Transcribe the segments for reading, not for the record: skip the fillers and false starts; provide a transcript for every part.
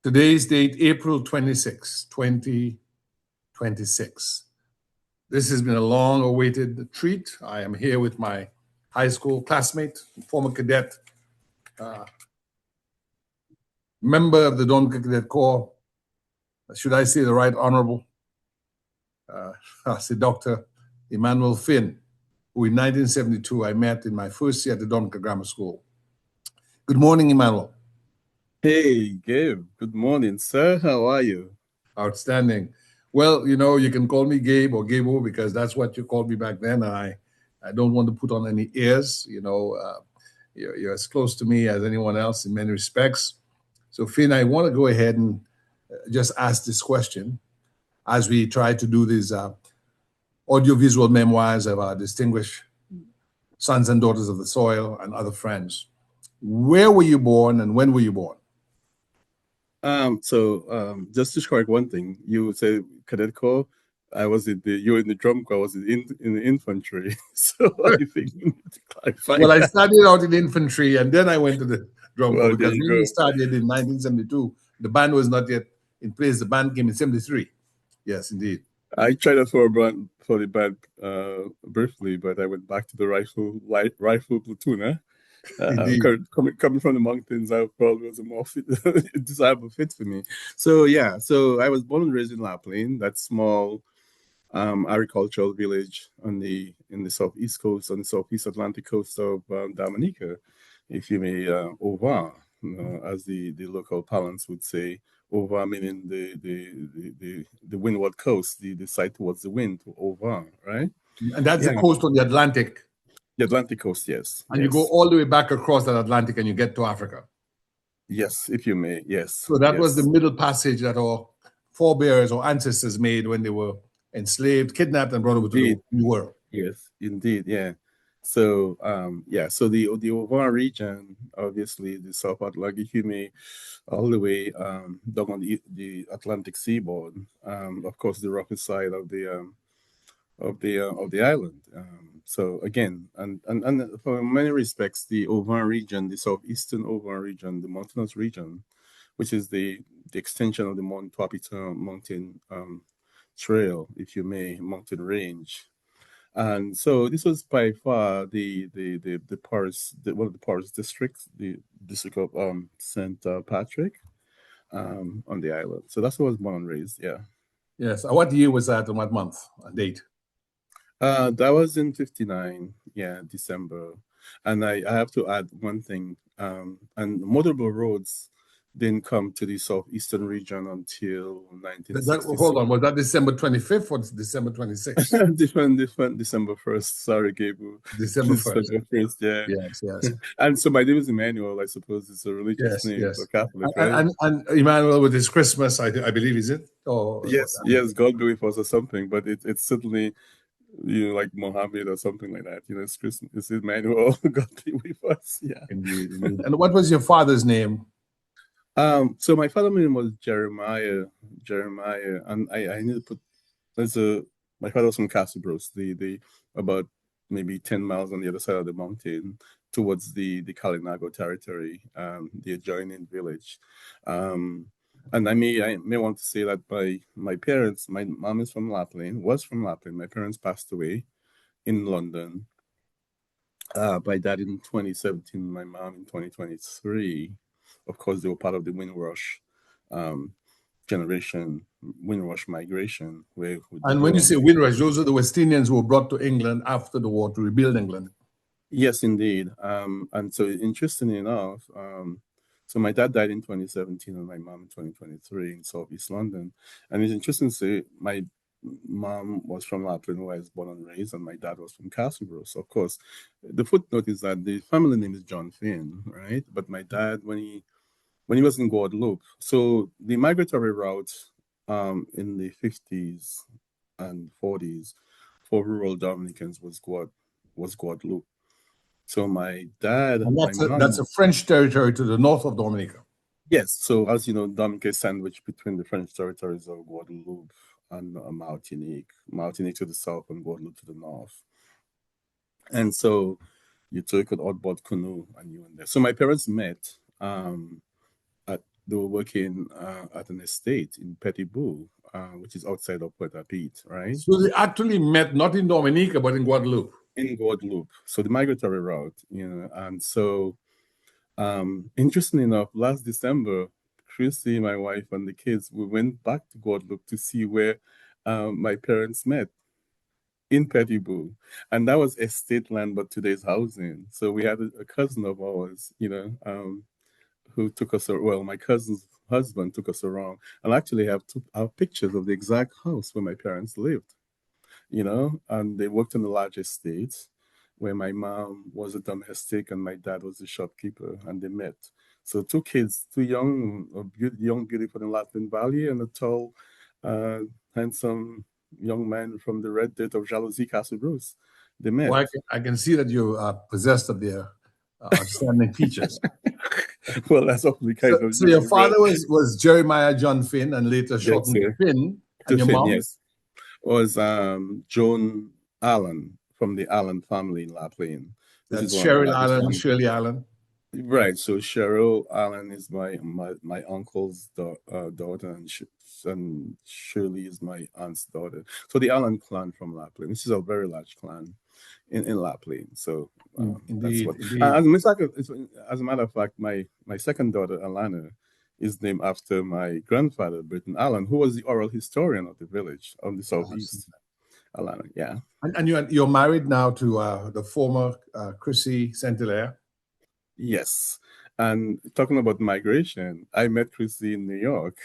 Today's date, April 26, 2026. This has been a long-awaited treat. I am here with my high school classmate, former cadet, member of the Dominica Cadet Corps. Should I say the Right Honorable? I say Dr. Emmanuel Finn, who in 1972 I met in my first year at the Dominica Grammar School. Good morning, Emmanuel. Hey, Gabe. Good morning, sir. How are you? Outstanding. Well, you can call me Gabe or Gabo because that's what you called me back then. And I don't want to put on any airs. You're as close to me as anyone else in many respects. So, Finn, I want to go ahead and just ask this question as we try to do these audiovisual memoirs of our distinguished sons and daughters of the soil and other friends. Where were you born and when were you born? Just to correct one thing, you said cadet corps. You were in the drum corps. I was in the infantry. So I think you need to clarify. Well, I started out in infantry and then I went to the drum corps because when we go. started in 1972, the band was not yet in place. The band came in 73. Yes, indeed. I tried that for the band briefly, but I went back to the rifle platoon. Coming from the mountains, I probably was a more desirable fit for me. So I was born and raised in La Plaine, that small agricultural village in the southeast coast, on the southeast Atlantic coast of Dominica, if you may, au revoir, as the local parlance would say. Au revoir meaning the windward coast, the side towards the wind, au revoir, right? And that's the coast on the Atlantic. The Atlantic coast, yes. And you go all the way back across that Atlantic and you get to Africa. Yes, if you may, yes. So that was the middle passage that our forebears or ancestors made when they were enslaved, kidnapped, and brought over to the New World. Yes, indeed, yeah. So, so the Ovan region, obviously, the South Atlantic, you may, all the way down on the Atlantic seaboard, of course, the rocky side of the island. So again, and for many respects, the Ovan region, the southeastern Ovan region, the mountainous region, which is the extension of the Mount Wapita mountain trail, if you may, mountain range. And so this was by far the poorest, one of the poorest districts, the district of St. Patrick on the island. So that's where I was born and raised, yeah. Yes. What year was that and what month and date? That was in 59, December. And I have to add one thing, and motorable roads didn't come to the southeastern region until 1966. Hold on, was that December 25th or December 26th? different December 1st. Sorry, Gabriel. December 1st. Yeah. Yes. And so my name is Emmanuel. I suppose it's a religious name for Catholic, right? And Emmanuel with his Christmas, I believe, is it? Yes, God be with us or something, but it's certainly, like Mohammed or something like that. It's Christmas. It's Emmanuel. God be with us. Yeah. Indeed. And what was your father's name? So my father's name was Jeremiah, and I need to put my father was from Castlebrose, the about maybe 10 miles on the other side of the mountain towards the Kalinago territory, the adjoining village. And I may want to say that my parents, my mom is from La Plaine, was from La Plaine. My parents passed away in London. My dad in 2017, my mom in 2023. Of course, they were part of the Windrush generation, Windrush migration. And when you say Windrush, those are the West Indians who were brought to England after the war to rebuild England. Yes, indeed. And so, interestingly enough, so my dad died in 2017 and my mom in 2023 in Southeast London. And it's interesting to say my mom was from La Plaine, where I was born and raised, and my dad was from Castlebrose. So of course, the footnote is that the family name is John Finn, right? But my dad, when he was in Guadeloupe, so the migratory route in the 50s and 40s for rural Dominicans was Guadeloupe. So my dad, that's a French territory to the north of Dominica. Yes. So as you know, Dominica is sandwiched between the French territories of Guadeloupe and Martinique to the south and Guadeloupe to the north. And so you took an outboard canoe and you went there. So my parents met at they were working at an estate in Petitbou, which is outside of Port-au-Pete, right? So they actually met not in Dominica, but in Guadeloupe. In Guadeloupe. So the migratory route, and so interesting enough, last December, Chrissy, my wife, and the kids, we went back to Guadeloupe to see where my parents met in Petitbou, and that was estate land, but today's housing. So we had a cousin of ours, who took us. Well, my cousin's husband took us around, and actually have pictures of the exact house where my parents lived. And they worked on the large estates where my mom was a domestic and my dad was a shopkeeper, and they met. So two kids, two young, young beauty from the Latin Valley, and a tall, uh, handsome young man from the Red Dirt of Jalousie, Castle Bruce. They met. Well, I can see that you are possessed of their outstanding features. Well, that's awfully kind of So you, your my friend. father was Jeremiah John Finn, and later Yes, shortened to sir. Finn. To And your Finn, mom? yes. Was Joan Allen from the Allen family in La Plaine, which is That's one of the Cheryl largest Allen, families. Shirley Allen. Right. So Cheryl Allen is my uncle's daughter, and Shirley is my aunt's daughter. So the Allen clan from La Plaine, which is a very large clan in La Plaine. So that's Indeed, what. indeed. As a matter of fact, my second daughter Alana is named after my grandfather Britton Allen, who was the oral historian of the village on the southeast. Alana, yeah. And you're married now to the former Chrissy Saint Hilaire. Yes. And talking about migration, I met Christy in New York.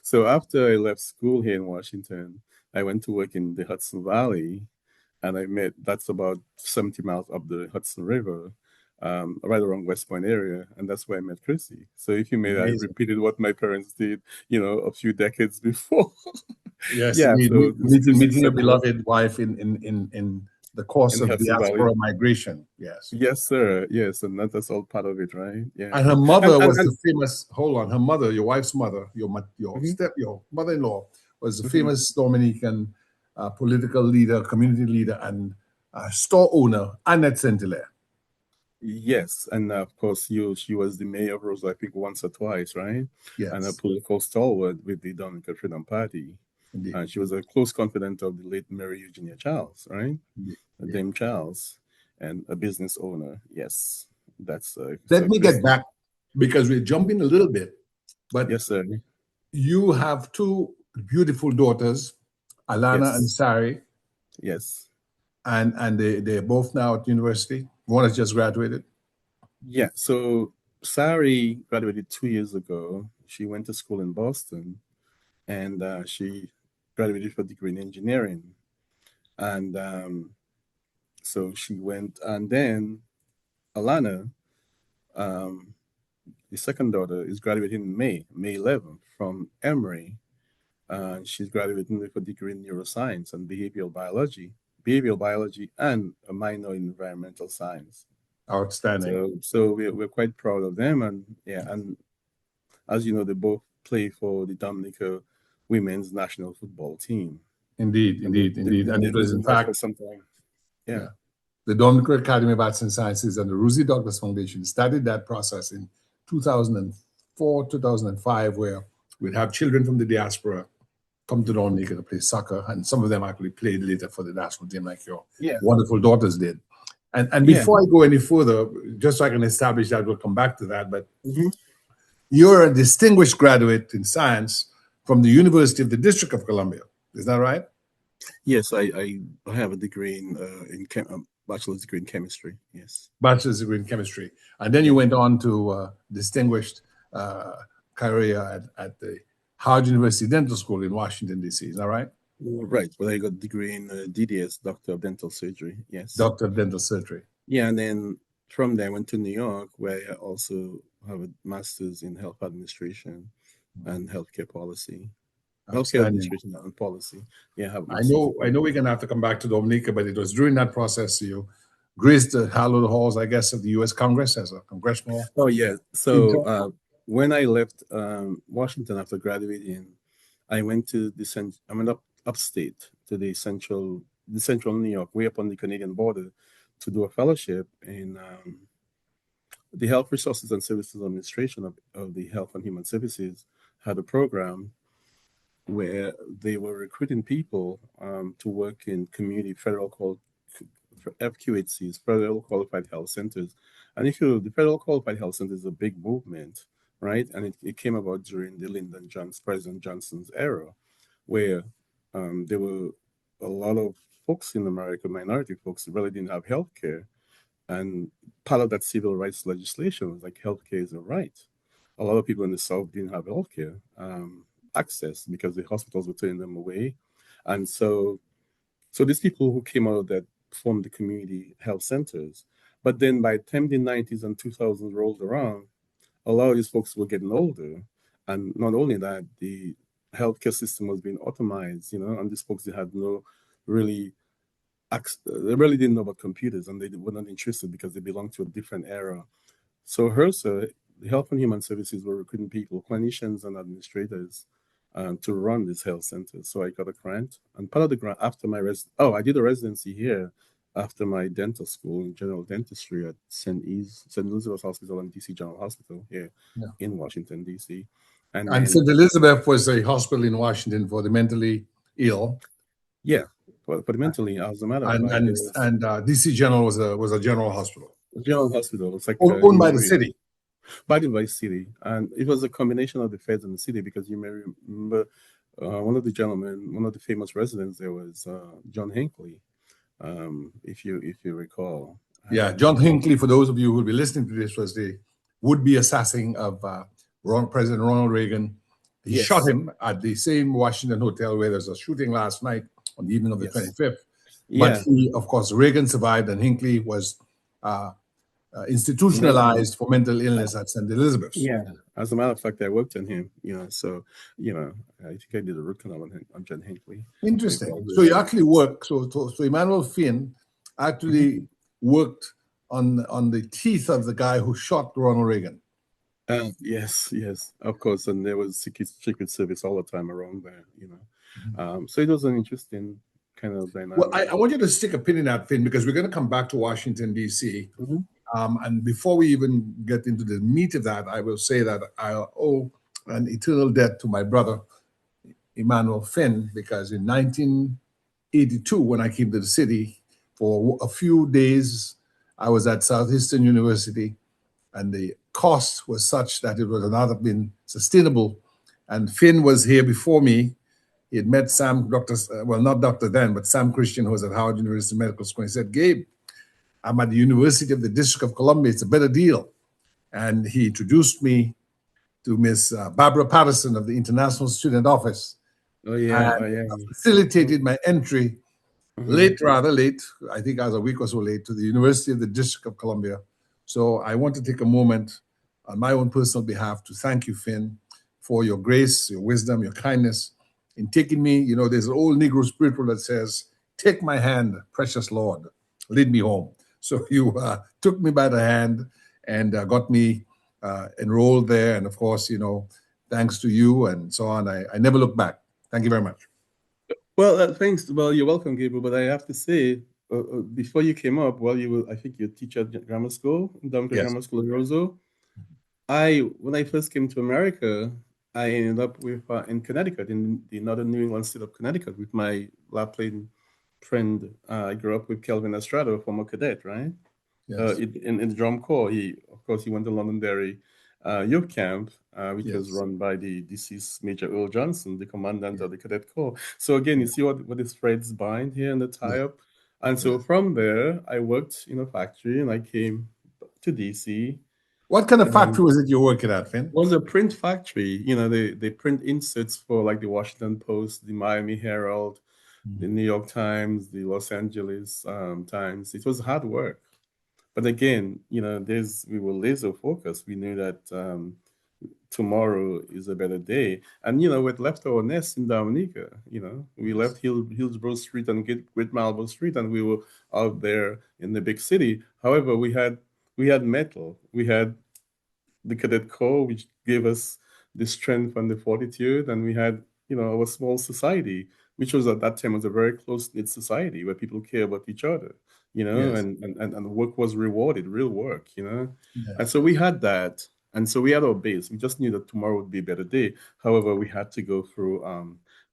So after I left school here in Washington, I went to work in the Hudson Valley, and that's about 70 miles up the Hudson River, right around West Point area, and that's where I met Christy. So if you may, I Amazing. repeated what my parents did, a few decades before. Yes, Yeah, indeed. so this Christy Meeting your settled beloved wife in the course in the of Hudson Valley. diaspora migration. Yes. Yes, sir. Yes, and that's all part of it, right? Yeah. And her And mother and, was and the famous. Hold on, her mother, your wife's mother, mhm, your mother-in-law was the mhm. famous Dominican political leader, community leader, and store owner Annette Saint Hilaire. Yes, and of course, she was the mayor of Rose, I think, once or twice, right? And a Yes, political stalwart with the Dominica Freedom Party. indeed, And she was a close confidant of the late Mary Eugenia Charles, right? indeed, indeed. Dame Charles, and a business owner. Yes, that's Let so me get Christy. back because we're jumping a little bit, but Yes, sir. you have two beautiful daughters, Alana and Yes, Sari, yes. and they're both now at university. One has just graduated. Yeah. So Sari graduated 2 years ago. She went to school in Boston, and she graduated with a degree in engineering. And so she went, and then Alana, um, the second daughter, is graduating in May 11th from Emory. She's graduating with a degree in neuroscience and behavioral biology, and a minor in environmental science. Outstanding. So we're quite proud of them, and yeah, and as you know, they both play for the Dominica women's national football team, Indeed, and they've, indeed, they've indeed. been And it was, in doing that for fact, some time. Yeah. yeah, the Dominica Academy of Arts and Sciences and the Rosie Douglas Foundation started that process in 2004, 2005, where we'd have children from the diaspora come to Dominica to play soccer, and some of them actually played later for the national team, like your Yeah. wonderful daughters did. And Yeah. before I go any further, just so I can establish that, we'll come back to that, but Mhm. you're a distinguished graduate in science from the University of the District of Columbia. Is that right? Yes, I have a degree in bachelor's degree in chemistry. Yes. Bachelor's degree in chemistry. And then you Yeah. went on to distinguished uh, career at the Howard University Dental School in Washington, D.C. Is that right? Right. Well, I got a degree in DDS, Doctor of Dental Surgery. Yes. Doctor of Dental Surgery. Yeah, and then from there I went to New York, where I also have a master's in health administration and healthcare policy, healthcare Outstanding. administration and policy. Yeah, I have a I master's know, in I know we're going to have to come back to Dominica, but it was during that process you graced the hallowed halls, I guess, of the U.S. Congress as a congressional Oh yeah. So intern. when I left Washington after graduating, I went upstate to the central New York, way up on the Canadian border, to do a fellowship in the Health Resources and Services Administration of the Health and Human Services had a program where they were recruiting people to work in community federal FQHCs, federal qualified health centers. And if you, the federal qualified health center is a big movement, right? And it came about during the President Johnson's era, where there were a lot of folks in America, minority folks, who really didn't have health care. And part of that civil rights legislation was like healthcare is a right. A lot of people in the South didn't have healthcare access because the hospitals were turning them away. And so these people who came out of that formed the community health centers. But then by the time the 90s and 2000s rolled around, a lot of these folks were getting older. And not only that, the healthcare system was being automized, and these folks, they had no really they really didn't know about computers, and they were not interested because they belonged to a different era. So HRSA, the Health and Human Services, were recruiting people, clinicians and administrators, to run these health centers. So I got a grant, and part of the grant after my I did a residency here after my dental school in general dentistry at St. Elizabeth's Hospital and DC General Hospital here in Washington, DC. And St. Elizabeth was a hospital in Washington for the mentally ill. Yeah, for the mentally, as a matter of fact. And DC General was a general hospital. General hospital. It's like owned by the city. By the city. And it was a combination of the feds and the city, because you may remember one of the famous residents there was John Hinckley, if you recall. Yeah, John Hinckley, for those of you who will be listening to this, was the would-be assassin of President Ronald Reagan. He shot him at the same Washington hotel where there was a shooting last night on the evening of the 25th. But he, of course, Reagan survived, and Hinckley was institutionalized for mental illness at St. Elizabeth's. Yeah, as a matter of fact, I worked on him. So I think I did a root canal on John Hinckley. Interesting. So you actually worked. So Emmanuel Finn actually worked on the teeth of the guy who shot Ronald Reagan. Yes, of course. And there was Secret Service all the time around there. So it was an interesting kind of dynamic. Well, I want you to stick a pin in that, Finn, because we're going to come back to Washington, D.C. And before we even get into the meat of that, I will say that I owe an eternal debt to my brother, Emmanuel Finn, because in 1982, when I came to the city, for a few days, I was at Southeastern University, and the cost was such that it would not have been sustainable. And Finn was here before me. He had met Sam, not doctor then, but Sam Christian, who was at Howard University Medical School. He said, Gabe, I'm at the University of the District of Columbia. It's a better deal. And he introduced me to Miss Barbara Patterson of the International Student Office. Facilitated my entry rather late, I think I was a week or so late, to the University of the District of Columbia. So I want to take a moment on my own personal behalf to thank you, Finn, for your grace, your wisdom, your kindness in taking me. There's an old Negro spiritual that says, take my hand, precious Lord, lead me home. So you took me by the hand and got me enrolled there. And of course, thanks to you and so on, I never look back. Thank you very much. Well, thanks. Well, you're welcome, Gabriel. But I have to say, before you came up, I think you're a teacher at grammar school, Dominica Grammar School in Roseau. When I first came to America, I ended up in Connecticut, in the northern New England state of Connecticut, with my lab playing friend. I grew up with Kelvin Estrada, a former cadet, right? Yes. In the drum corps. He went to Londonderry youth camp, which was run by the deceased Major Earl Johnson, the commandant of the cadet corps. So again, you see what is threads bind here in the tie-up. And so from there, I worked in a factory, and I came to DC. What kind of factory was it you're working at, Finn? It was a print factory. They print inserts for like the Washington Post, the Miami Herald, the New York Times, the Los Angeles Times. It was hard work. But again, we were laser focused. We knew that tomorrow is a better day. And, we left our nest in Dominica. We left Hillsborough Street and Great Marlborough Street, and we were out there in the big city. However, we had metal. We had the Cadet Corps, which gave us the strength and the fortitude. And we had, our small society, which was at that time was a very close-knit society where people care about each other. Yes. and work was rewarded, real work, And Yes. so we had that. And so we had our base. We just knew that tomorrow would be a better day. However, we had to go through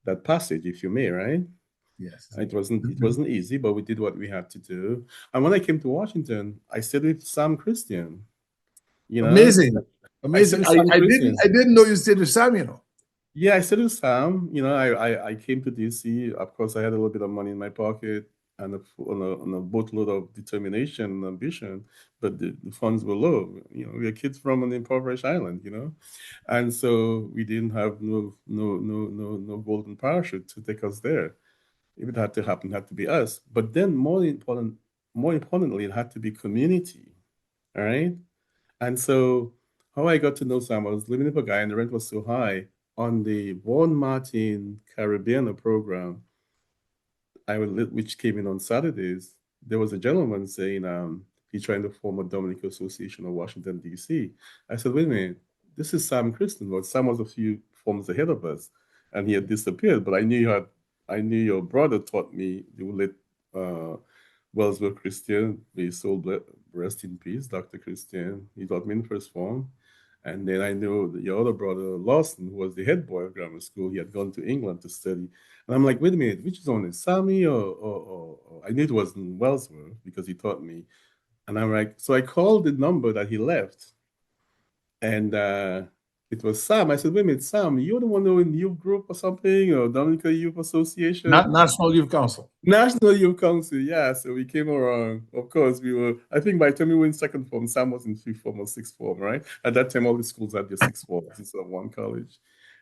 that passage, if you may, right? Yes. It wasn't easy, but we did what we had to do. And when I came to Washington, I stayed with Sam Christian, you know. Amazing. I stayed Amazing. with I, Sam I didn't Christian. I didn't know you stayed with Sam, Yeah, I stayed with Sam. I came to DC. Of course, I had a little bit of money in my pocket and on a boatload of determination and ambition, but the funds were low. We are kids from an impoverished island. And so we didn't have no golden parachute to take us there. If it had to happen, it had to be us. But then more importantly, it had to be community. All right. And so how I got to know Sam, I was living with a guy and the rent was so high on the Born Martin Caribbean program. Which came in on Saturdays, there was a gentleman saying he's trying to form a Dominica Association of Washington, D.C. I said, wait a minute, this is Sam Christian. Well, Sam was a few forms ahead of us, and he had disappeared. But I knew your brother taught me the late Wellsville Christian, may his soul rest in peace, Dr. Christian. He taught me in first form. And then I knew that your other brother, Lawson, who was the head boy of grammar school, he had gone to England to study. And I'm like, wait a minute, which is on it, Sammy or I knew it was in Wellsworth because he taught me. And I'm like, so I called the number that he left, and it was Sam. I said, wait a minute, Sam, you're the one who in youth group or something, or Dominica Youth Not Association? National Youth Council. National Youth Council, yeah. So we came around. Of course, I think by the time we were in second form, Sam was in fifth form or sixth form, right? At that time, all the schools had their sixth forms instead of one college.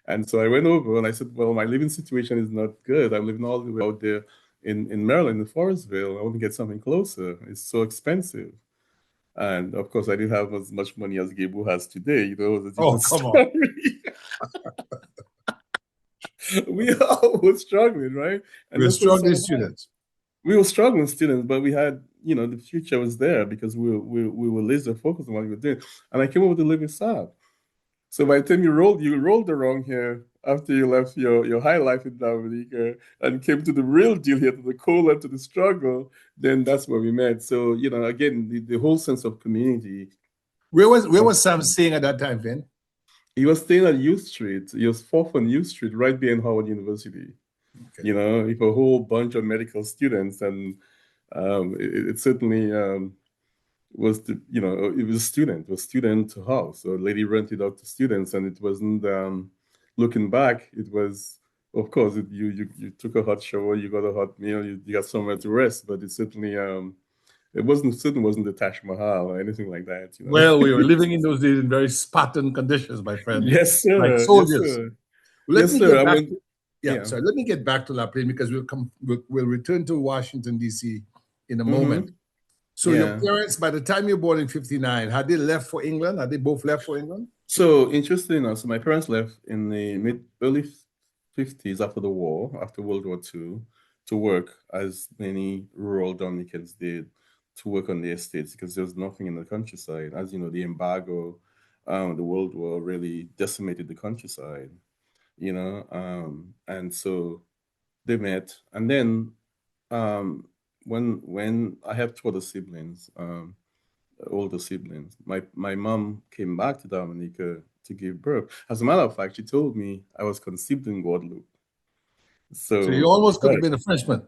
And so I went over and I said, well, my living situation is not good. I'm living all the way out there in Maryland, in Forestville. I want to get something closer. It's so expensive. And of course, I didn't have as much money as Gable has today. It was a Oh, different come on. story. We all were struggling, right? And We're that's what it's struggling all about. students. We were struggling students, but we had, the future was there because we were laser focused on what we were doing. And I came over to live with Saab. So by the time you rolled around here after you left your high life in Dominica and came to the real deal here, to the cold and to the struggle, then that's where we met. So, again, the whole sense of community. Where was Sam staying at that time, Vin? He was staying at U Street. He was fourth on U Street, right behind Howard University. Okay. With a whole bunch of medical students, and it certainly it was it was student house. So a lady rented out to students, and it wasn't looking back. It was, of course, you took a hot shower, you got a hot meal, you got somewhere to rest, but it certainly certainly wasn't the Taj Mahal or anything like that. Well, we were living in those days in very Spartan conditions, my friend, Yes, like sir. Yes, soldiers. sir. Let Yes, me sir. get I back went. to, yeah, Yeah. sorry. Let me get back to La Plaine because we'll return to Washington, D.C. in a moment. Mm-hmm. So your Yeah. parents, by the time you were born in 59, had they left for England? Had they both left for England? So interesting enough, so my parents left in the early 50s after the war, after World War II, to work as many rural Dominicans did, to work on the estates because there was nothing in the countryside. As you know, the embargo, the World War really decimated the countryside, and so they met. And then when I have two other siblings, older siblings. My mom came back to Dominica to give birth. As a matter of fact, she told me I was conceived in Guadeloupe. So you So, almost could have right, been a Frenchman.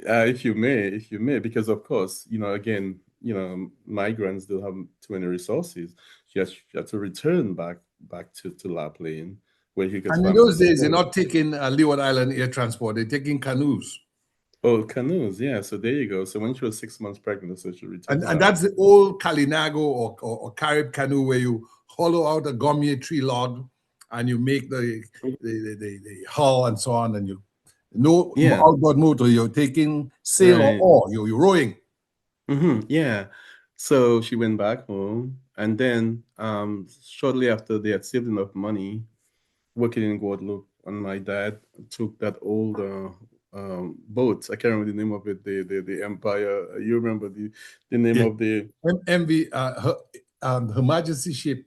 if you may, because of course, again, migrants don't have too many resources. She had to return back to La Plaine, where she could And in family those days, they're support. not taking Leeward Island air transport. They're taking canoes. Oh, canoes, yeah. So there you go. So when she was 6 months pregnant, so she returned And, to and La that's the Plaine. old Kalinago or Carib canoe where you hollow out a gommier tree log and you make the hull and so on. And you no Yeah, outboard motor, you're taking sail or right. oar, you're rowing. Yeah. So she went back home, and then shortly after they had saved enough money working in Guadeloupe, and my dad took that old boat. I can't remember the name of it. The Empire. You remember the name Yeah. of the MV, Her Majesty ship,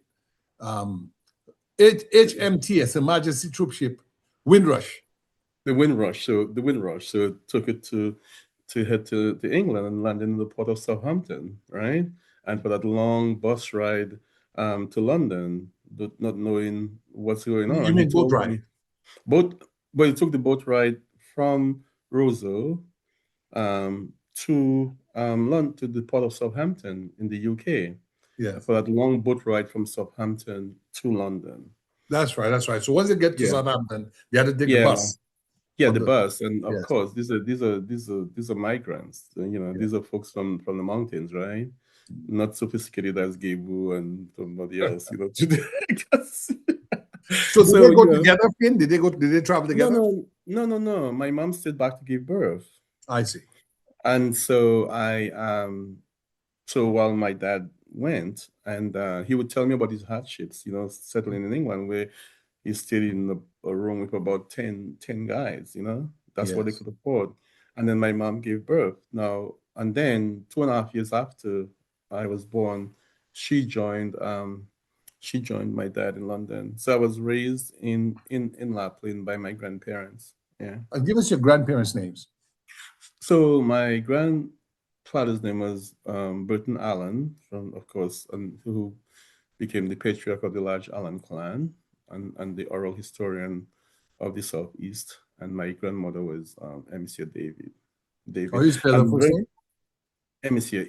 um, HMTS, Her Majesty troop ship, Windrush. the Windrush. So the Windrush. So took it to to head to England and land in the port of Southampton, right? And for that long bus ride to London, not knowing what's going on. You And he mean boat told ride? me boat, but he took the boat ride from Roseau to London, to the port of Southampton in the UK, Yes. for that long boat ride from Southampton to London. That's right. That's right. So once they get to Yeah, Southampton, they had to take the yeah. bus Yeah, on the the. bus, and of Yes. course, these are migrants. Yeah. These are folks from the mountains, right? Not sophisticated as Gabu and somebody else, today. So did So, they go together, Finn? Did they go? Did they travel no, together? no, no, no, no. My mom stayed back to give birth, I see. and so so while my dad went, and he would tell me about his hardships, settling in England, where he stayed in a room with about 10 guys, that's what they Yes. could afford. And then my mom gave birth. Now, and then 2.5 years after I was born, she joined she joined my dad in London. So I was raised in Lapland by my grandparents. Yeah. Give us your grandparents' names. So my grandfather's name was Burton Allen, from, of course, and who became the patriarch of the large Allen clan, and the oral historian of the Southeast. And my grandmother was Monsieur David. How David. do you spell the And first very name? Monsieur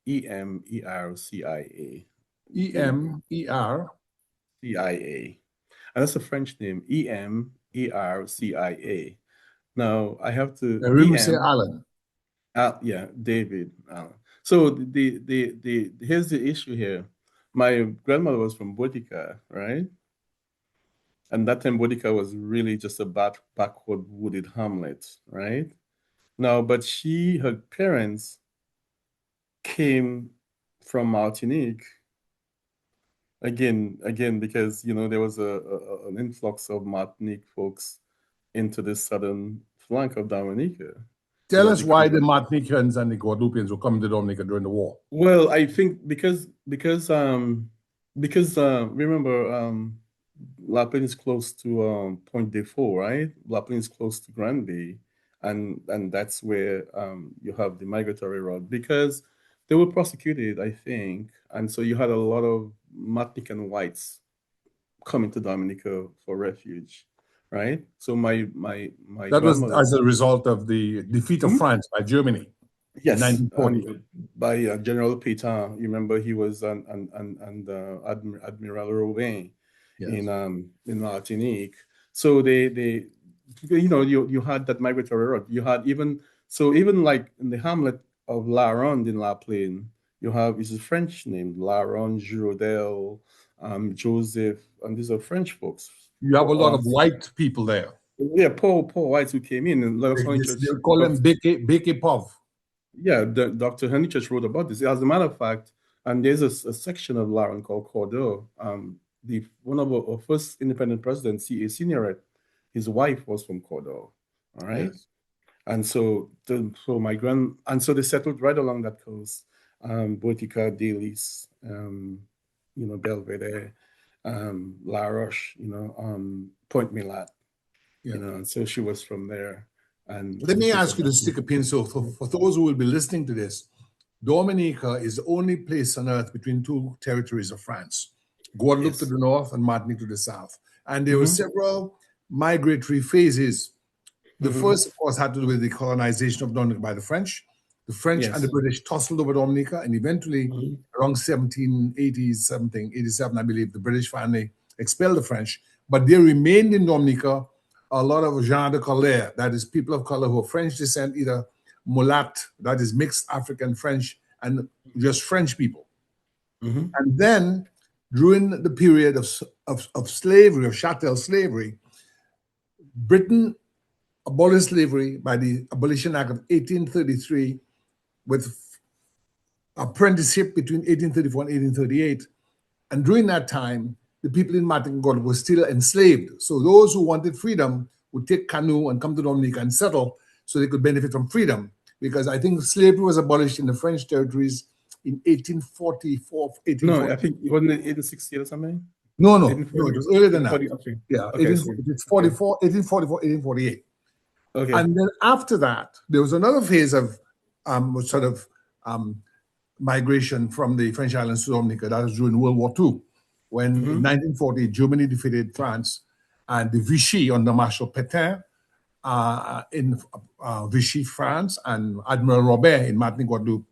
Emercia. David. Emer. CIA. And that's a French name. Emercia. Now I have to Rimsey Allen. Yeah, David Allen. So the here's the issue here. My grandmother was from Botica, right? And that time Botica was really just a backward wooded hamlet, right? Now, but her parents came from Martinique again, because there was an influx of Martinique folks into the southern flank of Dominica. Tell us Because why the Martinicans and the Guadeloupeans were coming to Dominica during the war. Well, I think because remember, La Plaine is close to Point Default, right? La Plaine is close to Granby, and that's where you have the migratory route, because they were prosecuted, I think, and so you had a lot of Martinican whites coming to Dominica for refuge, right? So my That was grandmother. as a result of the defeat of Mhm. France by Germany in Yes, 1940. by General Pétain. You remember he was and Admiral Robin Yes. in Martinique. So they you had that migratory route. You had even like in the hamlet of La Ronde in La Plaine, you have is a French name, La Ronde, Girodel, Joseph, and these are French folks. You have a lot of white people there. Yeah, Paul Whites who came in, and Lord They Honeychurch. call them Beke Pov. Yeah, Dr. Honeychurch wrote about this. As a matter of fact, and there's a section of Lauren called Cordeaux. The one of our first independent presidents, C.A. Signoret, his wife was from Cordeaux. All right, Yes. and so they settled right along that coast, Botica, Delis, Belvedere, La Roche, Point Milat, Yeah. and so she was from there, Let and me she's ask from. you to stick a pin. So, for those who will be listening to this, Dominica is the only place on earth between two territories of France, Guadeloupe to Yes. the north and Martinique to the south. And there were Mm-hmm. several migratory phases. The Mm-hmm. first, of course, had to do with the colonization of Dominica by the French. The French and the Yes. British tussled over Dominica, and eventually, Mm-hmm. around 1780s, something, 87, I believe, the British finally expelled the French. But they remained in Dominica a lot of gens de couleur, that is, people of color who are French descent, either mulat, that is mixed African French, and just French people. Mm-hmm. And then, during the period of slavery, of chattel slavery, Britain abolished slavery by the Abolition Act of 1833 with apprenticeship between 1834 and 1838. And during that time, the people in Martin God were still enslaved. So those who wanted freedom would take canoe and come to Dominica and settle so they could benefit from freedom. Because I think slavery was abolished in the French territories in 1844, No, 1840. I think it wasn't in 1860 or something. No, no, no, 1840. it was earlier than that. 1840. Okay. Yeah, Okay, I 18, see. it's Okay. 44, 1844, 1848. Okay. And then after that, there was another phase of sort of migration from the French islands to Dominica. That was during World War II, when in 1940 Germany defeated France, and the Vichy under Marshal Pétain in Vichy, France, and Admiral Robert in Martinique, Guadeloupe.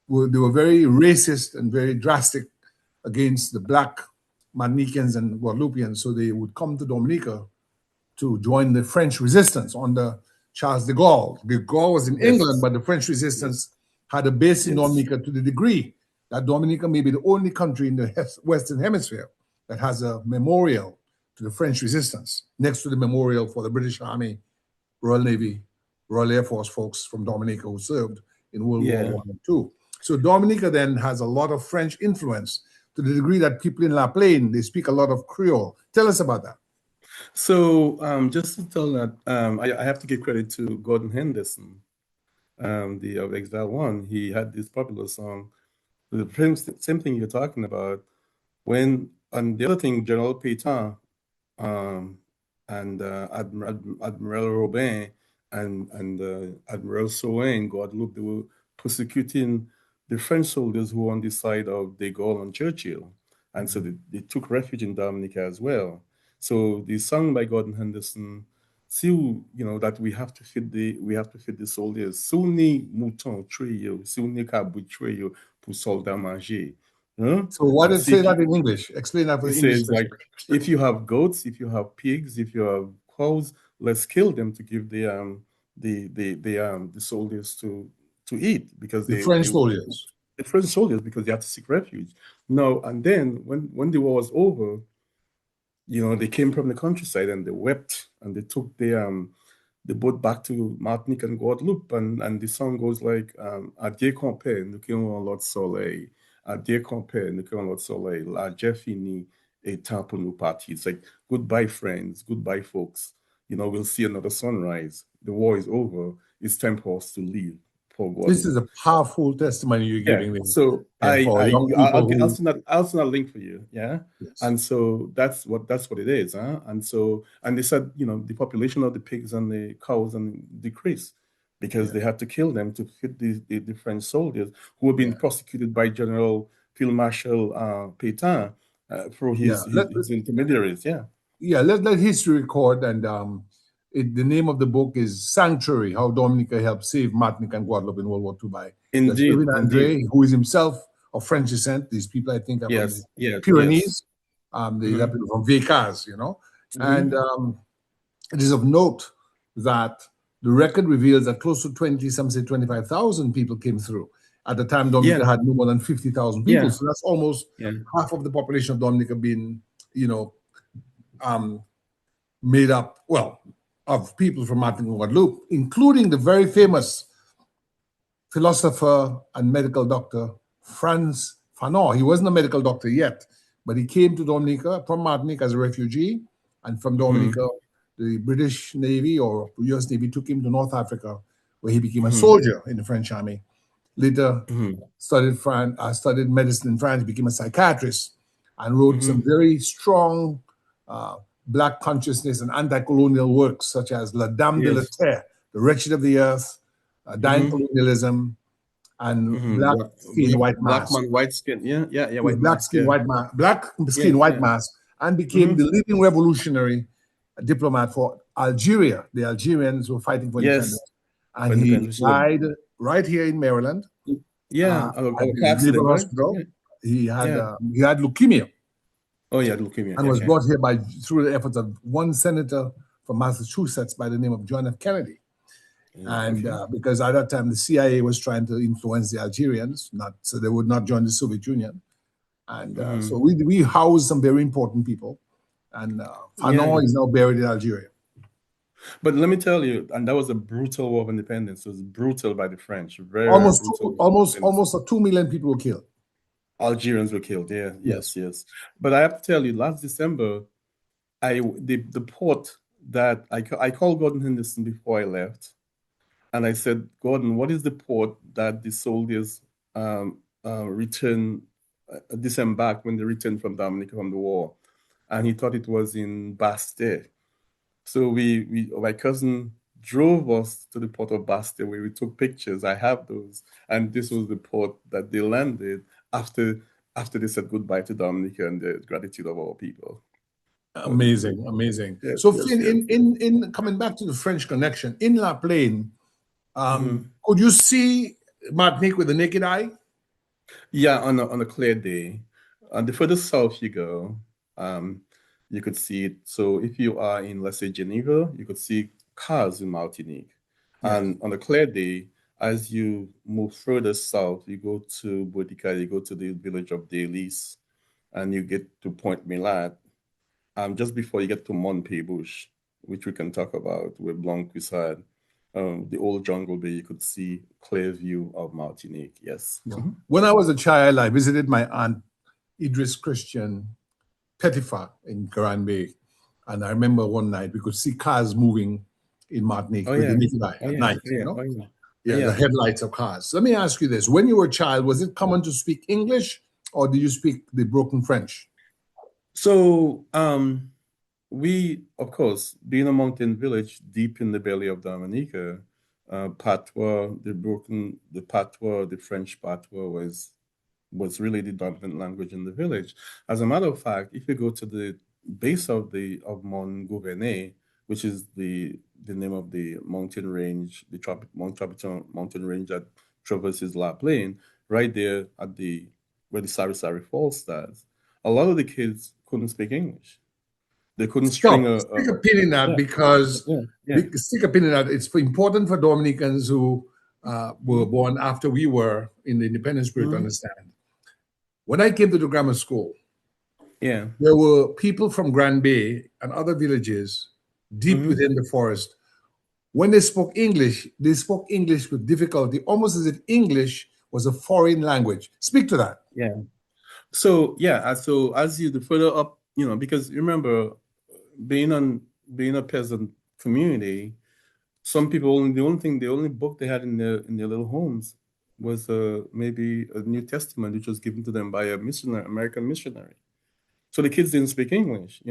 They were very racist and very drastic against the black Martinicans and Guadeloupeans. So they would come to Dominica to join the French resistance under Charles de Gaulle. De Gaulle was in England, but the French resistance had a base in Dominica, to the degree that Dominica may be the only country in the Western Hemisphere that has a memorial to the French resistance, next to the memorial for the British Army, Royal Navy, Royal Air Force folks from Dominica who served in World War I and II. So Dominica then has a lot of French influence, to the degree that people in La Plaine, they speak a lot of Creole. Tell us about that. So just to tell that, I have to give credit to Gordon Henderson, the of Exile One. He had this popular song, the same thing you're talking about. And the other thing, General Pétain and Admiral Robin and Admiral Sauin in Guadeloupe, they were persecuting the French soldiers who were on the side of de Gaulle and Churchill. And so they took refuge in Dominica as well. So the song by Gordon Henderson, that we have to feed the soldiers. Souni mouton treyo, souni kabou treyo pour soldat manger. So what did it say that in English? Explain that for the English. It says, like, if you have goats, if you have pigs, if you have cows, let's kill them to give the soldiers to eat, because the French soldiers. The French soldiers, because they had to seek refuge. No, and then when the war was over, they came from the countryside and they wept and they took the boat back to Martinique and Guadeloupe, and the song goes like, Adieu compère, nous qui avons l'autre soleil. Adieu compère, nous qui avons l'autre soleil. La j'ai fini et temps pour nous partir. It's like, goodbye friends, goodbye folks. We'll see another sunrise. The war is over. It's time for us to leave. This is a powerful testimony you're giving me. So I'll send that link for you. Yeah. Yes. And so that's what it is. And they said, the population of the pigs and the cows decreased because they had to kill them to feed the French soldiers who were being prosecuted by General Field Marshal Pétain for his intermediaries. Yeah. Yeah. Let history record, and the name of the book is Sanctuary: How Dominica Helped Save Martinique and Guadeloupe in World War II, by Kevin Andre, who is himself of French descent. These people, I think, are from the Pyrenees. They are people from Vécaz, And it is of note that the record reveals that close to 20, some say 25,000 people came through. At the time, Dominica had no more than 50,000 people. So that's almost half of the population of Dominica being, made up, of people from Martinique and Guadeloupe, including the very famous philosopher and medical doctor Frantz Fanon. He wasn't a medical doctor yet, but he came to Dominica from Martinique as a refugee, and from Dominica, the British Navy or US Navy took him to North Africa, where he became a soldier in the French army. Later, studied medicine in France, became a psychiatrist, and wrote some very strong Black consciousness and anti-colonial works, such as La Dame de la Terre, The Wretched of the Earth, Dying Colonialism, and Black Skin, White Mask. Black man, white skin. White Black mask, skin, white mask. Black skin, white mask, and became the leading revolutionary diplomat for Algeria. The Algerians were fighting for independence. And he died right here in Maryland. At the hospital. He had leukemia. Oh, yeah, leukemia. And was brought here through the efforts of one senator from Massachusetts by the name of John F. Kennedy. Because at that time, the CIA was trying to influence the Algerians, so they would not join the Soviet Union. And so we housed some very important people. And Fanon is now buried in Algeria. But let me tell you, and that was a brutal war of independence. It was brutal by the French. Almost 2 million people were killed. Algerians were killed. Yes. But I have to tell you, last December, the port that I called Gordon Henderson before I left, and I said, Gordon, what is the port that the soldiers disembarked when they returned from Dominica from the war? And he thought it was in Bastille. So my cousin drove us to the port of Bastia where we took pictures. I have those. And this was the port that they landed after they said goodbye to Dominica and the gratitude of our people. Amazing, amazing. Yes, So, yes, Finn, yes. in coming back to the French connection in La Plaine, Mm-hmm. could you see Martinique with the naked eye? Yeah, on a clear day. And the further south you go, um, you could see it. So if you are in, let's say, Geneva, you could see cars in Martinique. Yes. And on a clear day, as you move further south, you go to Boudica, you go to the village of Delis, and you get to Point Milat. Just before you get to Montpébouche, which we can talk about, where Blanc-Cuissard, the old jungle there, you could see clear view of Martinique. Yes. Mhm. When I was a child, I visited my aunt Idris Christian Petitfa in Grand Bay, and I remember one night we could see cars moving in Martinique Oh with the yeah. naked eye Oh at yeah. night. Oh yeah. Oh yeah. Oh Yeah, the yeah. headlights of cars. Let me ask you this: when you were a child, was it common to speak English, or do you speak the broken French? So, we, of course, being a mountain village deep in the belly of Dominica, patois, the patois, the French patois was really the dominant language in the village. As a matter of fact, if you go to the base of the of Mont Gouverneur, which is the name of the mountain range, the Mount Tropiton mountain range that traverses La Plaine, right there at the where the Sari Sari Falls starts, a lot of the kids couldn't speak English. They couldn't string So, stick a pin in that yeah, because yeah, yeah. stick a pin in that. It's important for Dominicans who were Mhm, born after we were in the independence period to mhm, understand. When I came to the grammar school, yeah. there were people from Grand Bay and other villages deep Mhm, within the forest. When they spoke English with difficulty, almost as if English was a foreign language. Speak to that. yeah. So yeah, so as you the further up, because remember being a peasant community, some people the only book they had in their little homes was maybe a New Testament, which was given to them by a missionary, American missionary. So the kids didn't speak English.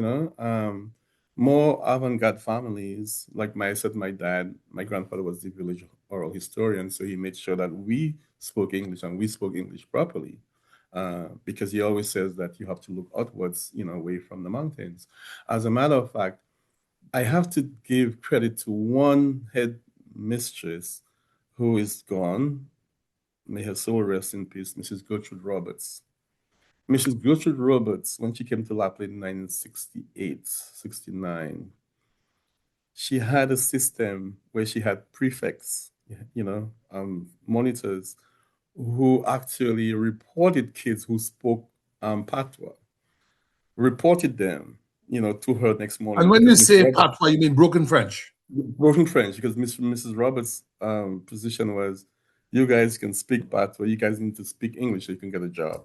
More avant-garde families, like I said, my grandfather was the village oral historian, so he made sure that we spoke English and we spoke English properly. Because he always says that you have to look outwards, away from the mountains. As a matter of fact, I have to give credit to one head mistress who is gone. May her soul rest in peace, Mrs. Gertrude Roberts. Mrs. Gertrude Roberts, when she came to Lapland in 1968, 69, she had a system where she had prefects, monitors who actually reported kids who spoke patois, reported them, to her next And morning when you because Miss say Roberts, patois, you mean broken French. broken French, because Mrs. Roberts' position was, you guys can speak patois, you guys need to speak English so you can get a job.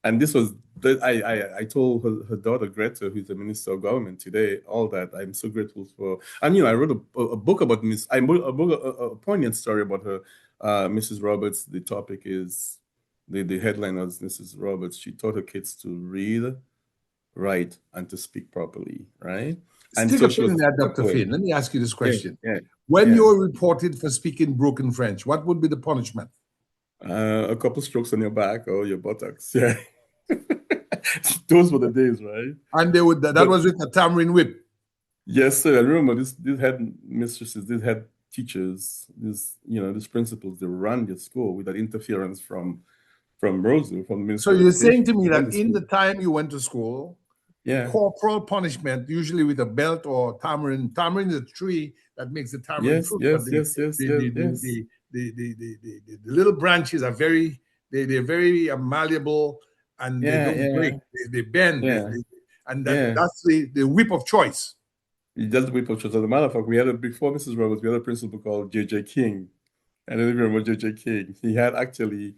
And this was I told her daughter Greta, who's the minister of government today, all that I'm so grateful for. And I wrote a book about Miss. I wrote a poignant story about her, Mrs. Roberts. The topic is the headline was Mrs. Roberts. She taught her kids to read, write, and to speak properly, right? And Stick so a she pin was in a that, teacher Dr. poet. Finn. Let me ask you this Yeah, question. yeah, When yeah. you are reported for speaking broken French, what would be the punishment? A couple strokes on your back or your buttocks. Yeah. Those were the days, right? And they would that But was with a tamarind whip. yes, sir. I remember these head mistresses, these head teachers, these principals, they ran the school with that interference from Rosa, from the So Ministry of you're saying Education. to me They ran that the in school. the time you went to school, Yeah. corporal punishment, usually with a belt or tamarind. Tamarind is a tree that makes the tamarind Yes, fruit, but yes, yes, yes, yes, yes. the little branches are they're very malleable and they Yeah, don't break. yeah, They bend. yeah, And yeah. that's the whip of choice. That's we put. As a matter of fact, we had a before Mrs. Roberts, we had a principal called J.J. King. I don't even remember J.J. King. He had actually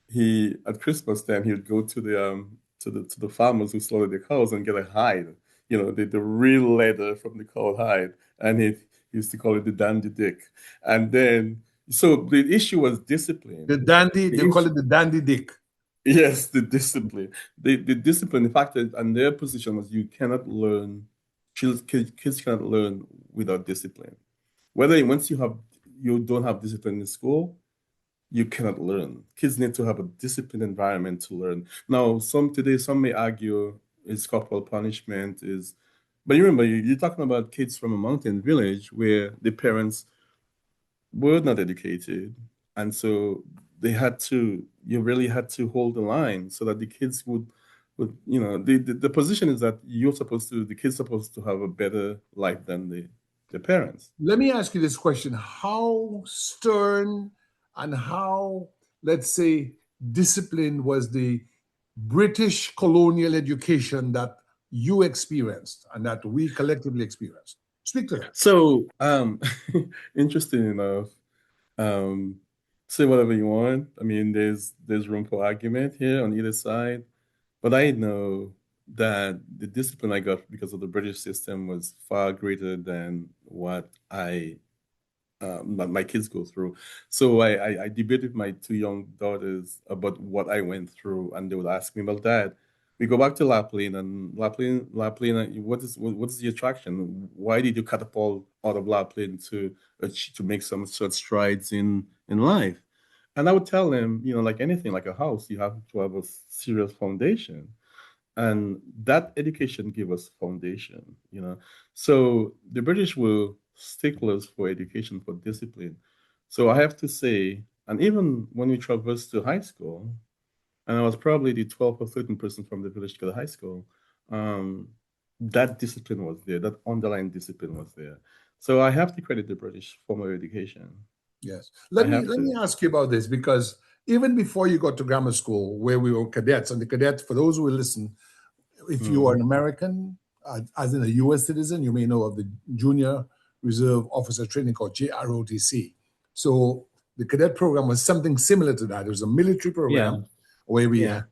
he at Christmas time he would go to the farmers who slaughtered the cows and get a hide, the real leather from the cow hide, and he used to call it the dandy dick. And then so the issue was discipline. They The call issue, it the dandy dick. yes, the discipline. The discipline, the fact that and their position was you cannot learn kids cannot learn without discipline. whether once you don't have discipline in school, you cannot learn. Kids need to have a disciplined environment to learn. Now, some may argue is corporal punishment is, but you remember you're talking about kids from a mountain village where the parents were not educated, and so you really had to hold the line so that the kids would the position is that the kids supposed to have a better life than the parents. Let me ask you this question. How stern and how, let's say, disciplined was the British colonial education that you experienced and that we collectively experienced? Speak to that. So, interesting enough, um, say whatever you want. I mean, there's room for argument here on either side, but I know that the discipline I got because of the British system was far greater than what my kids go through. So I debate with my two young daughters about what I went through, and they would ask me, "Well, Dad, we go back to Lapland, and Lapland, what is the attraction? Why did you catapult out of Lapland to make some such strides in life?" And I would tell them, like anything, like a house, you have to have a serious foundation, and that education gave us foundation. So the British were sticklers for education, for discipline. So I have to say, and even when we traversed to high school, and I was probably the 12th or 13th person from the village to go to high school, um, that discipline was there, that underlying discipline was there. So I have to credit the British for my education. Yes. I Let me have let me to. ask you about this because even before you got to grammar school, where we were cadets, and the cadets, for those who will listen, if you are an Mhm. American, as in a U.S. citizen, you may know of the Junior Reserve Officer Training Corps, JROTC. So the cadet program was something similar to that. It was a military Yeah, program where yeah.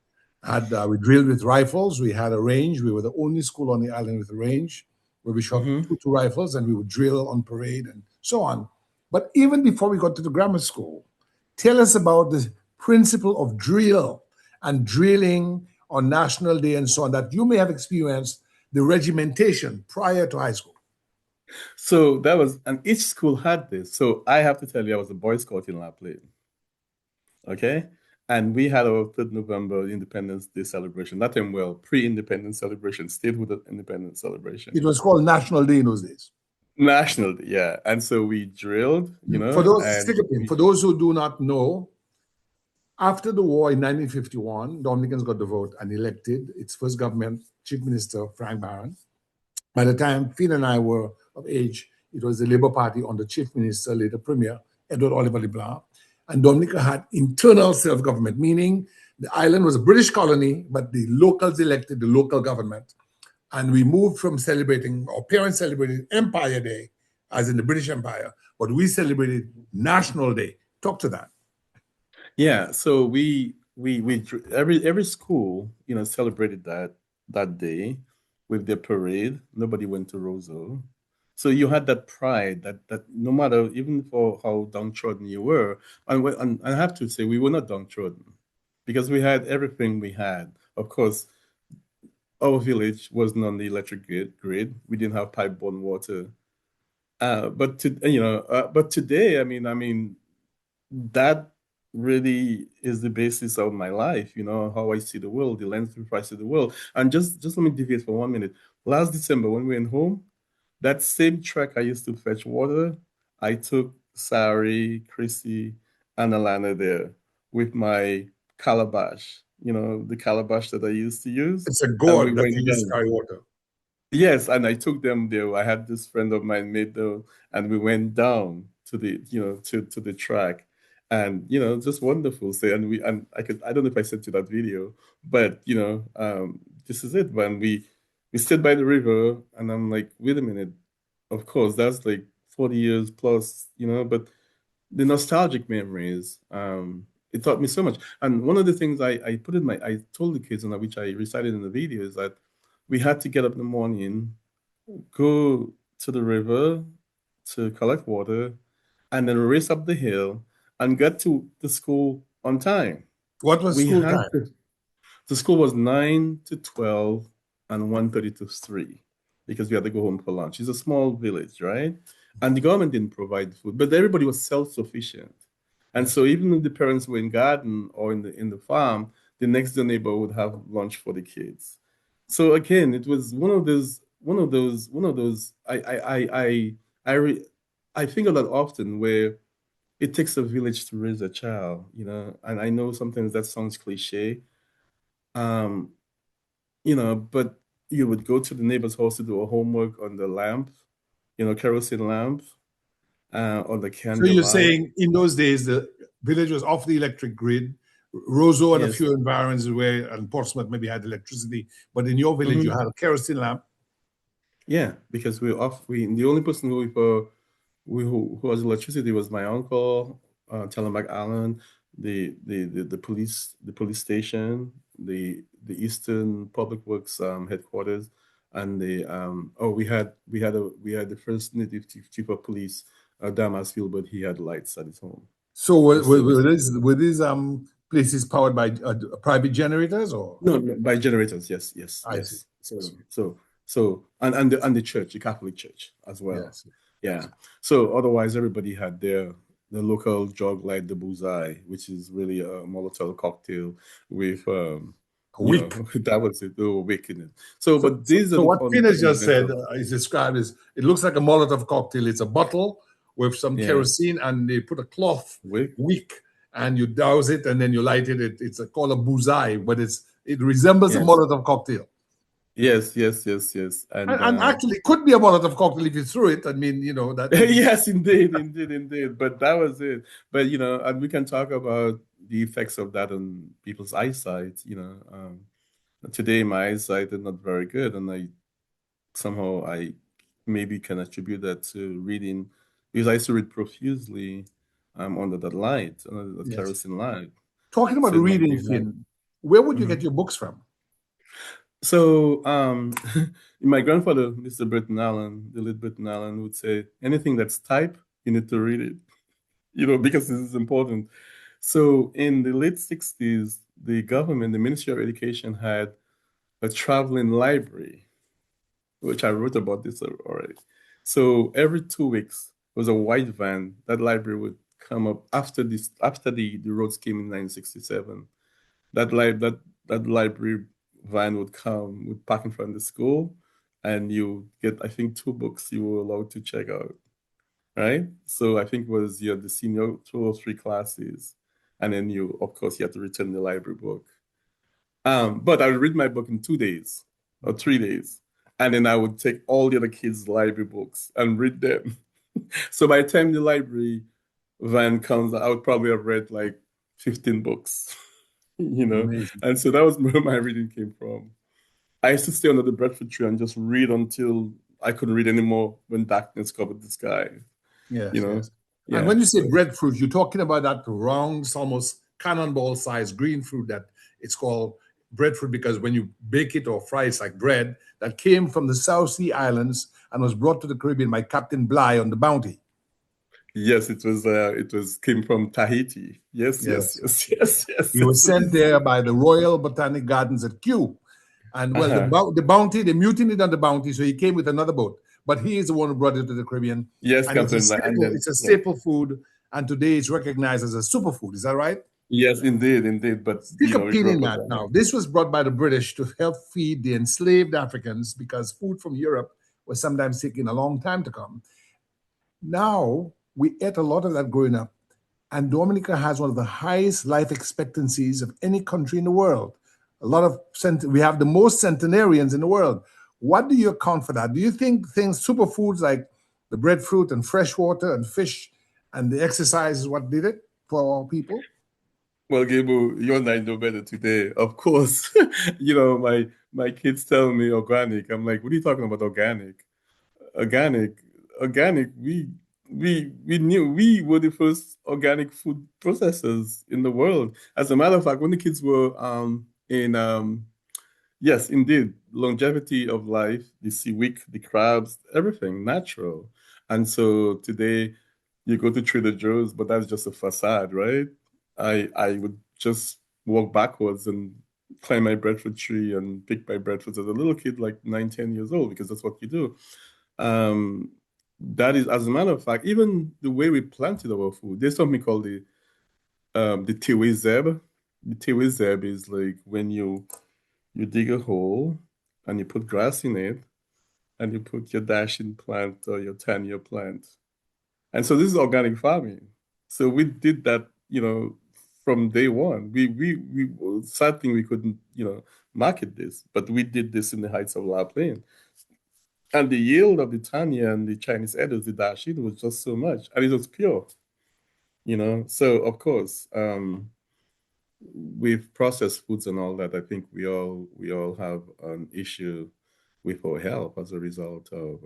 we drilled with rifles. We had a range. We were the only school on the island with a range where we shot Hmm. two rifles and we would drill on parade and so on. But even before we got to the grammar school, tell us about the principle of drill and drilling on National Day and so on that you may have experienced the regimentation prior to high school. So that was, and each school had this. So I have to tell you, I was a Boy Scout in La Plaine. Okay. And we had our 3rd November Independence Day celebration. Not in well, pre-independence celebration, statehood independence It celebration. was called National Day in those days. National Day, yeah. And so we drilled, For those, and stick a pin, for those who do not know, after the war in 1951, Dominicans got the vote and elected its first government, Chief Minister Frank Barron. By the time Finn and I were of age, it was the Labour Party under Chief Minister, later Premier, Edward Oliver LeBlanc. And Dominica had internal self-government, meaning the island was a British colony, but the locals elected the local government. And we moved from celebrating, our parents celebrated Empire Day, as in the British Empire, but we celebrated National Day. Talk to that. yeah, so every school, celebrated that day with their parade. Nobody went to Roseau. So you had that pride that no matter even for how downtrodden you were, and I have to say we were not downtrodden because we had everything we had. Of course, our village wasn't on the electric grid. We didn't have pipe-borne water. But today, I mean, that really is the basis of my life, how I see the world, the lens through which I see the world. And just let me deviate for 1 minute. Last December, when we went home, that same truck I used to fetch water, I took Sari, Chrissy, and Alana there with my calabash, the calabash that I used to use. It's a And we god that went you use to down. carry water. Yes, and I took them there. I had this friend of mine made the, and we went down to the track, and just wonderful. So, and I don't know if I sent you that video, but this is it. When we stood by the river, and I'm like, wait a minute, of course, that's like 40 years plus, but the nostalgic memories, it taught me so much. And one of the things I told the kids, and which I recited in the video, is that we had to get up in the morning, go to the river to collect water, and then race up the hill and get to the school on time. What was We school had time? to, the school was 9 to 12 and 1:30 to 3. because we had to go home for lunch. It's a small village, right? And the government didn't provide food, but everybody was self-sufficient. And Yes. so even if the parents were in garden or in the farm, the next door neighbor would have lunch for the kids. So again, it was one of those. I, re, I think of that often where it takes a village to raise a child, you know. And I know sometimes that sounds cliche, um, you know, but you would go to the neighbor's house to do a homework on the lamp, you know, kerosene lamp, or the So you're candlelight. saying in those days the village was off the electric grid. Roseau and a Yes. few environs where and Portsmouth maybe had electricity, but in your village you Hmm. had a kerosene lamp. Yeah, because we're off. The only person who has electricity was my uncle, Telemac Allen, the police station, the Eastern Public Works headquarters, and the oh we had the first native chief of police, Damasfield, but he had lights at his home. So So were these places powered by private generators or? no, no, by generators, yes, yes, I see. yes. I see. And the church, the Catholic Church as well. Yes. Yeah. Yes. So otherwise, everybody had the local jog like the bullseye, which is really a Molotov cocktail with A wick. that was it, the wick in it. So, So, but so, these are so the what fun Finn's just events said of is described as it looks like a Molotov cocktail. It's a bottle with some yeah, kerosene, and they put a cloth wick. wick, and you douse it, and then you light it. It's called a bullseye, but it resembles a Yes. Molotov cocktail, Yes, yes, yes, yes. And and actually could be a Molotov cocktail if you threw it. I mean, that would be yes, indeed, indeed, indeed. But that was it. But and we can talk about the effects of that on people's eyesight. Today my eyesight is not very good, and I maybe can attribute that to reading because I used to read profusely under that light, under that yes. kerosene light. Talking about So it might reading, be help. Finn, where would you Mhm. get your books from? So, my grandfather, Mr. Britton Allen, the late Britton Allen, would say, anything that's type, you need to read it, because this is important. So, in the late 60s, the government, the Ministry of Education, had a traveling library, which I wrote about this already. So, every 2 weeks, there was a white van. That library would come up after the roads came in 1967. That library van would come, would park in front of the school, and you get, I think, 2 books you were allowed to check out, right? So I think it was the senior 2 or 3 classes, and then of course, you had to return the library book. But I would read my book in 2 days or 3 days, and then I would take all the other kids' library books and read them. So by the time the library van comes, I would probably have read like 15 books. you know. Amazing. And so that was where my reading came from. I used to stay under the breadfruit tree and just read until I couldn't read anymore when darkness covered the sky, you Yes, know. yes. And Yeah. when you say So breadfruit, you're talking about that round, almost cannonball sized green fruit that it's called breadfruit because when you bake it or fry it's like bread that came from the South Sea Islands and was brought to the Caribbean by Captain Bligh on the Bounty. yes, it was came from Tahiti. Yes, yes, Yes. yes, yes, yes, He was yes. sent there by the Royal Botanic Gardens at Kew. And well, Uh-huh. the Bounty, they mutinied on the Bounty, so he came with another boat. But he is the one who brought it to the Caribbean. Yes, And Captain. And then it's a yeah. staple food. And today it's recognized as a superfood. Is that right? Yes, indeed, indeed. But Stick a we pin grew in up that around. now. This was brought by the British to help feed the enslaved Africans because food from Europe was sometimes taking a long time to come. Now we ate a lot of that growing up, and Dominica has one of the highest life expectancies of any country in the world. A lot of we have the most centenarians in the world. What do you account for that? Do you think things, superfoods like the breadfruit and fresh water and fish and the exercise is what did it for our people? Well, Gable, you and I know better today. Of course, my kids tell me organic. I'm like, what are you talking about organic? Organic, organic. We knew we were the first organic food processors in the world. As a matter of fact, when the kids were in yes, indeed, longevity of life, the seaweed, the crabs, everything natural. And so today you go to Trader Joe's, but that's just a facade, right? I would just walk backwards and climb my breadfruit tree and pick my breadfruits as a little kid, like 9, 10 years old, because that's what you do. Um, that is, as a matter of fact, even the way we planted our food, there's something called the tiwi zeb. The tiwi zeb is like when you dig a hole and you put grass in it and you put your dashing plant or your 10-year plant. And so this is organic farming. So we did that, from day one. We sad thing we couldn't, market this, but we did this in the heights of La Plaine. And the yield of the Tanya and the Chinese Edos, the Dashin, was just so much. And it was pure. So of course, with processed foods and all that, I think we all have an issue with our health as a result of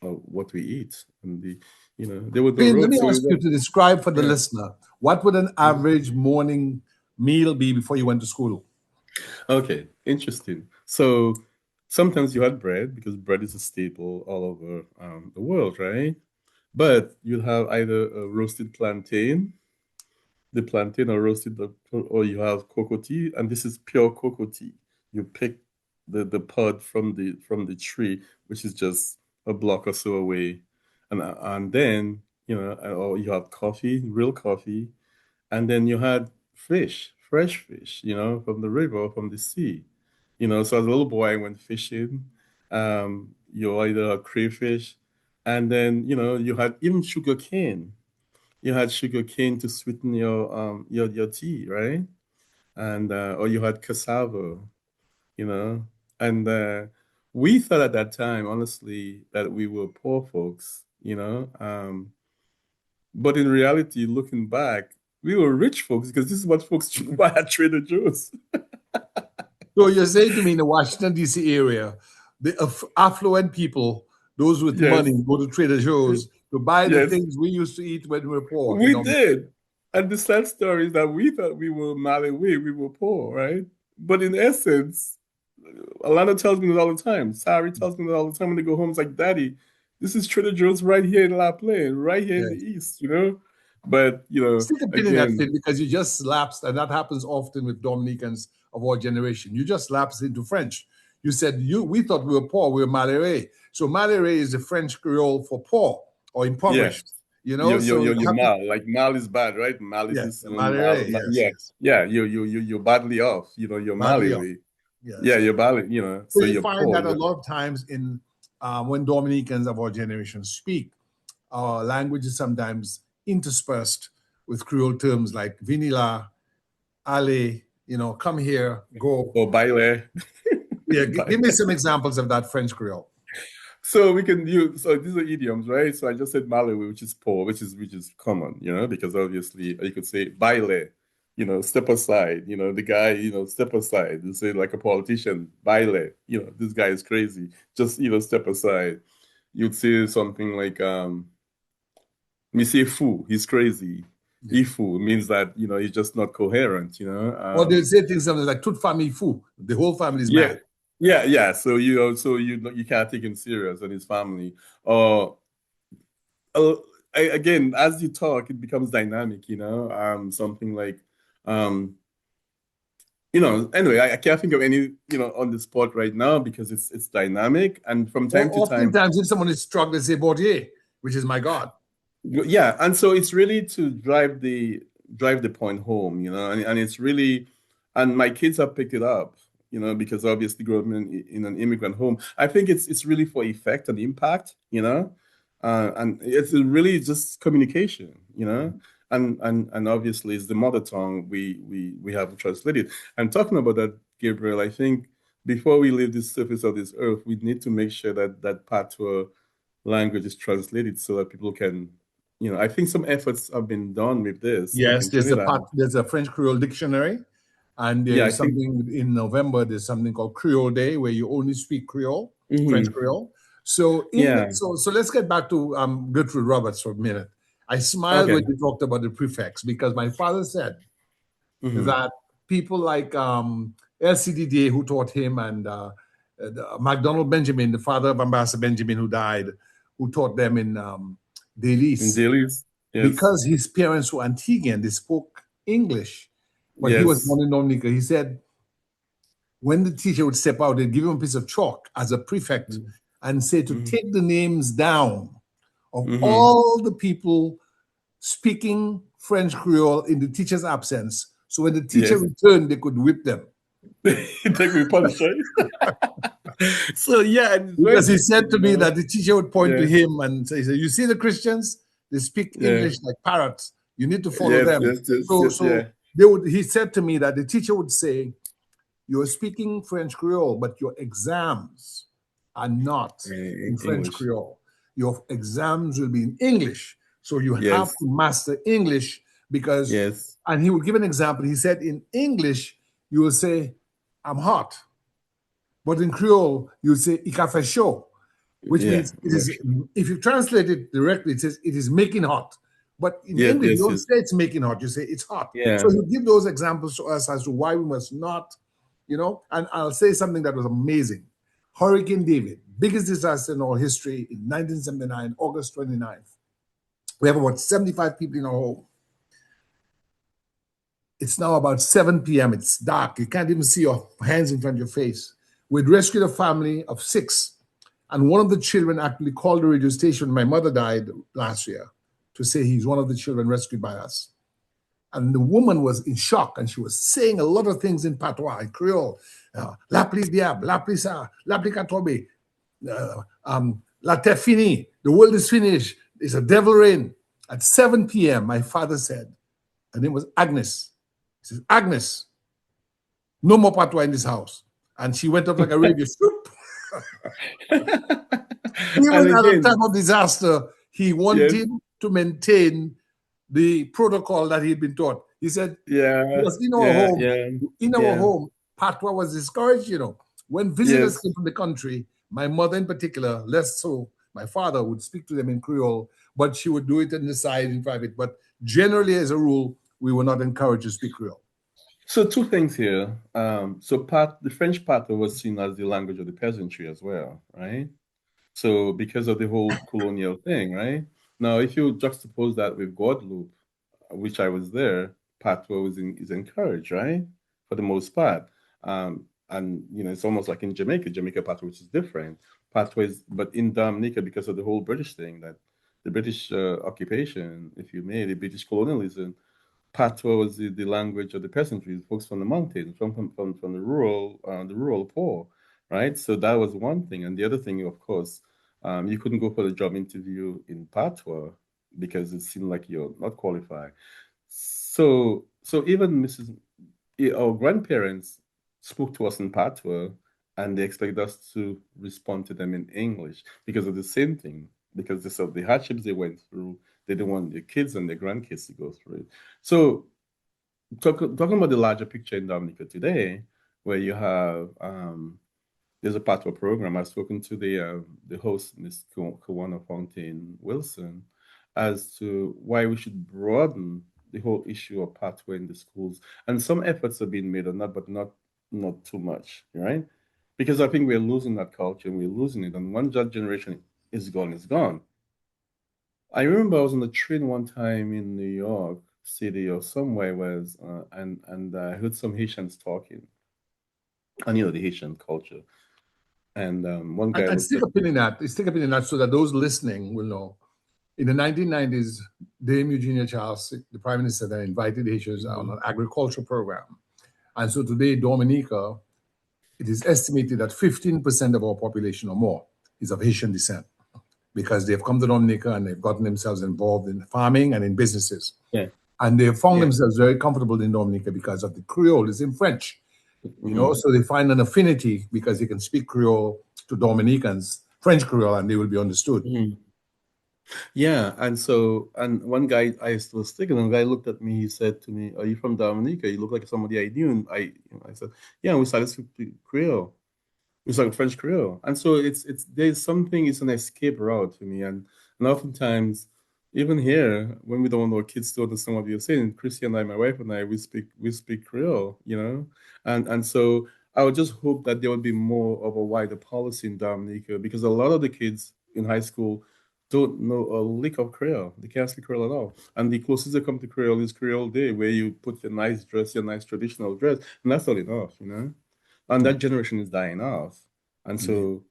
what we eat. And there were no Let me roads, so we ask you went. to describe for the Yeah. listener, what would an average morning meal be before you went to school? Okay, interesting. So sometimes you had bread because bread is a staple all over the world, right? But you'd have either a roasted plantain, the plantain or roasted, or you have cocoa tea, and this is pure cocoa tea. You pick the pod from the tree, which is just a block or so away, and then or you have coffee, real coffee, and then you had fish, fresh fish, from the river or from the sea. So as a little boy, I went fishing. You either had crayfish, and then you had even sugar cane. You had sugar cane to sweeten your tea, right? And or you had cassava, you know. And we thought at that time, honestly, that we were poor folks. But in reality, looking back, we were rich folks because this is what folks buy at Trader Joe's. So you're saying to me in the Washington, D.C. area, the affluent people, those with money, Yes, go to Trader Joe's to buy the yes, things we used to eat when we were poor. we did. And the sad story is that we thought we were Malawi, we were poor, right? But in essence, Alana tells me that all the time. Sari tells me that all the time when they go home. It's like, Daddy, this is Trader Joe's right here in La Plaine, right here in the Yes. East. But, Still continuing that again, thing because you just lapsed, and that happens often with Dominicans of our generation. You just lapsed into French. You said we thought we were poor, we were malheureux. So malheureux is the French Creole for poor or yes, impoverished. So you you're have to, mal. Like mal is bad, right? Mal is yes, this malheureux, yes, yeah, yes. yeah, you're badly off. You're Badly off. Mali. Yeah, Yes. you're badly, So so you you're find poor. that a lot of times in when Dominicans of our generation speak, our language is sometimes interspersed with Creole terms like vinila, ale, come here, go. Or baile. Yeah, give me Baile. some examples of that French Creole. So we can use, so these are idioms, right? So I just said Malawi, which is poor, which is common, because obviously you could say baile, step aside, the guy, step aside. You say like a politician, baile, this guy is crazy. Just, step aside. You'd say something like me say fou, he's crazy. Yeah. Ifu means that, he's just not coherent. Or they'll say things something like toute famille fou. The whole family is Yeah, mad. yeah. So you can't take him serious and his family. Or uh, again, as you talk, it becomes dynamic. Something like, um, anyway, I can't think of any, on the spot right now because it's dynamic, and from Or time to time, oftentimes, if someone is struck, they say Bordier, which is my God. yeah, and so it's really to drive the point home, and it's really, and my kids have picked it up, because obviously growing up in an immigrant home, I think it's really for effect and impact. And it's really just communication, and obviously it's the mother tongue we have translated. And talking about that, Gabriel, I think before we leave the surface of this earth, we need to make sure that that patois language is translated so that people can, I think some efforts have been done with this, like Yes, in Trinidad. there's a French Creole dictionary, and Yeah, I there's think. something in November. There's something called Creole Day, where you only speak Creole, French Hmm. Creole. So Yeah. so let's get back to Gertrude Roberts for a minute. I smiled when Okay. you talked about the prefix because my father said Hmm. that people like LCDDA, who taught him, and MacDonald Benjamin, the father of Ambassador Benjamin, who died, who taught them in In Delis, dailies, yes. because his parents were Antiguan, they spoke English. but he was Yes. born in Dominica. He said when the teacher would step out, they'd give him a piece of chalk as a prefect and say to Mm-hmm. take the names down of Mm-hmm. all the people speaking French Creole in the teacher's absence. So when the teacher Yes. returned, they could whip them. Take me punch, right? So yeah, and it's very Because he said interesting, to me that the teacher would point to Yeah. him and say, "You see the Christians? They speak Yeah. English like parrots. You need to follow Yes, them." yes, yes, So, yes, so yeah. they would. He said to me that the teacher would say, "You're speaking French Creole, but your exams are not in French English. Creole. Your exams will be in English. So you have Yes. to master English because." Yes. And he would give an example. He said, "In English, you will say, 'I'm hot,' but in Creole, you would say, 'Il fait chaud,' which Yeah. means it is, if you translate it directly, it says it is making hot. But in Yes, English, you yes, don't yes. say it's making hot, you say it's hot. So Yeah. you give those examples to us as to why we must not, and I'll say something that was amazing. Hurricane David, biggest disaster in our history in 1979, August 29th. We have about 75 people in our home. It's now about 7 p.m. It's dark. You can't even see your hands in front of your face. We'd rescued a family of 6. And one of the children actually called the radio station. My mother died last year to say he's one of the children rescued by us. And the woman was in shock and she was saying a lot of things in patois, in Creole. La pli diable, la pli ça, la pli katobe, la terre finie, the world is finished, it's a devil reign. At 7 p.m., my father said, her name was Agnes. He says, Agnes, no more patois in this house. And she went up like a radio. And Even at a again, time of disaster, he yes, wanted to maintain the protocol that he'd been taught. He said, yeah, because yeah, yeah, in our yeah, home, patois was discouraged. When visitors yes. came from the country, my mother in particular, less so, my father would speak to them in Creole, but she would do it on the side in private. But generally, as a rule, we were not encouraged to speak Creole. So two things here. So the French patois was seen as the language of the peasantry as well, right? So because of the whole colonial thing, right? Now, if you juxtapose that with Guadeloupe, which I was there, patois is encouraged, right? For the most part. And it's almost like in Jamaica patois, which is different. Patois but in Dominica, because of the whole British thing, that the British occupation, if you may, the British colonialism, patois was the language of the peasantry, the folks from the mountains, from the rural poor, right? So that was one thing, and the other thing, of course, you couldn't go for the job interview in patois because it seemed like you're not qualified. So even our grandparents spoke to us in patois, and they expect us to respond to them in English because of the same thing, because of the hardships they went through. They didn't want their kids and their grandkids to go through it. So talking about the larger picture in Dominica today, where you have there's a patois program. I've spoken to the host, Miss Kawana Fontaine Wilson, as to why we should broaden the whole issue of patois in the schools. And some efforts are being made on that, but not too much, right? Because I think we're losing that culture and we're losing it. And once that generation is gone, it's gone. I remember I was on the train one time in New York City or somewhere was and I heard some Haitians talking, and the Haitian culture. And one guy And looked stick at a pin in that. Stick a pin in that so that those listening will know. In the 1990s, Dame Eugenia Charles, the prime minister, then invited Haitians on Mhm. an agriculture program. And so today, Dominica, it is estimated that 15% of our population or more is of Haitian descent because they've come to Dominica and they've gotten themselves involved in farming and in businesses. Yeah, And they've found yeah. themselves very comfortable in Dominica because of the Creole is in French. Hmm. So they find an affinity because they can speak Creole to Dominicans, French Creole, and they will be understood. Hmm. Yeah, and one guy I was thinking, and guy looked at me. He said to me, "Are you from Dominica? You look like somebody I knew." And I said, "Yeah." And we started speaking Creole. It's like French Creole. And so it's there's something, it's an escape route for me. And oftentimes, even here, when we don't want our kids to understand what you're saying, Chrissy and I, my wife and I, we speak Creole. And so I would just hope that there would be more of a wider policy in Dominica because a lot of the kids in high school don't know a lick of Creole. They can't speak Creole at all. And the closest they come to Creole is Creole Day, where you put your nice dress, your nice traditional dress, and that's all enough, you know? And that generation is dying off. And Indeed. so,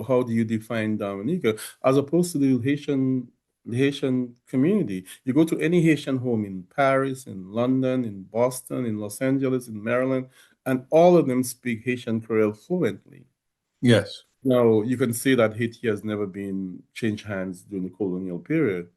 how do you define Dominica as opposed to the Haitian community? You go to any Haitian home in Paris, in London, in Boston, in Los Angeles, in Maryland, and all of them speak Haitian Creole fluently. Yes. Now, you can say that Haiti has never been changed hands during the colonial period,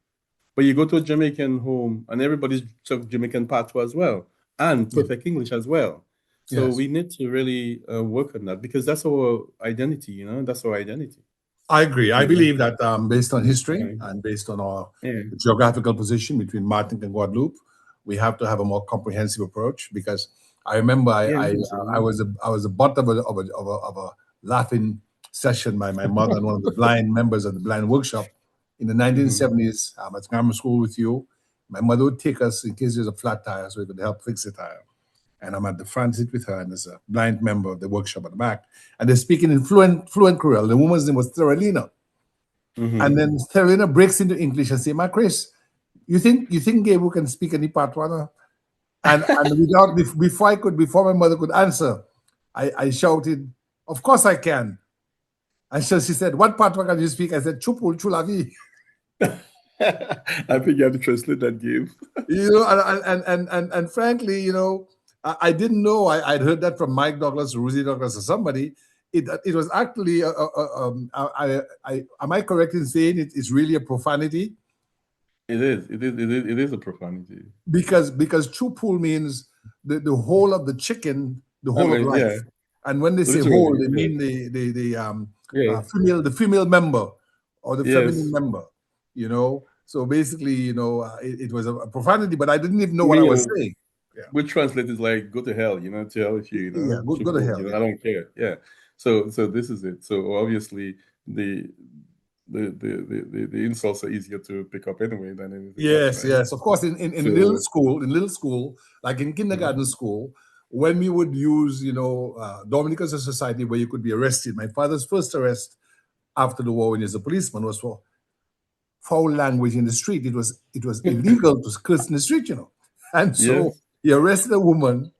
but you go to a Jamaican home and everybody's talking Jamaican patois as well and Yeah. perfect English as well. So Yes. we need to really work on that because that's our identity, you know, that's our identity. I agree. I You know? believe that based on history Yeah. and based on our Yeah. geographical position between Martinique and Guadeloupe, we have to have a more comprehensive approach. Because I remember Yeah, I think so. I was a butt of a laughing session by my mother and one of the blind members of the blind workshop in the Mm-hmm. 1970s. At grammar school with you, my mother would take us in case there's a flat tire, so we could help fix the tire. And I'm at the front seat with her, and there's a blind member of the workshop at the back, and they're speaking in fluent Creole. The woman's name was Theralina, and Mm-hmm. then Theralina breaks into English and say, "My Chris, you think Gabriel can speak any patois?" And before my mother could answer, I shouted, "Of course I can!" And so she said, "What patois can you speak?" I said, "Chupul chulavi." I think you have to translate that game. And frankly, I didn't know. I'd heard that from Mike Douglas, Rosie Douglas, or somebody. It was actually am I correct in saying it's really a profanity? It is. It is a profanity. Because chupul means the whole of the chicken, the I whole of mean, yeah, life. And when they say whole, literally. they Yeah. mean Yeah. the female member or the feminine Yes. member. So basically, it was a profanity, but I didn't even know To what I me, was saying. Yeah, we translate is like go to hell, you know, to hell with you, you yeah, know, go to triple, hell. you know, I Yeah. don't care. Yeah. So this is it. So obviously the the insults are easier to pick up anyway than anything else, Yes, right? yes. Of course, in little So school, like in mhm. kindergarten school, when we would use, Dominica as a society where you could be arrested. My father's first arrest after the war when he was a policeman was for foul language in the street. It was illegal to curse in the street, and so Yes. he arrested a woman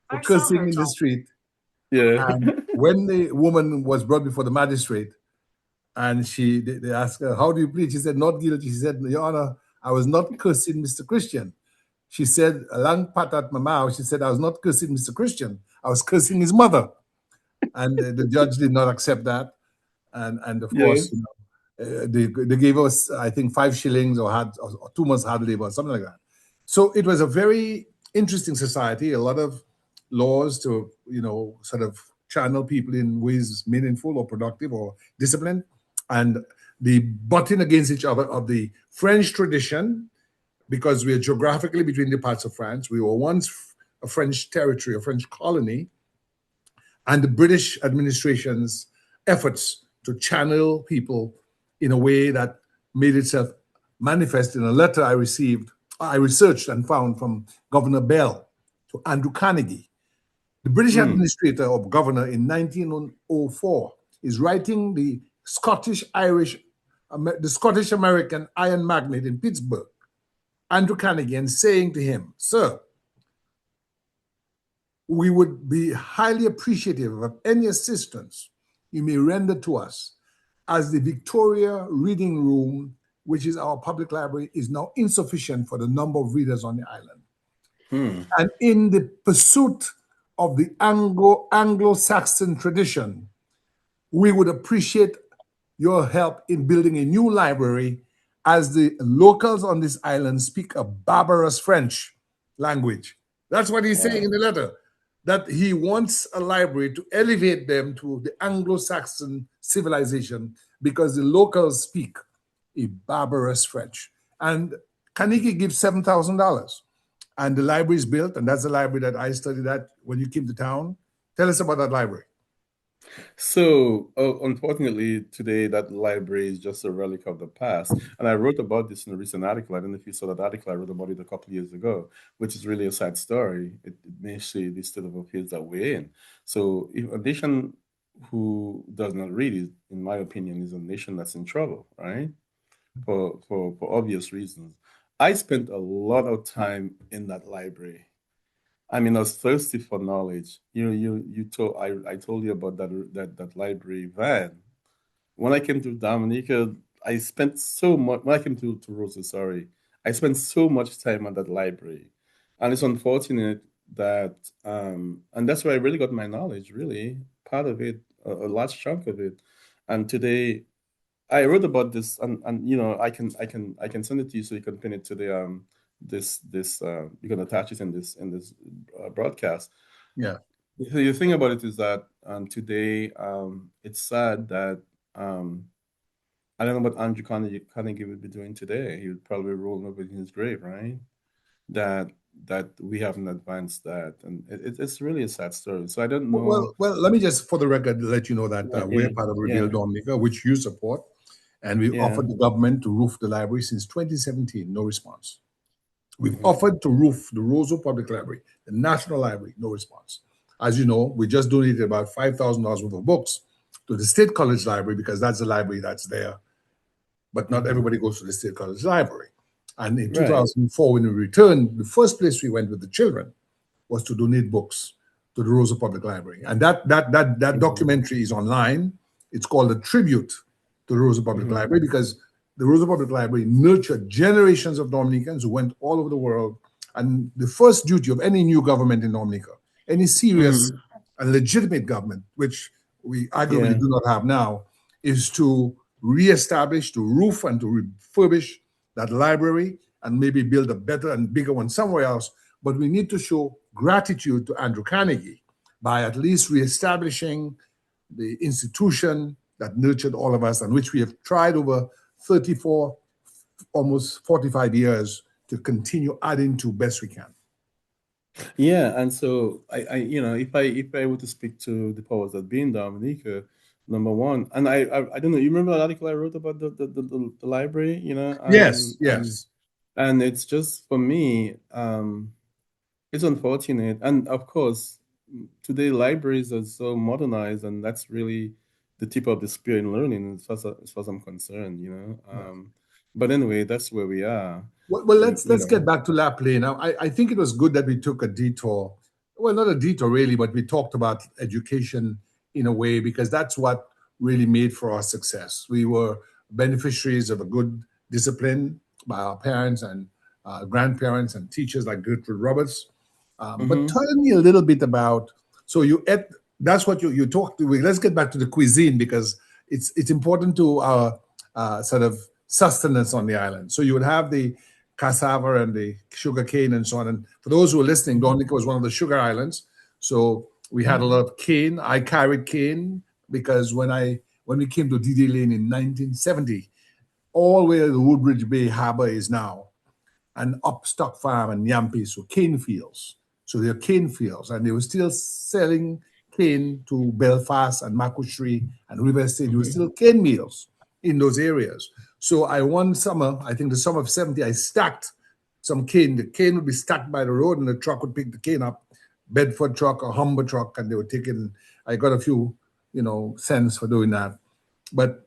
for cursing in the street. Yeah. And when the woman was brought before the magistrate, and they asked her, "How do you plead?" She said, "Not guilty." She said, "Your Honor, I was not cursing Mr. Christian." She said, a long pat at my mouth. She said, "I was not cursing Mr. Christian. I was cursing his mother." And the judge did not accept that. And of Yeah. course, they gave us, I think, 5 shillings or 2 months hard labor or something like that. So it was a very interesting society. A lot of laws to sort of channel people in ways meaningful or productive or disciplined, and the butting against each other of the French tradition, because we are geographically between the parts of France. We were once a French territory, a French colony, and the British administration's efforts to channel people in a way that made itself manifest in a letter I researched and found from Governor Bell to Andrew Carnegie. The British Mm. administrator or governor in 1904 is writing the Scottish American iron magnate in Pittsburgh, Andrew Carnegie, and saying to him, "Sir, we would be highly appreciative of any assistance you may render to us, as the Victoria Reading Room, which is our public library, is now insufficient for the number of readers on the island. Mm. And in the pursuit of the Anglo-Saxon tradition, we would appreciate your help in building a new library, as the locals on this island speak a barbarous French language." That's what he's saying in Wow. the letter, that he wants a library to elevate them to the Anglo-Saxon civilization because the locals speak a barbarous French. And Kaniki gives $7,000. And the library is built, and that's the library that I studied at when you came to town. Tell us about that library. So, unfortunately, today that library is just a relic of the past. And I wrote about this in a recent article. I don't know if you saw that article. I wrote about it a couple of years ago, which is really a sad story. It may show the state of affairs that we're in. So, if a nation who does not read it, in my opinion, is a nation that's in trouble, right? for obvious reasons. I spent a lot of time in that library. I mean, I was thirsty for knowledge. You told I told you about that library van. When I came to Dominica, I spent so much. When I came to Rosa, sorry, I spent so much time at that library, and it's unfortunate that and that's where I really got my knowledge. Really, part of it, a large chunk of it, and today I wrote about this, and I can send it to you so you can pin it to the this you can attach it in this broadcast. Yeah. The thing about it is that today it's sad that um, I don't know what Andrew Carnegie would be doing today. He would probably roll over in his grave, right? That that we haven't advanced that, and it's really a sad story. So I don't know. Let me just, for the record, let you know that Yeah, we're yeah, part of yeah, Reveal Dominica, which you support, and we've yeah. offered the government to roof the library since 2017. No response. We've Hmm. offered to roof the Roseau Public Library, the National Library, no response. As you know, we just donated about $5,000 worth of books to the State College Library because that's the library that's there, but not Hmm. everybody goes to the State College Library. And in Right. 2004, when we returned, the first place we went with the children was to donate books to the Rosa Public Library. And that Hmm. documentary is online. It's called a tribute to the Rosa Public Hmm. Library because the Rosa Public Library nurtured generations of Dominicans who went all over the world. And the first duty of any new government in Dominica, any serious Hmm. and legitimate government, which we arguably Yeah. do not have now, is to reestablish, to roof, and to refurbish that library and maybe build a better and bigger one somewhere else. But we need to show gratitude to Andrew Carnegie by at least reestablishing the institution that nurtured all of us and which we have tried over 34, almost 45 years to continue adding to best we can. Yeah, and so if I were to speak to the powers that be in Dominica, number one, and I don't know, you remember that article I wrote about the library, Yes, yes. and it's just for me, it's unfortunate, and of course, today libraries are so modernized, and that's really the tip of the spear in learning, as far as I'm concerned, But anyway, that's where we are, Well, you, you let's know. get back to La Play now. I think it was good that we took a detour. Well, not a detour really, but we talked about education in a way because that's what really made for our success. We were beneficiaries of a good discipline by our parents and grandparents and teachers like Gertrude Roberts. But Mm-hmm. tell me a little bit about, so you ate, that's what you talked. Let's get back to the cuisine because it's important to our sort of sustenance on the island. So you would have the cassava and the sugar cane and so on. And for those who are listening, Dominica was one of the sugar islands. So we had a lot of cane. I carried cane because when we came to DD Lane in 1970, all where the Woodbridge Bay Harbor is now, and Upstock Farm and Yampi, so cane fields. So they're cane fields, and they were still selling cane to Belfast and Macushri and River State. There were Mm-hmm. still cane mills in those areas. So I one summer, I think the summer of 70, I stacked some cane. The cane would be stacked by the road, and the truck would pick the cane up, Bedford truck or Humber truck, and they would take it. And I got a few, cents for doing that. But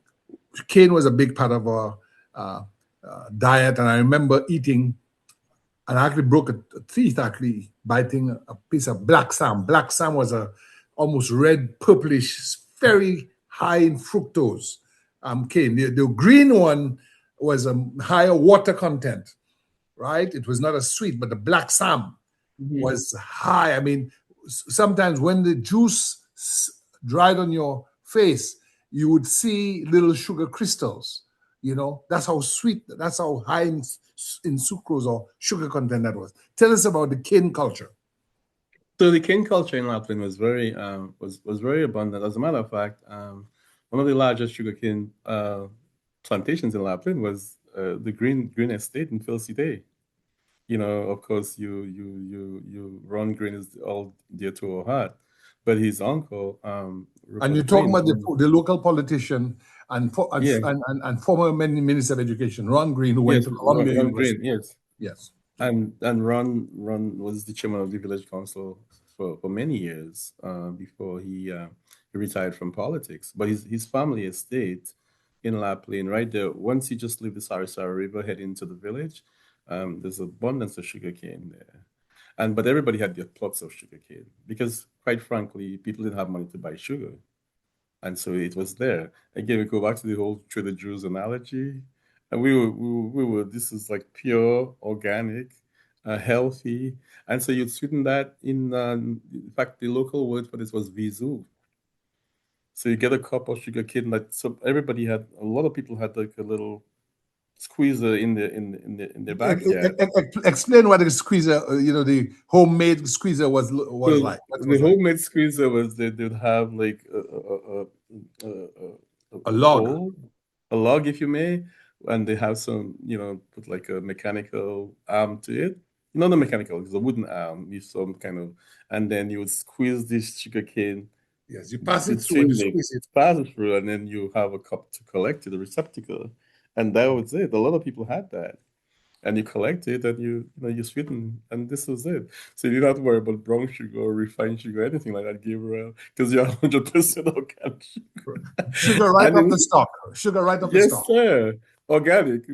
cane was a big part of our uh, diet, and I remember eating and I actually broke a teeth actually biting a piece of black sam. Black sam was a almost red, purplish, very high in fructose cane. The green one was a higher water content, right? It was not as sweet, but the black sam Mm-hmm. was high. I mean, sometimes when the juice dried on your face, you would see little sugar crystals. That's how sweet, that's how high in sucrose or sugar content that was. Tell us about the cane culture. So the cane culture in Lapland was very abundant. As a matter of fact, one of the largest sugarcane plantations in Lapland was the Green Estate in Phil City. Of course, Ron Green is all dear to our heart, but his uncle, And you're Rupert talking Green, about the local politician yeah, and former Minister of Education, Ron Green, who went yes, to Columbia Ron Green, University. yes. Yes. And Ron was the chairman of the village council for many years before he retired from politics. But his family estate in La Plaine, right there. Once you just leave the Sarasara River, head into the village, there's abundance of sugarcane there. And but everybody had their plots of sugarcane because, quite frankly, people didn't have money to buy sugar, and so it was there. Again, we go back to the whole Trader Joe's analogy, and we were. This is like pure, organic, healthy, and so you'd sweeten that in fact, the local word for this was visu. So you get a cup of sugar cane. Like so, everybody had a lot of people had like a little squeezer in their backyard. Explain what the squeezer, the homemade squeezer was So like. What the was like? homemade squeezer was that they'd have like A a log. pole, a log, if you may, and they have some, put like a mechanical arm to it. Not a mechanical, it's a wooden arm with some kind of, and then you would squeeze this sugar cane Yes, you pass it through and you between it, squeeze it. pass it through, and then you have a cup to collect it, a receptacle, and that was it. A lot of people had that, and you collect it, and you sweeten, and this was it. So you didn't have to worry about brown sugar or refined sugar, or anything like that, Gabriel, because you're 100% organic sugar. Sugar right And off the it, stock. Sugar right off the yes, stock. sir, organic,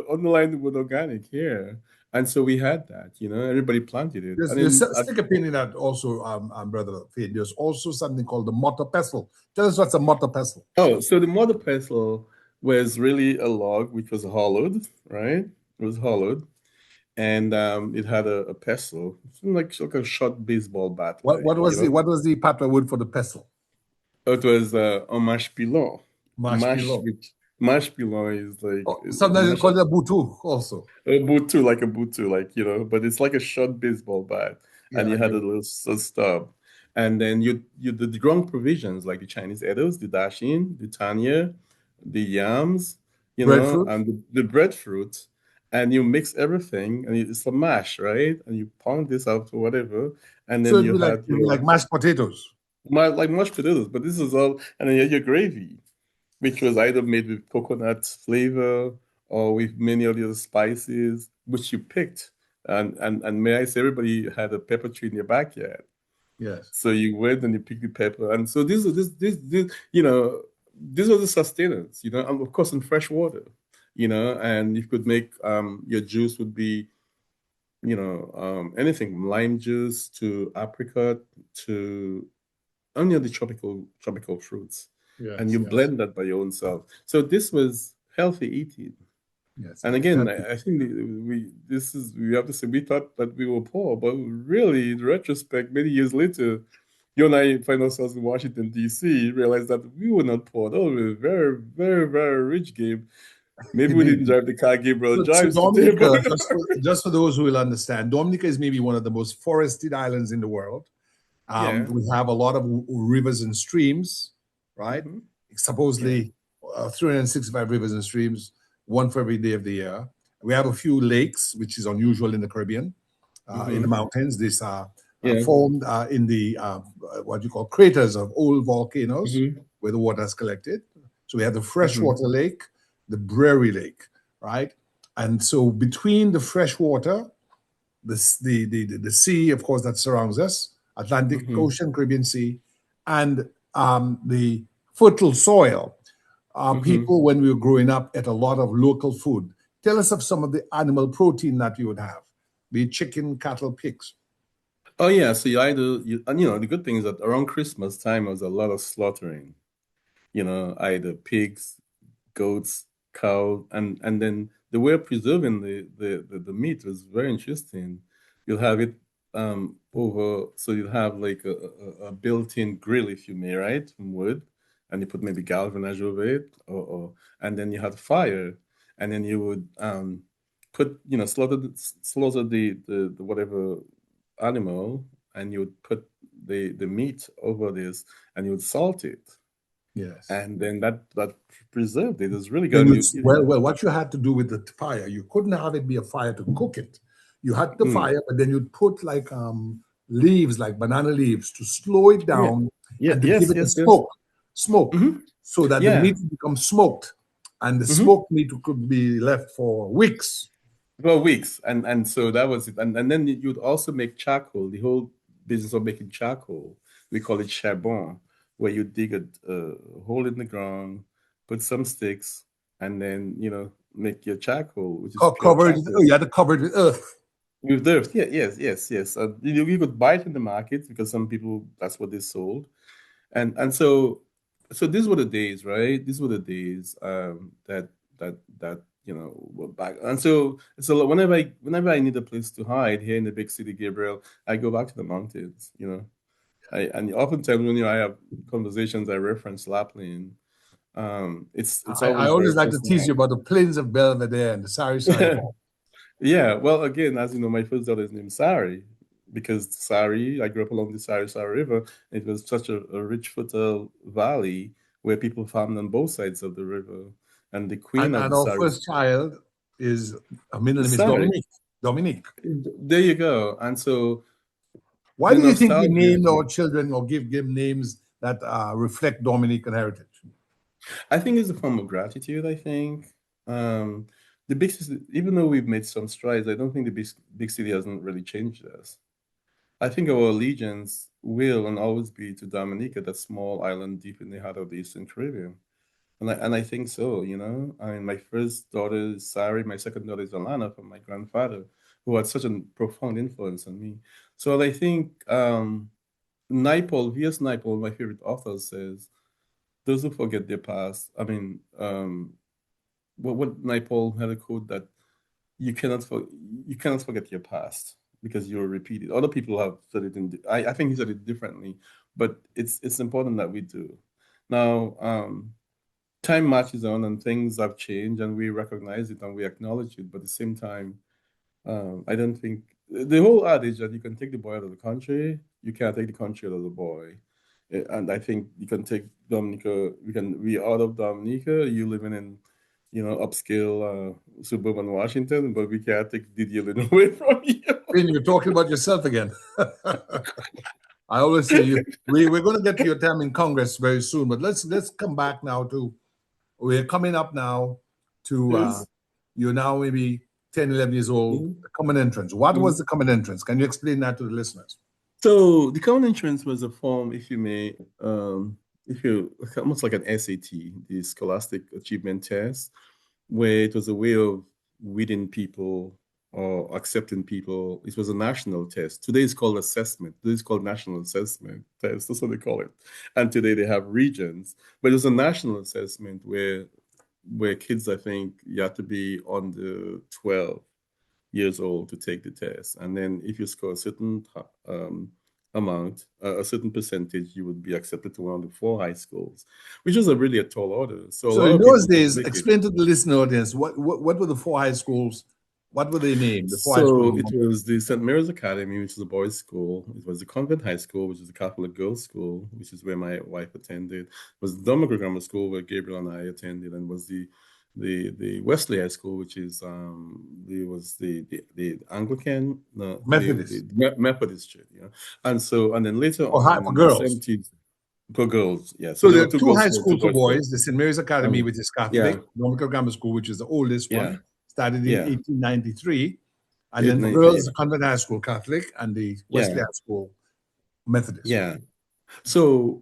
underline the word organic here. And so we had that, everybody planted it, and There's then stick a pin in that also, brother Fade. There's also something called the mortar pestle. Tell us what's a mortar pestle. oh, so the mother pestle was really a log which was hollowed, right? It was hollowed, and it had a pestle, like a short baseball bat, What like what was the what was the patois word for the pestle? It was un mash pilon. Mash Mash, pillow. which mash pilon is like Oh, sometimes they mash. call it a butu also. A butu, like a butu, like, but it's like a short baseball bat, Yeah, and you I had get a it. little stub, and then the ground provisions like the Chinese edibles, the dashin, the tanya, the yams, Breadfruit. and the breadfruit, and you mix everything, and it's a mash, right? And you pound this out or whatever, and So then it'd you be like had it'd be like your mashed potatoes. like mashed potatoes, but this is all, and then you had your gravy, which was either made with coconut flavor or with many of the other spices, which you picked. And may I say, everybody had a pepper tree in their backyard. Yes. So you went and you picked the pepper. And so this was the sustenance, and of course in fresh water, and you could make your juice would be, anything from lime juice to apricot to any of the tropical fruits, and Yes. you Yes. blend that by your own self. So this was healthy eating. Yes. And Yes. again, Healthy. I think we have to say we thought that we were poor, but really, in retrospect, many years later, you and I find ourselves in Washington D.C. Realize that we were not poor. That was a very, very, very rich game. Maybe we Indeed. didn't drive the car Gabriel So drives today, but Dominica, just for those who will understand, Dominica is maybe one of the most forested islands in the world. yeah. We have a lot of rivers and streams, right? Hmm. Yeah. Supposedly 365 rivers and streams, one for every day of the year. We have a few lakes, which is unusual in the Caribbean, in the Hmm. mountains. These are Yeah. formed in the what you call craters of old volcanoes Hmm. where the water has collected. So we have the Hmm. freshwater lake, the Brewery Lake, right? And so between the freshwater, the sea, of course, that surrounds us, Atlantic Hmm. Ocean, Caribbean Sea, and the fertile soil. Hmm. People, when we were growing up, ate a lot of local food. Tell us of some of the animal protein that you would have, be it chicken, cattle, pigs. Oh yeah, so and the good thing is that around Christmas time was a lot of slaughtering. Either pigs, goats, cow, and then the way of preserving the meat was very interesting. You'll have it over, so you'll have like a built-in grill, if you may, right, from wood, and you put maybe galvanized over it, or and then you had fire, and then you would put slaughter the whatever animal, and you would put the meat over this, and you would salt it, Yes. and then that preserved it. It's really Then good. you well, what you had to do with the fire, you couldn't have it be a fire to cook it. You had the Mm, fire, but then you'd put like leaves, like banana leaves, to slow it yeah, down yeah, and to give yes, it a yes, yes. smoke, Hmm. so that the Yeah. meat becomes smoked, and the Hmm. smoked meat could be left for weeks. Well, weeks, and so that was it. And then you'd also make charcoal. The whole business of making charcoal, we call it charbon, where you dig a hole in the ground, put some sticks, and then make your charcoal, which is pure Covered. Oh, charcoal. you had to cover it with earth. With dirt, yeah, yes, yes, yes. You could buy it in the market because some people that's what they sold, and so these were the days, right? These were the days that were back. And so whenever I need a place to hide here in the big city, Gabriel, I go back to the mountains. And oftentimes when I have conversations, I reference Lapland. It's I always always very like to tease you personal. about the plains of Belvedere and the Sari Sari Mall. Yeah, well, again, as you know, my first daughter is named Sari because Sari, I grew up along the Sari River. It was such a rich, fertile valley where people farmed on both sides of the river. And the queen of And the our Sari first child is, her middle is name is Sari. Dominique. Dominique. There you go. And so Why the do you think we nostalgia, named our children or give names that reflect Dominican heritage? I think, is a form of gratitude, I think. The big city, even though we've made some strides, I don't think the big city hasn't really changed us. I think our allegiance will and always be to Dominica, that small island deep in the heart of the Eastern Caribbean. And I think so, I mean, my first daughter is Sari, my second daughter is Alana from my grandfather, who had such a profound influence on me. So I think Naipaul, V.S. Naipaul, my favorite author, says, those who forget their past, I mean, what Naipaul had a quote that you cannot you cannot forget your past because you'll repeat it. Other people have said it I think he said it differently, but it's important that we do. Now, time marches on and things have changed and we recognize it and we acknowledge it, but at the same time, I don't think the whole adage that you can take the boy out of the country, you can't take the country out of the boy. And I think you can take Dominica, we out of Dominica, you living in, upscale suburban Washington, but we can't take Didier Lynn away from you. Then you're talking about yourself again. I always say we're going to get to your time in Congress very soon, but let's come back now to, we're coming up now to Yes. you're now maybe 10, 11 years old, Mhm. the common entrance. What was Mhm. the common entrance? Can you explain that to the listeners? So the common entrance was a form, if you almost like an SAT, the Scholastic Achievement Test, where it was a way of weeding people or accepting people. It was a national test. Today it's called assessment. Today it's called national assessment test. That's what they call it. And today they have regions. But it was a national assessment where kids, I think, you have to be under 12 years old to take the test. And then if you score a certain amount, a certain percentage, you would be accepted to one of the four high schools, which is really a tall order. So a So lot in of those people couldn't days, make it. explain to the listener audience what were the four high schools? What were they named? The four high schools. So it was the St. Mary's Academy, which is a boys' school. It was the Convent High School, which is a Catholic girls' school, which is where my wife attended. It was the Dominica Grammar School, where Gabriel and I attended, and was the Wesley High School, which is it was the Anglican, no, Methodist. the Methodist church, and then later For on in the girls. 70s, for girls, yeah. So So there there were are two two girls' high schools, two schools for boys' schools. boys, the St. Mary's Academy, Um, which is Catholic, yeah, Dominica Grammar School, which is the oldest yeah, one, started in yeah. 1893. And then for 893, girls, the Convent High School Catholic and the Wesley yeah, High School Methodist. yeah. So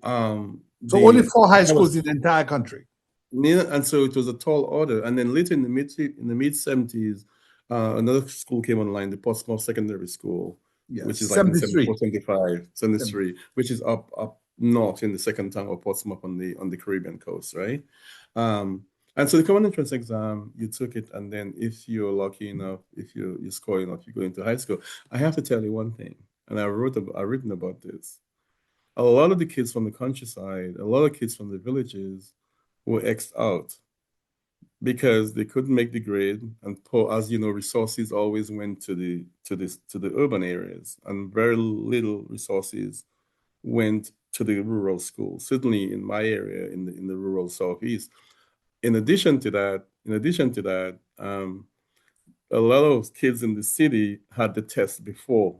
So only four high that schools in was the entire country. and so it was a tall order. And then later in the mid 70s, another school came online, the Portsmouth Secondary School, which Yes, is like in 74, 73. 75, 73, which is up north in the second town of Portsmouth on the Caribbean coast, right? Um, and so the common entrance exam, you took it, and then if you're lucky enough, if you score enough, you go into high school. I have to tell you one thing, and I've written about this. A lot of the kids from the countryside, a lot of kids from the villages were X'd out because they couldn't make the grade, and as you know, resources always went to the urban areas, and very little resources went to the rural schools. Certainly in my area, in the rural southeast. In addition to that, a lot of kids in the city had the test before.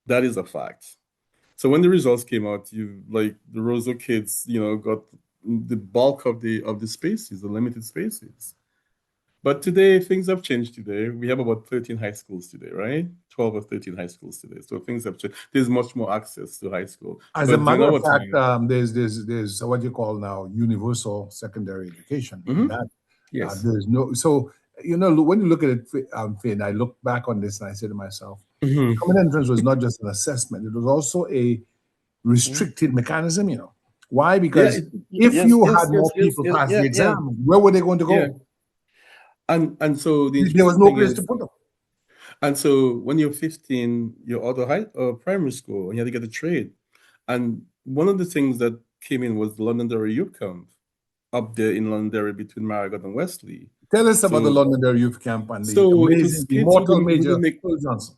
That is a fact. So when the results came out, you like the Rosa kids, got the bulk of the spaces, the limited spaces. But today, things have changed today. We have about 13 high schools today, right? 12 or 13 high schools today. So things have changed. There's much more access to high school. As a But during matter of our fact, time, there's what you call now universal secondary education. In mhm, that, yes. there's no so when you look at it, Finn, I look back on this and I say to myself, Mhm, common entrance was not just an assessment; it was also a mhm. restricted mechanism. Why? Yeah, Because if yes, you yes, had yes, more yes, people yes, pass the yeah, yeah, exam, where were they going to yeah. go? And so the There was interesting no thing place to is, put them. and so when you're 15, you're out of primary school, and you had to get a trade. And one of the things that came in was the Londonderry Youth Camp up there in Londonderry between Marigot and Wesley. Tell us about the So, Londonderry Youth Camp and the so it was amazing, kids immortal who Major didn't make, Phil Johnson.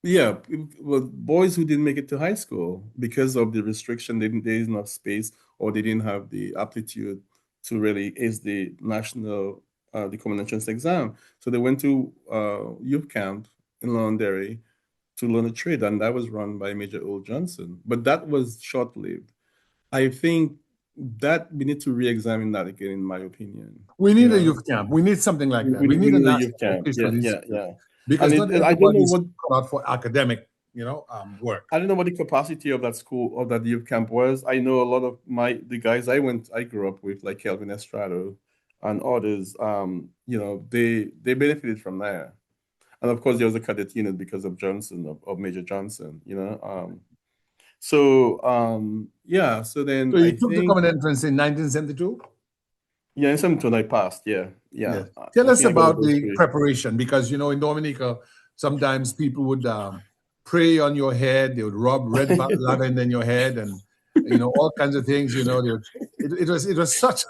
yeah, well, boys who didn't make it to high school because of the restriction. There isn't enough space, or they didn't have the aptitude to really ace the national, the common entrance exam. So they went to youth camp in Londonderry to learn a trade, and that was run by Major Earl Johnson. But that was short-lived. I think that we need to re-examine that again, in my opinion. We You need a know, youth camp. We need something like that. We we need a need a youth National camp. Yeah, Vocational yeah, Institute yeah. And because not I don't know everybody's what cut out for academic, work. I don't know what the capacity of that school of that youth camp was. I know a lot of the guys I grew up with, like Kelvin Estrado and others. They benefited from there, and of course there was a cadet unit because of Johnson of Major Johnson. Yeah. So then So you I took the think common entrance in 1972? yeah, in some tune I passed. Yeah, yeah. Yes. Tell I us think I got a about the bursary. preparation because, in Dominica, sometimes people would pray on your head, they would rub red lavender in your head and, all kinds of things. It was such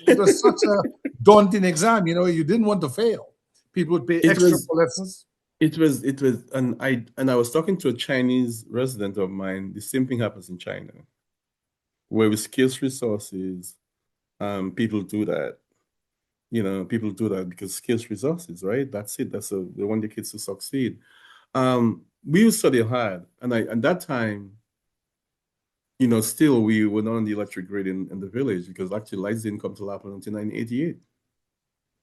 it was such a daunting exam. You didn't want to fail. People would pay It extra was for lessons. and I was talking to a Chinese resident of mine. The same thing happens in China, where with scarce resources, people do that. People do that because scarce resources, right? That's it. They want the kids to succeed. We used to study hard, and that time, still we were not on the electric grid in the village because actually lights didn't come to happen until 1988,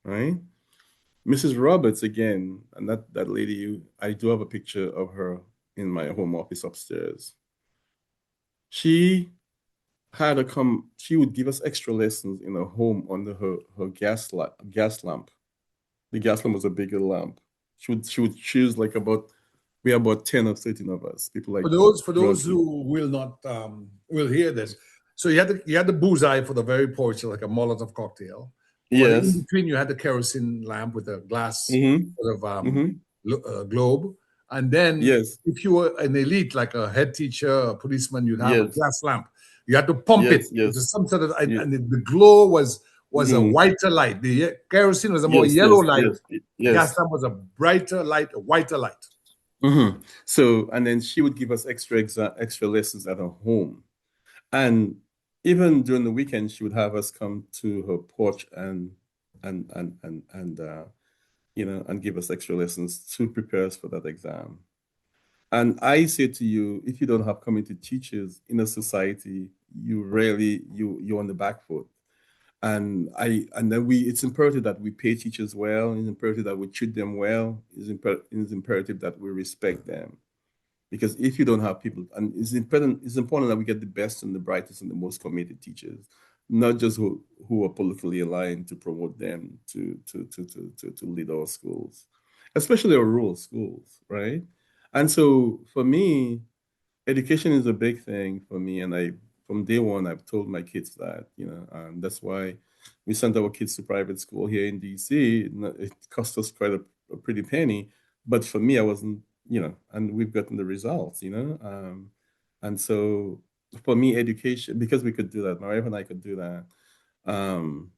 right? Mrs. Roberts again, and that lady, I do have a picture of her in my home office upstairs. She she would give us extra lessons in her home under her gas lamp. The gas lamp was a bigger lamp. She would choose like we have about 10 or 13 of us, people For like those Roger. who will not will hear this, so you had the bullseye for the very porch, like a Molotov cocktail. For the in Yes. between, you had the kerosene lamp with a glass Mm-hmm. sort of Mm-hmm. globe, and then Yes. if you were an elite, like a head teacher, a policeman, you'd have a Yes. glass lamp. You had to pump it Yes. to Yes. some sort of, Yeah. and the glow was a Mm-hmm. whiter light. The kerosene was a more Yes. yellow Yes. light. Yes. The gas Yes. lamp was a brighter light, a whiter light. So, and then she would give us extra lessons at her home. And even during the weekend, she would have us come to her porch and give us extra lessons to prepare us for that exam. And I say to you, if you don't have community teachers in a society, you're on the back foot. And then it's imperative that we pay teachers well. It's imperative that we treat them well. It's imperative that we respect them. Because if you don't have people, and it's important that we get the best and the brightest and the most committed teachers, not just who are politically aligned to promote them to lead our schools, especially our rural schools, right? And so for me, education is a big thing for me, and I from day one I've told my kids that, and that's why we sent our kids to private school here in DC. It cost us quite a pretty penny, but for me I wasn't, and we've gotten the results, and so for me education, because we could do that, my wife and I could do that, um,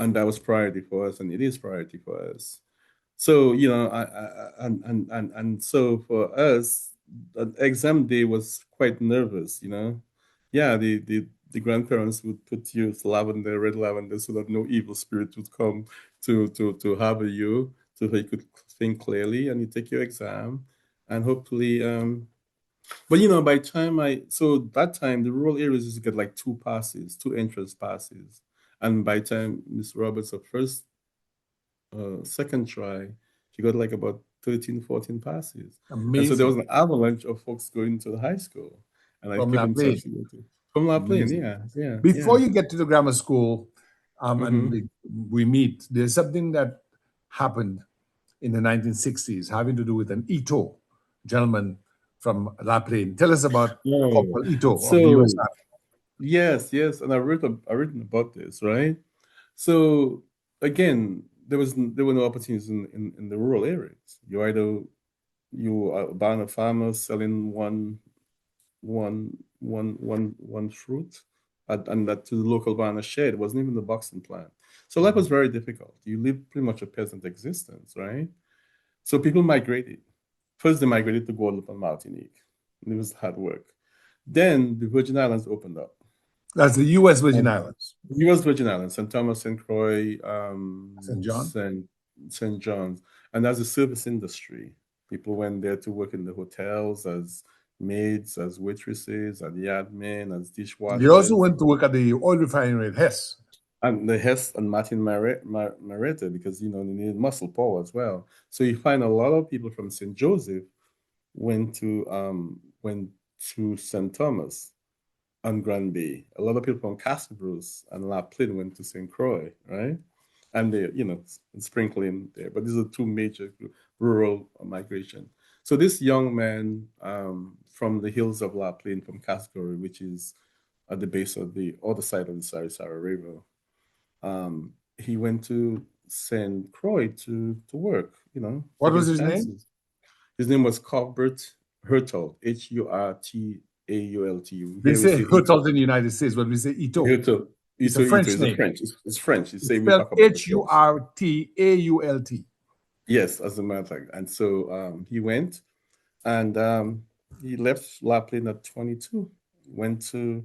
and that was priority for us, and it is priority for us. So, and so for us, the exam day was quite nervous. Yeah, the grandparents would put you lavender, red lavender, so that no evil spirit would come to harbor you, so that you could think clearly, and you take your exam, and hopefully, but by the time so that time the rural areas used to get like two entrance passes, and by the time Miss Roberts, her first second try, she got like about 13, 14 passes. And so there was Amazing. an avalanche of folks going to the high school. And I From kept La in Plaine. touch with them. From La Plaine, Amazing. yeah, yeah, Before yeah. you get to the grammar school, and Mm-hmm. we meet, there's something that happened in the 1960s having to do with an Ito gentleman from La Plaine. Tell us about Oh, Corporal Ito of the U.S. so Army. yes, yes, and I written about this, right? So again, there were no opportunities in the rural areas. You are a banana farmer selling one fruit, and that to the local banana shed. It wasn't even the boxing plant. So life was Mhm. very difficult. You lived pretty much a peasant existence, right? So people migrated. First, they migrated to Guadeloupe and Martinique. And it was hard work. Then the Virgin Islands opened up. That's the U.S. Virgin And Islands. U.S. Virgin Islands, St. Thomas, St. Croix, St. John. St. John's. And as a service industry, people went there to work in the hotels as maids, as waitresses, as yardmen, as They also dishwashers, went to work at the oil refinery at Hess. and the Hess and Martin Marietta, because they needed muscle power as well. So you find a lot of people from St. Joseph went to St. Thomas and Grand Bay. A lot of people from Castle Bruce and La Plaine went to St. Croix, right? And they, sprinkling there. But these are two major rural migration. So this young man from the hills of La Plaine, from Castle, which is at the base of the other side of the Sarasara River, he went to St. Croix to work, What take was his his name? chances. His name was Cuthbert Hurtault, Hurtault. They Here we say say Ito. Hurtaut in the United States, but we say Ito. Ito. It's a Ito French is a name. French. It's French. You It's say we spelled talk about the French. Hurtault. Yes, as a matter of fact. And so he went and he left La Plaine at 22. Went to,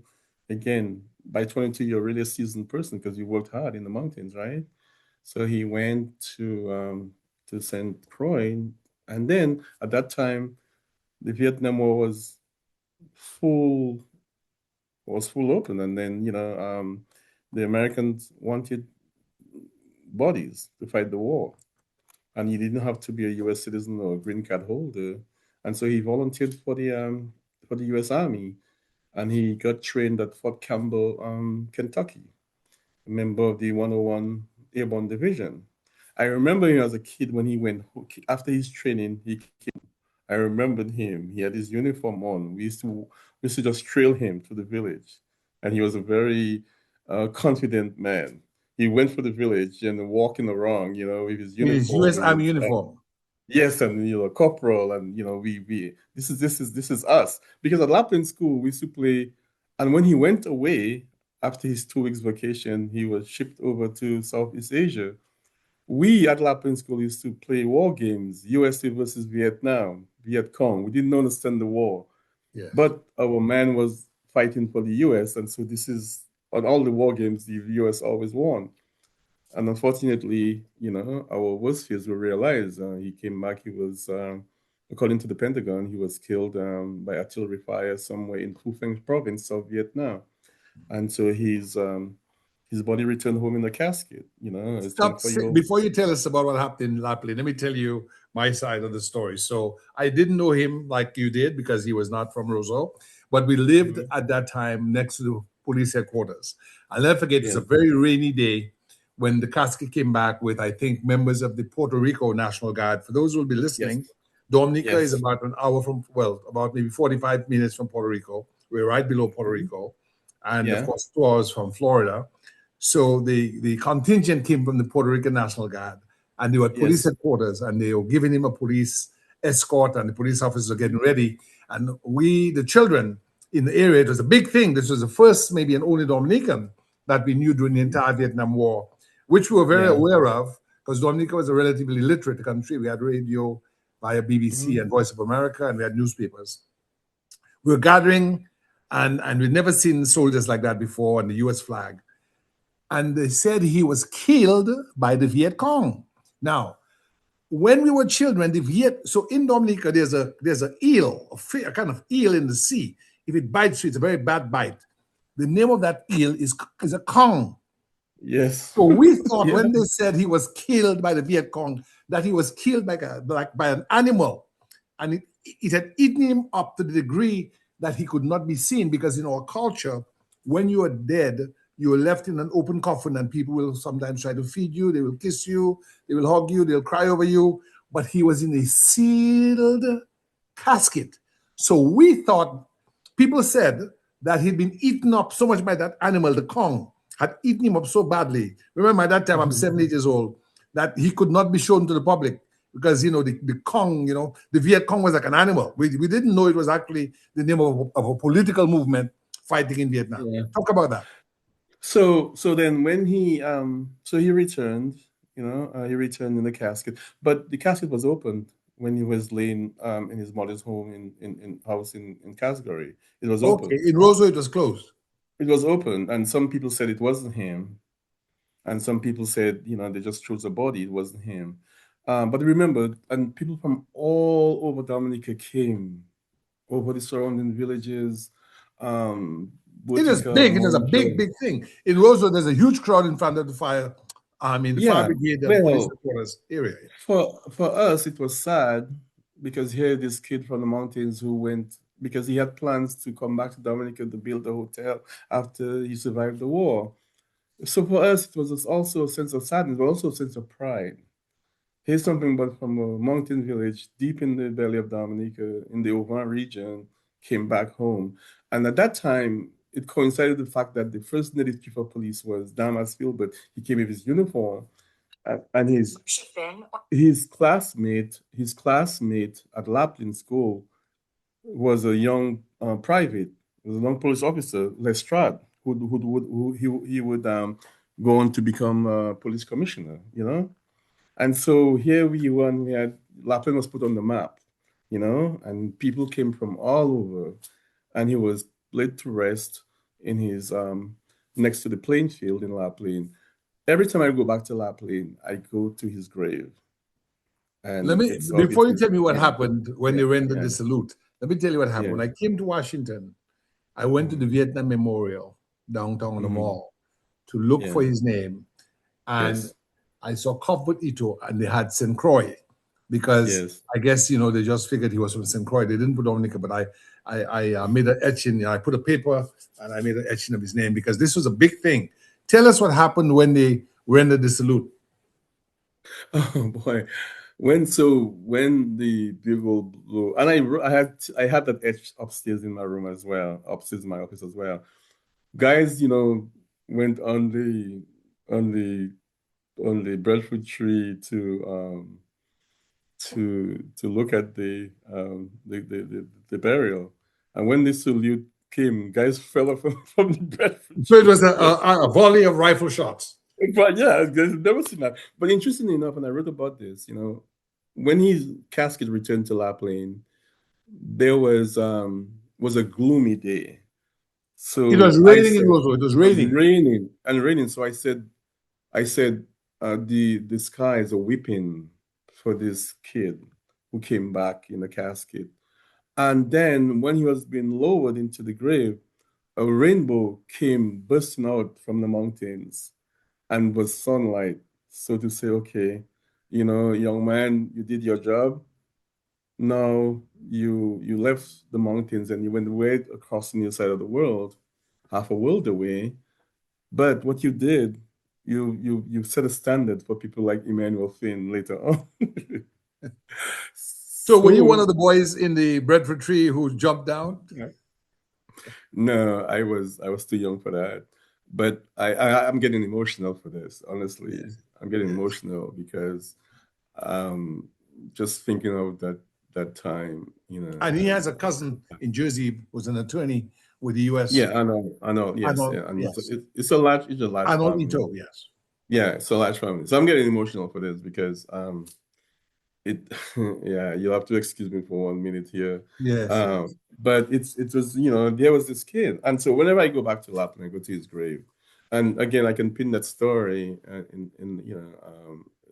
again, by 22, you're really a seasoned person because you worked hard in the mountains, right? So he went to St. Croix. And then at that time, the Vietnam War full full open. And then, the Americans wanted bodies to fight the war. And you didn't have to be a US citizen or a green card holder. And so he volunteered for the US Army, and he got trained at Fort Campbell, Kentucky, a member of the 101 Airborne Division. I remember him as a kid when he went after his training. I remembered him. He had his uniform on. We used to just trail him to the village, and he was a very confident man. He went for the village and walking around, with his In his U.S. uniform and Army his uniform. yes, and corporal, and we this is us, because at Lapland School we used to play, and when he went away after his 2 weeks vacation, he was shipped over to Southeast Asia. We at Lapin School used to play war games, USA versus Vietnam, Viet Cong. We didn't understand the war, Yes. but our man was fighting for the US. And so this is on all the war games, the US always won. And unfortunately, our worst fears were realized. He came back, he was, according to the Pentagon, he was killed by artillery fire somewhere in Phu Phen province of Vietnam. And so his body returned home in a casket, his 24-year-old. Before you tell us about what happened in Lapland, let me tell you my side of the story. So I didn't know him like you did because he was not from Roseau, but we lived Mhm. at that time next to the police headquarters. I'll never forget, it's a Yeah. very rainy day when the casket came back with, I think, members of the Puerto Rico National Guard. For those who will be Yes. listening, Dominica is Yes. about an hour from, well, about maybe 45 minutes from Puerto Rico. We're right below Puerto Mhm. Rico. And of Yeah. course, 2 hours from Florida. So the contingent came from the Puerto Rican National Guard, and they were at police Yes. headquarters, and they were giving him a police escort, and the police officers were getting ready. And we, the children in the area, it was a big thing. This was the first, maybe and only Dominican that we knew during the entire Vietnam War, which we were very Yeah. aware of because Dominica was a relatively literate country. We had radio via BBC Mhm. and Voice of America, and we had newspapers. We were gathering, and we'd never seen soldiers like that before, and the U.S. flag, and they said he was killed by the Viet Cong. Now, when we were children, the Viet, so in Dominica, there's a eel, a kind of eel in the sea. If it bites you, it's a very bad bite. The name of that eel is a Kong. Yes. So we thought Yeah. when they said he was killed by the Viet Cong, that he was killed by an animal, and it had eaten him up to the degree that he could not be seen. Because in our culture, when you are dead, you are left in an open coffin, and people will sometimes try to feed you, they will kiss you, they will hug you, they'll cry over you. But he was in a sealed casket. So we thought, people said that he'd been eaten up so much by that animal, the Kong had eaten him up so badly. Remember, at that time, I'm 78 years old, that he could not be shown to the public because, the Kong, the Viet Cong was like an animal. We didn't know it was actually the name of a political movement fighting in Vietnam. Yeah. Talk about that. So then when he returned, he returned in the casket, but the casket was opened when he was laying in his mother's home in house in Calgary. It was Okay, open. in Roseau, it was closed. It was open, and some people said it wasn't him, and some people said, they just chose a body. It wasn't him. But remember, and people from all over Dominica came over the surrounding villages, um, It is Botica, big. It is a big, Montrose. big thing. In Roseau, there's a huge crowd in front of the fire, in the fire Yeah, brigade and police well, headquarters area. for us, it was sad because here this kid from the mountains who went because he had plans to come back to Dominica to build a hotel after he survived the war. So for us, it was also a sense of sadness, but also a sense of pride. Here's something but from a mountain village deep in the belly of Dominica in the Ovan region came back home. And at that time, it coincided with the fact that the first native chief of police was Damas Philbert. He came with his uniform and his classmate at Laplin School was a young private, was a young police officer, Lestrade, who he would go on to become a police commissioner. And so here we were, and we had Laplin was put on the map, and people came from all over, and he was laid to rest in his next to the playing field in Laplin. Every time I go back to Laplin, I go to his grave, Let and me it's Before you obviously, tell me what yeah, happened when yeah, they rendered yeah, the salute. Let me tell you what happened. yeah. When I came to Washington, I went to the Mhm. Vietnam Memorial downtown on the Mhm. mall to look for Yeah. his name, and Yes. I saw Cuthbert Ito, and they had St. Croix because Yes. I guess they just figured he was from St. Croix. They didn't put Dominica, but I made an etching. I put a paper and I made an etching of his name because this was a big thing. Tell us what happened when they rendered the salute. Oh boy. When the bugle blew, and I had that etched upstairs in my room as well, upstairs in my office as well. Guys, went on the breadfruit tree to look at the burial. And when the salute came, guys fell off from the breadfruit So it tree. was a volley of rifle shots. But yeah, guys have never seen that. But interestingly enough, and I wrote about this, when his casket returned to Lapland, there was a gloomy day. It was So I raining in said, Roseau. It was raining. raining and raining. So I said, the sky is a weeping for this kid who came back in a casket. And then when he was being lowered into the grave, a rainbow came bursting out from the mountains and was sunlight. So to say, okay, young man, you did your job. Now you left the mountains and you went way across the new side of the world, half a world away. But what you did, you set a standard for people like Emmanuel Finn later on. So were you one So of the boys in the breadfruit tree who jumped down? no, I was too young for that. But I'm getting emotional for this, honestly. Yes. I'm getting Yes. emotional because um just thinking of that time, And he and has a cousin in Jersey who's an attorney with the U.S. yeah, I know, yes, Arnold, yeah, and it's yes. it's a large Arnold family. Ito, yes. Yeah, it's a large family. So I'm getting emotional for this because it yeah, you'll have to excuse me for 1 minute here. Yes, yes. But it was, there was this kid. And so whenever I go back to Lapland, I go to his grave. And again, I can pin that story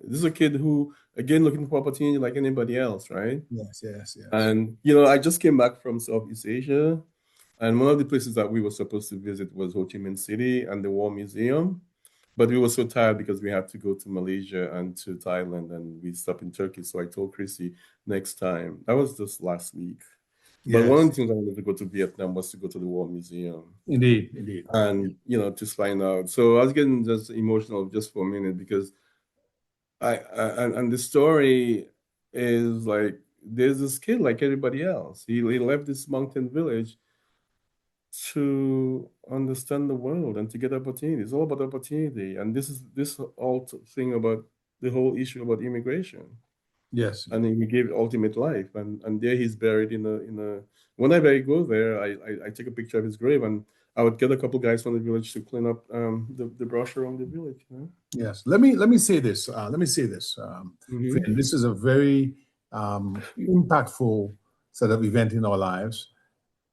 this is a kid who, again, looking for opportunity like anybody else, right? Yes, yes, yes. And, I just came back from Southeast Asia. And one of the places that we were supposed to visit was Ho Chi Minh City and the War Museum. But we were so tired because we had to go to Malaysia and to Thailand, and we stopped in Turkey. So I told Chrissy next time. That was just last week. But one of Yes, the things I wanted to go to Vietnam was to go to the War Museum indeed, indeed. and, just find out. So I was getting just emotional just for a minute because and the story is like there's this kid like everybody else. He left this mountain village to understand the world and to get opportunity. It's all about opportunity. And this whole thing about the whole issue about immigration. Yes, And then he gave ultimate life. And there he's buried in a whenever I go there, I take a picture of his grave and I would get a couple guys from the village to clean up the brush around the village. yes. Let me say this. Let me say this. Mm-hmm. Finn, this is a very impactful sort of event in our lives.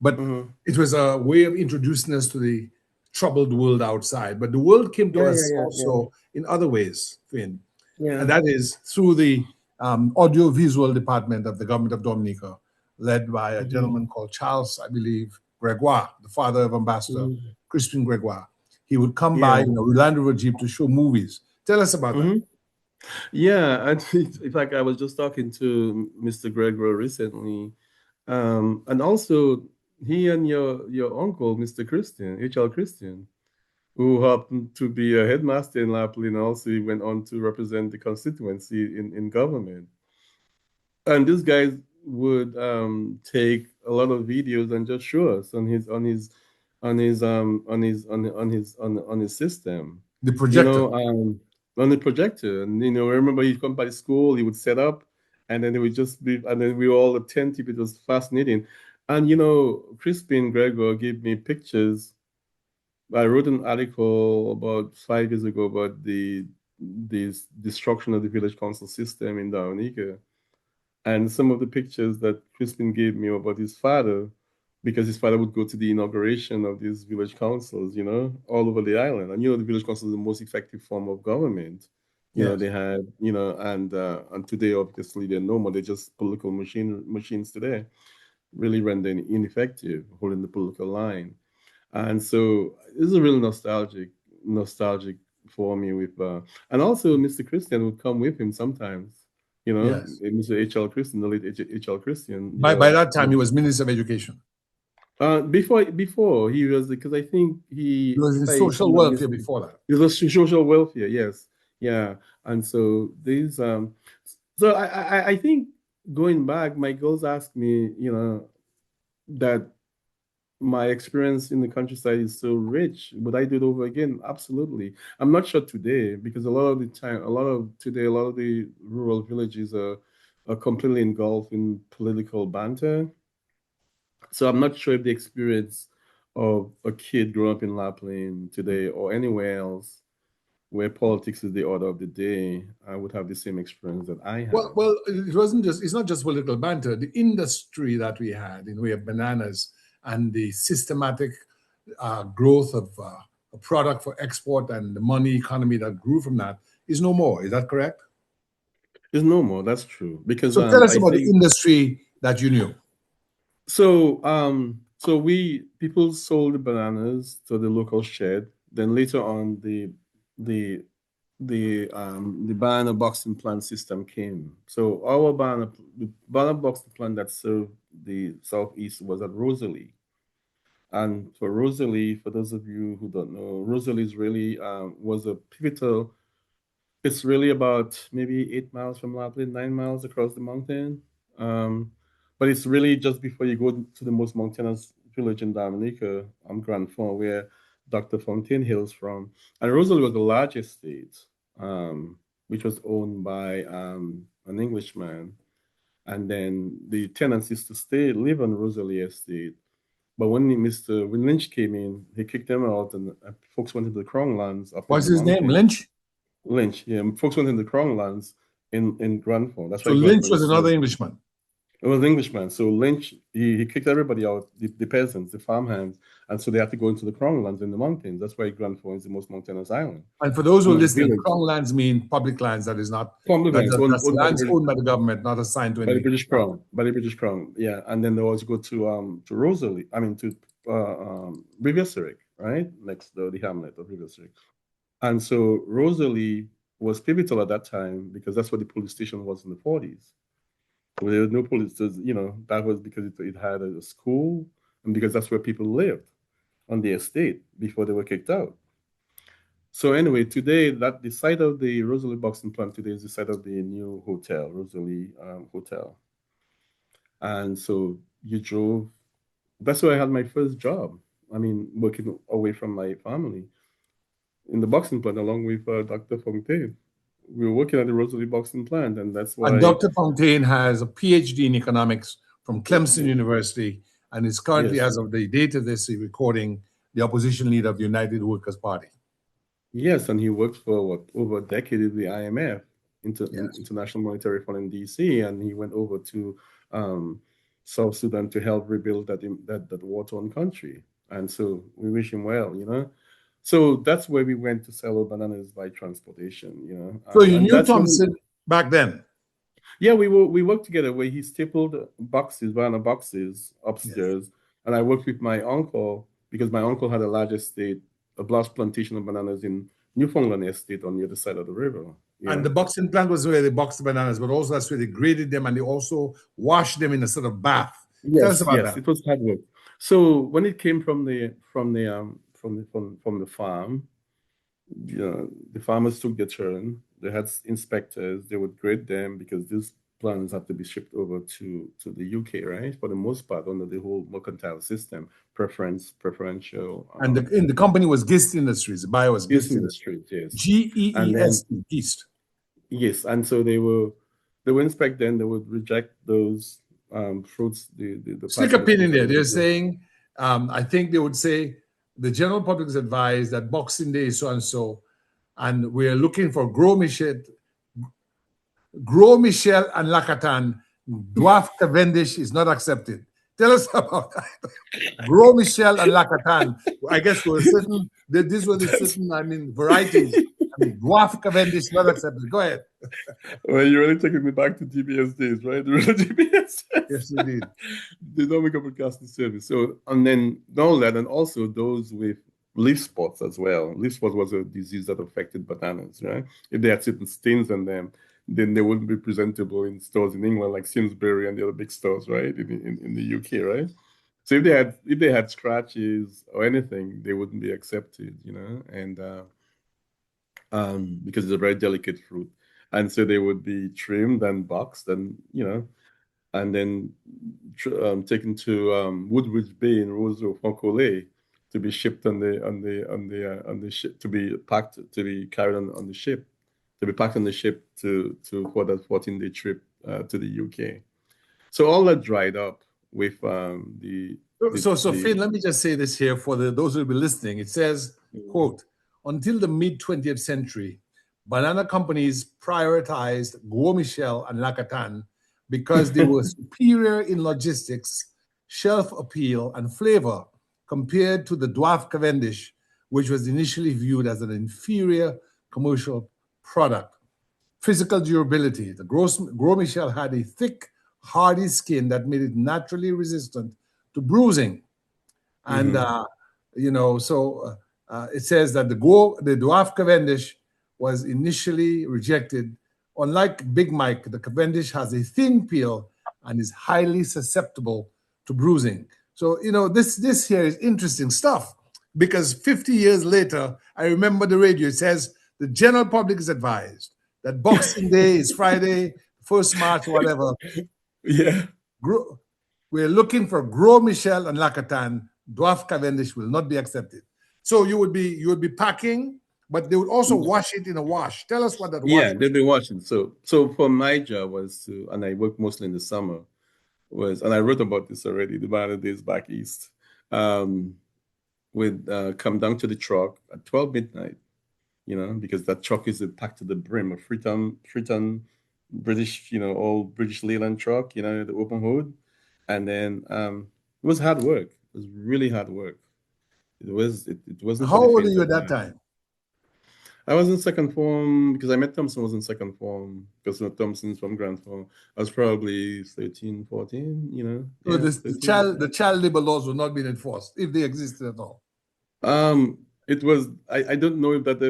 But Mm-hmm. it was a way of introducing us to the troubled world outside. But the world came to Yeah, us yeah, yeah, also in other ways, Finn, yeah. and that is through the audiovisual department of the government of Dominica, led by a Mm-hmm. gentleman called Charles, I believe, Gregoire, the father of Ambassador Mm-hmm. Crispin Gregoire. He would come by Yeah. in a Land Rover Jeep to show movies. Tell us about that. Mm-hmm. Yeah, and in fact, I was just talking to Mr. Gregor recently, and also he and your uncle, Mr. Christian, H.L. Christian, who happened to be a headmaster in Lapland, also he went on to represent the constituency in government. And this guy would take a lot of videos and just show us on his system, The you projector. know, on the projector. And I remember he'd come by school, he would set up, and then it would just be, and then we were all attentive. It was fascinating. And Crispin Gregor gave me pictures. I wrote an article about 5 years ago about the this destruction of the village council system in Dominica. And some of the pictures that Crispin gave me about his father, because his father would go to the inauguration of these village councils, all over the island. And the village council is the most effective form of government. Yes, They had, and today obviously they're no more. They're just political machines today, really rendering ineffective, holding the political line. And so this is a really nostalgic for me with and also Mr. Christian would come with him sometimes, yes. Mr. H.L. Christian, the late H.L. Christian, By that time, he was Minister of Education. before he was, because I think He was in if I'm social not welfare mistaken, before that. he was social welfare, yes, yeah. And so these so I think going back, my girls asked me, that my experience in the countryside is so rich. Would I do it over again? Absolutely. I'm not sure today because a lot of the time, a lot of the rural villages are completely engulfed in political banter. So I'm not sure if the experience of a kid growing up in Lapland today or anywhere else where politics is the order of the day, I would have the same experience that I Well, have. well, it wasn't just. It's not just political banter. The industry that we had in way of bananas and the systematic growth of a product for export and the money economy that grew from that is no more. Is that correct? It's no more. That's true because So tell us I about the think industry that you knew. so we people sold the bananas to the local shed. Then later on, the the banana boxing plant system came. So the banana boxing plant that served the southeast was at Rosalie. And for Rosalie, for those of you who don't know, Rosalie is really was a pivotal. It's really about maybe 8 miles from Lapland, 9 miles across the mountain. Um, but it's really just before you go to the most mountainous village in Dominica, Grand Fond, where Dr. Fontaine hails from. And Rosalie was the largest estate, which was owned by an Englishman. And then the tenants used to live on Rosalie Estate. But when Lynch came in, he kicked them out, and folks went to the Crown lands up in What's the his name? mountains. Lynch. Lynch, yeah. Folks went in the Crown lands in Granford. That's So why Lynch Granford was is another so. Englishman. It was Englishman. So Lynch, he kicked everybody out, the peasants, the farmhands, and so they had to go into the Crown lands in the mountains. That's why Granford is the most mountainous island. And for those who are listening, Village. crown lands mean public lands. That is not Public lands that's owned by the lands owned by the government, not assigned to any British family. Crown, by the British Crown, yeah. And then they always go to Rosalie, I mean to River Surrey, right next door, the hamlet of River Surrey. And so Rosalie was pivotal at that time because that's what the police station was in the 40s. There was no police, that was because it had a school and because that's where people lived on the estate before they were kicked out. So anyway, today that the site of the Rosalie boxing plant today is the site of the new hotel, Rosalie Hotel. And so you drove. That's where I had my first job. I mean, working away from my family in the boxing plant along with Dr. Fontaine. We were working at the Rosalie boxing plant, and that's And why. Dr. Fontaine has a PhD in economics from Clemson University and is currently, Yes, as of the date of this recording, the opposition leader of the United Workers' Party. yes, and he worked for what over a decade at the IMF, Yes. International Monetary Fund in DC, and he went over to um, South Sudan to help rebuild that war-torn country. And so we wish him well. So that's where we went to sell our bananas by transportation. So you And knew that's when, Thompson back then? yeah, we worked together where he stapled banana boxes Yes. upstairs, and I worked with my uncle because my uncle had a large estate, a large plantation of bananas in Newfoundland estate on the other side of the river. And the boxing plant was where they boxed the bananas, but also that's where they graded them and they also washed them in a sort of bath. Tell us Yes, about yes, that. it was hard work. So when it came from the farm, the farmers took their turn. They had inspectors. They would grade them because these plants have to be shipped over to the UK, right? For the most part, under the whole mercantile system, preferential. And the company was Gist Industries. The buyer was Yes, Gist in the Industries. street, yes. And then GEEST, Gist. yes, and so they would inspect them. They would reject those fruits, the Stick a parts of the pin fruit in that there. they They're would do. saying, I think they would say, the general public is advised that Boxing Day is so and so, and we're looking for Gros Michel and Lacatan. Dwarf Cavendish is not accepted. Tell us about that. Gros Michel and Lacatan. I guess were certain, these were the certain, varieties. Dwarf Cavendish not accepted. Go ahead. Well, you're really taking me back to DBS days, right? The real DBS. Yes, indeed. The Dominica Broadcasting Service. So, and then not only that, and also those with leaf spots as well. Leaf spot was a disease that affected bananas, right? If they had certain stains on them, then they wouldn't be presentable in stores in England like Sainsbury and the other big stores, right? In the UK, right? So if they had scratches or anything, they wouldn't be accepted. And because it's a very delicate fruit. And so they would be trimmed and boxed and then taken to Woodbridge Bay in Roseau, Foncolay, to be shipped on the ship, to be packed, to be carried on the ship, to be packed on the ship for that 14-day trip to the UK. So all that dried up with So the Finn, let me just say this here for those who will be listening. It says, quote, until the mid 20th century, banana companies prioritized Gros Michel and Lacatan because they were superior in logistics, shelf appeal, and flavor compared to the Dwarf Cavendish, which was initially viewed as an inferior commercial product. Physical durability. The Gros Michel had a thick, hardy skin that made it naturally resistant to bruising. And, it says that the Dwarf Cavendish was initially rejected. Unlike Big Mike, the Cavendish has a thin peel and is highly susceptible to bruising. So, this here is interesting stuff because 50 years later, I remember the radio. It says the general public is advised that Boxing Day is Friday, 1st March, whatever. yeah. We're looking for Gros Michel and Lacatan. Dwarf Cavendish will not be accepted. So you would be packing, but they would also wash it in a wash. Tell us what that wash Yeah, was. they've been watching. So for my job was to, and I worked mostly in the summer, and I wrote about this already, the Banana Days back east. Um, with come down to the truck at 12 midnight, because that truck is packed to the brim, a three-ton British, old British Leyland truck, the open hood. And then it was hard work. It was really hard work. It wasn't for How the old are faint you of at that heart. time? I was in second form because I met Thompson was in second form because Thompson's from Grand Form. I was probably 13, 14, So yeah, the 13. child labor laws were not being enforced if they existed at all. It was. I don't know if that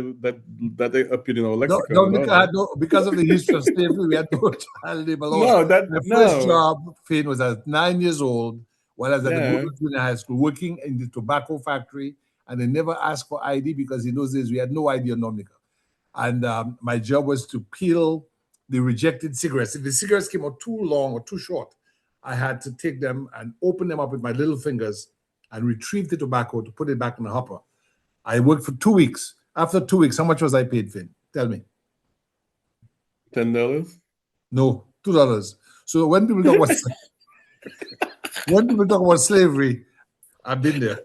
they appeared in our lexicon or not. Dominica had no, because of the history of slavery, we had no child labor laws. No, that My first no. job, Finn, was at 9 years old while I was at the Yeah. Global Junior High School working in the tobacco factory. And they never asked for ID because in those days we had no ID on Dominica. And my job was to peel the rejected cigarettes. If the cigarettes came out too long or too short, I had to take them and open them up with my little fingers and retrieve the tobacco to put it back in the hopper. I worked for 2 weeks. After 2 weeks, how much was I paid, Finn? Tell me. $10. No, $2. So when people talk about slavery, I've been there.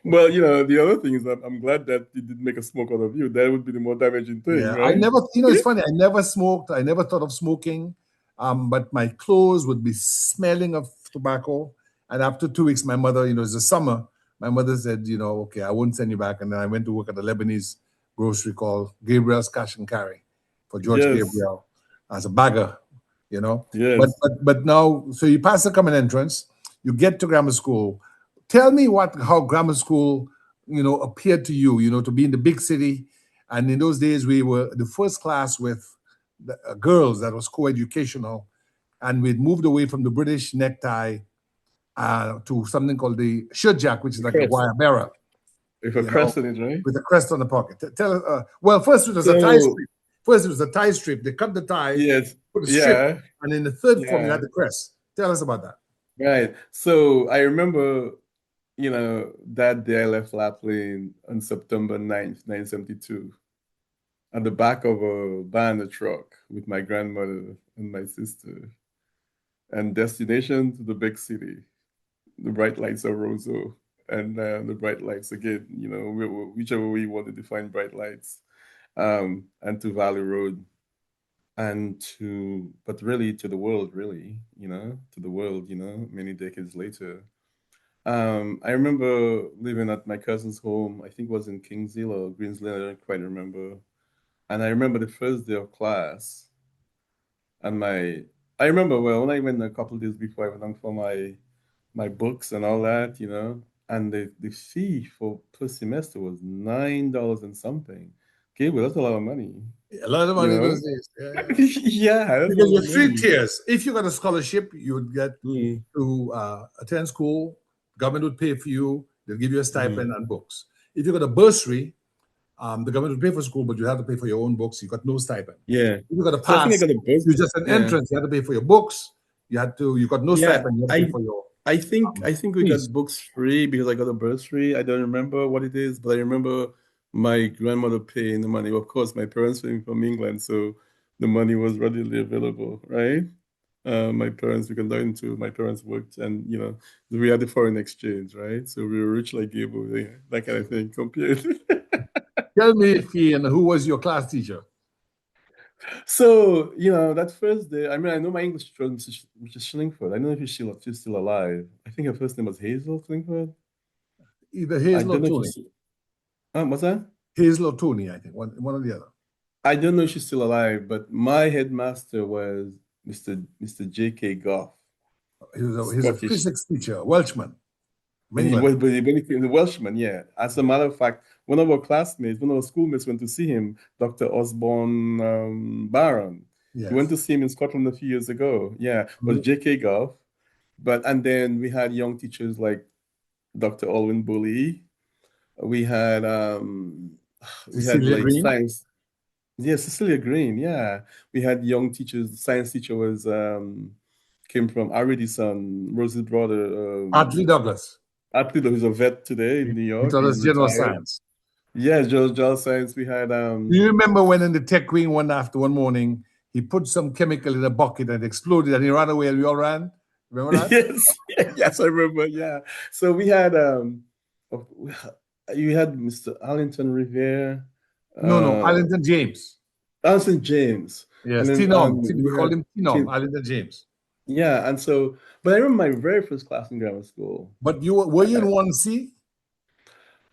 Well, the other thing is that I'm glad that it didn't make a smoke out of you. That would be the more damaging thing, Yeah, I right? never, it's funny. I never smoked. I never thought of smoking. But my clothes would be smelling of tobacco. And after 2 weeks, my mother, it's the summer. My mother said, okay, I won't send you back. And then I went to work at a Lebanese grocery called Gabriel's Cash and Carry for George Yes. Gabriel as a bagger, But Yes. but now, so you pass the common entrance, you get to grammar school. Tell me how grammar school, appeared to you, to be in the big city. And in those days, we were the first class with the, girls that was co-educational, and we'd moved away from the British necktie to something called the shirt jack, which is The like a crest. guayabera, With a crest in it, right? with a crest on the pocket. Tell us, well, first it was a tie So strip. First it was a tie strip. They cut the tie, yes, put a strip, yeah, and in the third form you yeah, had the crest. Tell us about that. right. So I remember, that day I left Lapland on September 9th, 1972, at the back of a banner truck with my grandmother and my sister, and destination to the big city, the bright lights of Roseau, and the bright lights again, whichever way you want to define bright lights, and to Valley Road, and but really to the world, really, to the world, many decades later. I remember living at my cousin's home. I think it was in Kingsville or Greensville. I don't quite remember. And I remember the first day of class, and I remember well when I went a couple of days before I went on for my books and all that, and the fee for per semester was $9 and something. Okay, well that's a lot of money, A lot of you money in know. those days. Yeah, yeah. Yeah, that's a Because lot you of have three money. tiers. If you got a scholarship, you would get Mm, to attend school. Government would pay for you. They'll give you a mm. stipend and books. If you got a bursary, the government would pay for school, but you have to pay for your own books. You got no stipend. Yeah. If you got a So I think I pass, got a bus. you just an Yeah. entrance. You had to pay for your books. You got no Yeah, stipend. You have to pay I for your I think I think we fees. got books free because I got a bursary. I don't remember what it is, but I remember my grandmother paying the money. Of course, my parents came from England, so the money was readily available, right? My parents, we could learn to. My parents worked, and we had the foreign exchange, right? So we were rich like Gable, yeah, that kind of thing compared. Tell me, Fee, and who was your class teacher? So, that first day, I mean, I know my English teacher, Mrs. Schillingford. I don't know if she's still alive. I think her first name was Hazel Schillingford. Either I Hazel or don't know if Tony. she's, what's that? Hazel or Tony, I think. One or the other. I don't know if she's still alive, but my headmaster was Mr. J.K. Goff, He was a Scottish. physics teacher, Welshman from He England. was, but he became the Welshman, yeah. As a matter of fact, one of our schoolmates went to see him, Dr. Osborne Barron. He went to Yes. see him in Scotland a few years ago. Yeah, it was J.K. Goff. And then we had young teachers like Dr. Alwyn Bully. We had Cecilia like Green. science. Yeah, Cecilia Green. Yeah, we had young teachers. The science teacher was came from Aridy's son, Rosie's brother. Hartley Douglas. Atlee, who's a vet today in New He York. taught He's us general retired. science. Yeah, Joel Science. We had Do you remember when in the tech wing one morning, he put some chemical in a bucket and it exploded and he ran away and we all ran? Remember that? yes, yes, I remember. Yeah. So we had oh, you had Mr. Allington Revere, No, no, uh, Arlington James. Allison James, and Yes, then Tinom. we We called had him Tinom, Arlington James. yeah, and so, but I remember my very first class in grammar school. But were you I, in 1C?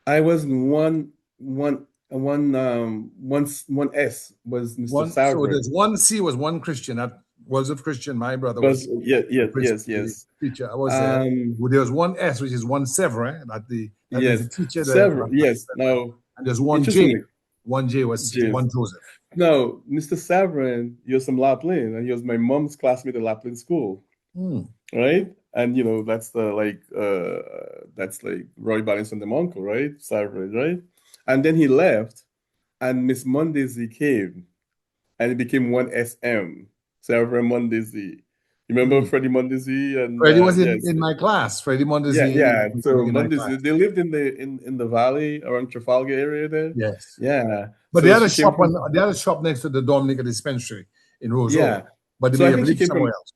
I was in one. one S was Mr. One, so there's Savran. one C was one Christian. That was a Christian. My brother Was was yeah, the yeah, yes, principal, the yes. teacher. I was there. Um, Well, there was one S, which is one Severin. That means the yes, teacher, several. Yes. Now, and there's one J. interestingly, One J was James. one Joseph. Now, Mr. Savran, he was from Lapland, and he was my mom's classmate at Lapland School, Hmm. right? And that's that's like Roy Ballison the uncle, right? Savran, right? And then he left, and Miss Mondesi came, and it became one SM, Savran Mondesi. You remember Hmm. Freddie Mondesi? And Freddie was yes, in my class. Freddie yeah, Mondesi yeah. was So in my class. Mondesi, they lived in the valley around Trafalgar area there. Yes. Yeah. But they So had a she came shop from they had a shop next to the Dominica dispensary in Rose Road. yeah. But they So may I have think she lived came somewhere from else.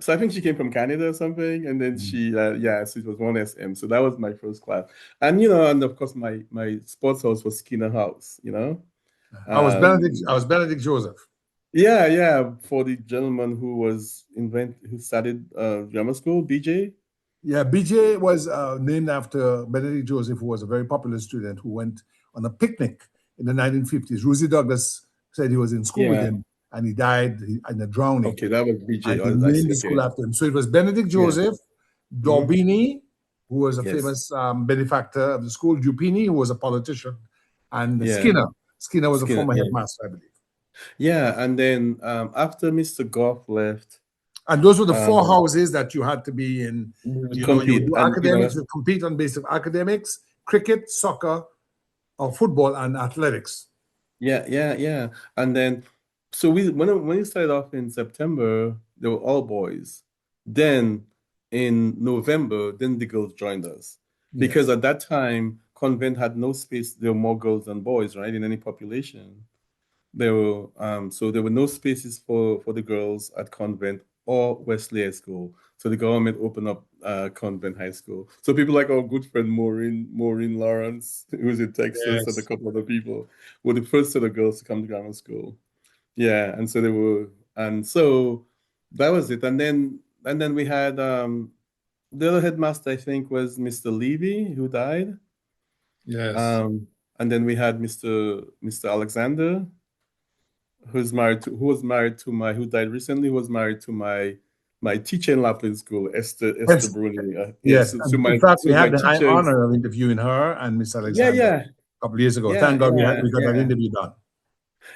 So I think she came from Canada or something, and then Hmm. so it was one SM. So that was my first class, and and of course my sports house was Skinner House. I was Benedict Joseph. Yeah, yeah, for the gentleman who started grammar school, BJ. Yeah, BJ was named after Benedict Joseph, who was a very popular student who went on a picnic in the 1950s. Rosie Douglas said he was in school with Yeah. him and he died in a drowning. Okay, that was BJ. And they I see. named the school Okay. after him. So it was Benedict Yeah. Joseph, Hmm. Dorbini, who was a Yes. famous benefactor of the school, Dupini, who was a politician, and Yeah. Skinner. Skinner was a Skinner. former Yeah. headmaster, I believe. Yeah, and then after Mr. Goff left, And those were the four um, houses that you had to be in. we would You would compete, do and academics, you compete on basis of academics, cricket, soccer, or football, and athletics. yeah, yeah, yeah. And then, so when we started off in September, they were all boys. Then in November, then the girls joined us because Yes. at that time, convent had no space. There were more girls than boys, right, in any population. There were no spaces for the girls at convent or Wesley High School. So the government opened up convent high school. So people like our good friend Maureen Lawrence, who was in Texas, and a Yes. couple other people were the first set of girls to come to grammar school. Yeah, and so they were, and so that was it. And then we had the other headmaster, I think, was Mr. Levy, who died. Yes. And then we had Mr. Alexander, who was married to my who died recently, who was married to my teacher in Lapland School, Esther Yes. Bruni. Yes, Yes. And in fact, we my had the high teacher is honor of interviewing her and Miss yeah, Alexander yeah, a couple of years ago. yeah, Thank God yeah, we got that yeah, interview done.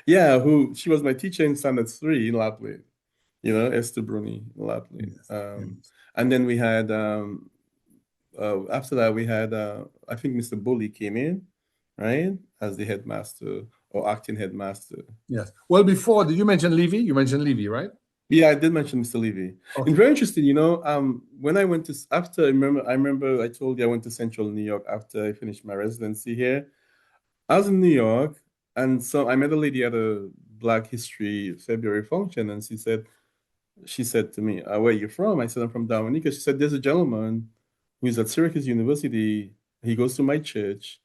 yeah. Who she was my teacher in Standard 3 in Lapland. Esther Bruni in Lapland. Yes. Yes. And then we had after that we had I think Mr. Bully came in, right, as the headmaster or acting headmaster. Yes. Well, before, did you mention Levy? You mentioned Levy, right? Yeah, I did mention Mr. Levy. And Okay. very interesting, when I went to after I remember I told you I went to Central New York after I finished my residency here. I was in New York, and so I met a lady at a Black History February function, and she said to me, "Where are you from?" I said, "I'm from Dominica." She said, "There's a gentleman who's at Syracuse University. He goes to my church.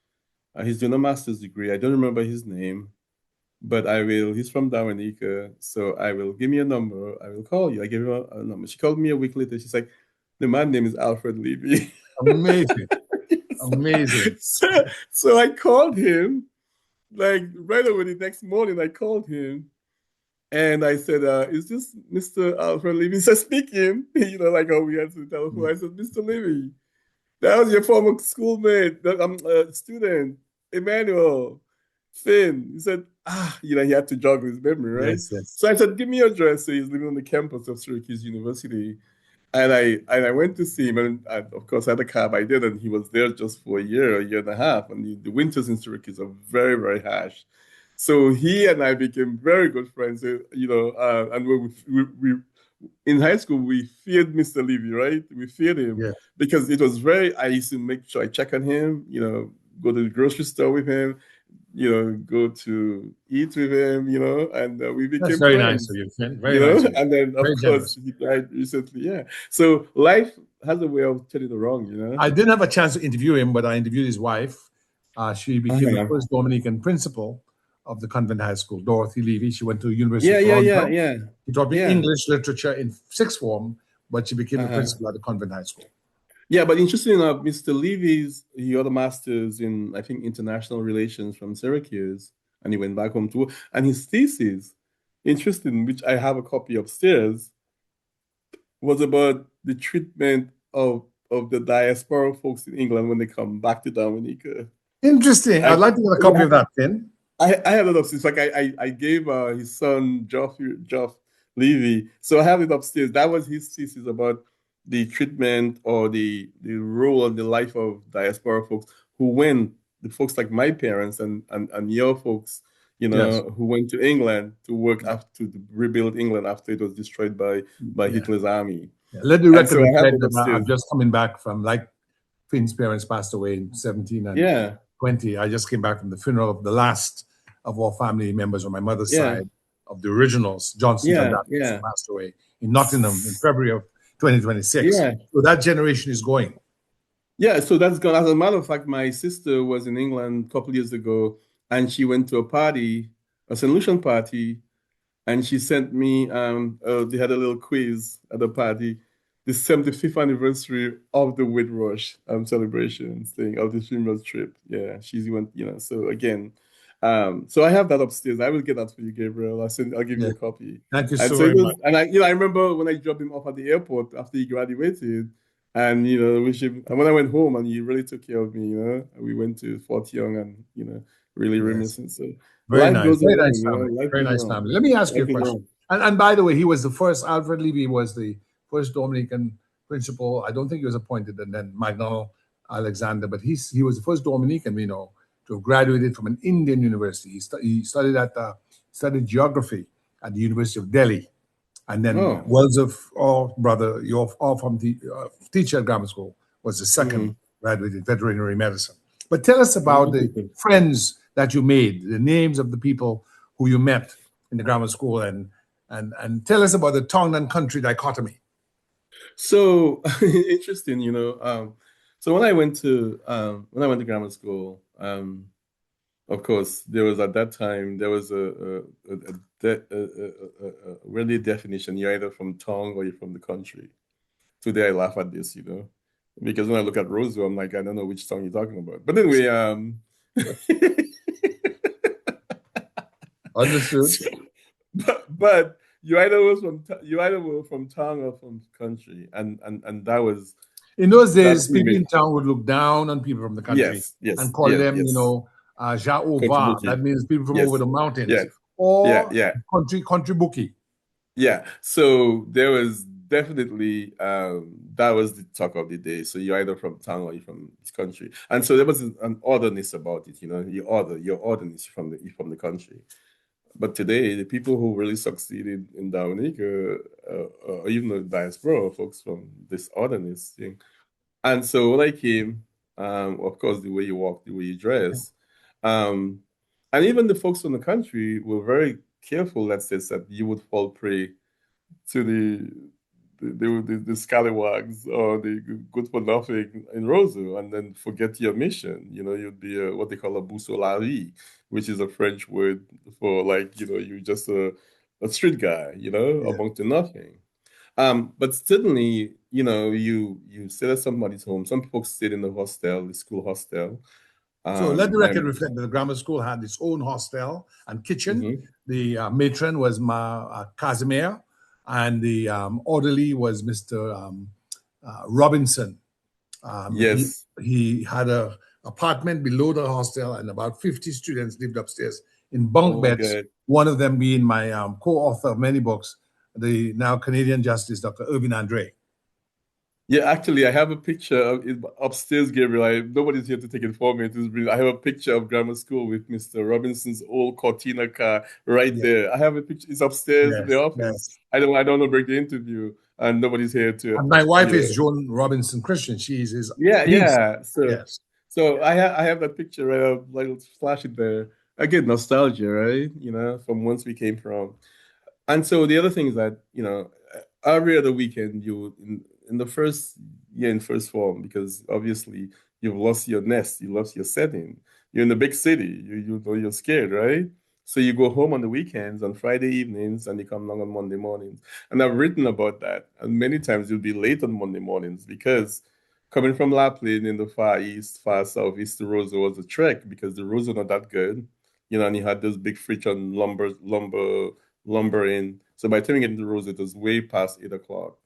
He's doing a master's degree. I don't remember his name, but he's from Dominica, so I will give me a number. I will call you." I gave her a number. She called me a week later. She's like, "The man name is Alfred Levy." Amazing. Amazing. so I called him, like right away the next morning. I called him and I said, "Is this Mr. Alfred Levy?" He said, "Speaking." Like how we answered the telephone. I said, "Mr. Levy, that was your former schoolmate, I'm a student, Emmanuel, Finn." He said, he had to jog his memory, right? Yes, yes. So I said, "Give me your address." So he's living on the campus of Syracuse University. And I went to see him, and of course I had a cab. I did, and he was there just for a year and a half. And the winters in Syracuse are very, very harsh. So he and I became very good friends. And we in high school we feared Mr. Levy, right? We feared him Yeah. because it was very. I used to make sure I check on him. Go to the grocery store with him. Go to eat with him. And we That's became very nice of friends. you, Finn. Very nice of you. And then of Very course generous. he died recently. Yeah. So life has a way of telling the wrong. I didn't have a chance to interview him, but I interviewed his wife. She became the Uh-huh. first Dominican principal of the convent high school, Dorothy Levy. She went to the University Yeah, of yeah, yeah, Toronto. yeah, She taught me yeah. English literature in sixth form, but she became the Uh-huh. principal at the convent high school. Yeah, but interestingly enough, Mr. He got a master's in, I think, international relations from Syracuse, and he went back home to work. And his thesis, interesting, which I have a copy upstairs, was about the treatment of the diaspora folks in England when they come back to Dominica. Interesting. I, I'd like to get a copy of that, Finn. I have it upstairs. Like I gave his son Geoff Levy, so I have it upstairs. That was his thesis about the treatment or the role and the life of diaspora folks who went, the folks like my parents and your folks, Yes. who went to England to work after to rebuild England after it was destroyed by Yeah. Hitler's army. Yeah. Let the And record so I have reflect it that I'm upstairs. just coming back from, like, Finn's parents passed away in 17 and Yeah, 20. I just came back from the funeral of the last of our family members on my mother's yeah, side of the originals, Johnsons and yeah, Davies, who yeah, passed away in Nottingham in February of 2026. yeah. So that generation is going. Yeah, so that's gone. As a matter of fact, my sister was in England a couple of years ago, and she went to a party, a solution party, and she sent me. They had a little quiz at the party, the 75th anniversary of the Windrush celebrations thing of the funeral trip. Yeah, she went. So again, so I have that upstairs. I will get that for you, Gabriel. I'll give Yeah. you a copy. Thank you And so so it very was, much. and I remember when I dropped him off at the airport after he graduated. And wish him. And when I went home, and he really took care of me. We went to Fort Young, and really Yes. reminiscent. So Very life nice. goes Very along. nice family. Life Very goes nice on. family. Let me ask you Life a goes question. on. And by the way, he was the first, Alfred Levy was the first Dominican principal. I don't think he was appointed, and then McDonald Alexander, but he was the first Dominican we know to have graduated from an Indian university. He studied studied geography at the University of Delhi. And then Oh, Wells of, oh, brother, you're all from the teacher at grammar school, was the second hmm. graduate in veterinary medicine. But tell us Oh, about the interesting. friends that you made, the names of the people who you met in the grammar school, and tell us about the town and country dichotomy. So interesting. So when I went to grammar school, of course, there was at that time there was a really definition. You're either from town or you're from the country. Today I laugh at this, because when I look at Roseville, I'm like, I don't know which song you're talking about. But anyway, Understood. so- but you either were from town or from country, and In those that days, pretty people much. in town would look down on people from the country Yes, yes, and call yeah, them, yes. Ja'ova. That Contributing. means people from over Yes, the yeah, mountains, yeah, or yeah. country bookie. Yeah, so there was definitely that was the talk of the day. So you're either from town or you're from this country, and so there was an otherness about it. Your otherness from the country. But today, the people who really succeeded in Dominica, or even the diaspora, folks from this otherness thing. And so when I came, of course, the way you walk, the way you dress, um, and even the folks from the country were very careful, let's say, that you would fall prey to the scallywags or the good for nothing in Roseau, and then forget your mission. You'd be what they call a boussolari, which is a French word for, like, you're just a street guy, Yeah. among the nothing. But certainly, you stayed at somebody's home. Some folks stayed in the hostel, the school hostel. So let the My record reflect that the grammar school had its own hostel and kitchen. mhm. The matron was Casimir, and the orderly was Mr. Robinson. He Yes. he had a apartment below the hostel, and about 50 students lived upstairs in bunk Oh my beds. God. One of them being my co-author of many books, the now Canadian Justice Dr. Irvin Andre. Yeah, actually, I have a picture of it upstairs, Gabriel. Nobody's here to take it for me. I have a picture of grammar school with Mr. Robinson's old Cortina car right Yeah. there. I have a picture. It's upstairs in the Yes, office. yes. I don't know break the interview, and nobody's here to, And my wife you know. is Joan Robinson Christian. She's his Yeah, niece. yeah. So, Yes. so I have that picture right up, like, flash it there. Again, nostalgia, right? From whence we came from. And so the other thing is that, every other weekend in the first year in first form, because obviously you've lost your nest, you lost your setting. You're in the big city, you know you're scared, right? So you go home on the weekends, on Friday evenings, and you come along on Monday mornings. And I've written about that. And many times you'll be late on Monday mornings because coming from La Plaine in the far east, far southeast to Roseau was a trek because the roads were not that good, and you had those big fridge on lumbering. So by the time you get into Roseau, it was way past 8 o'clock.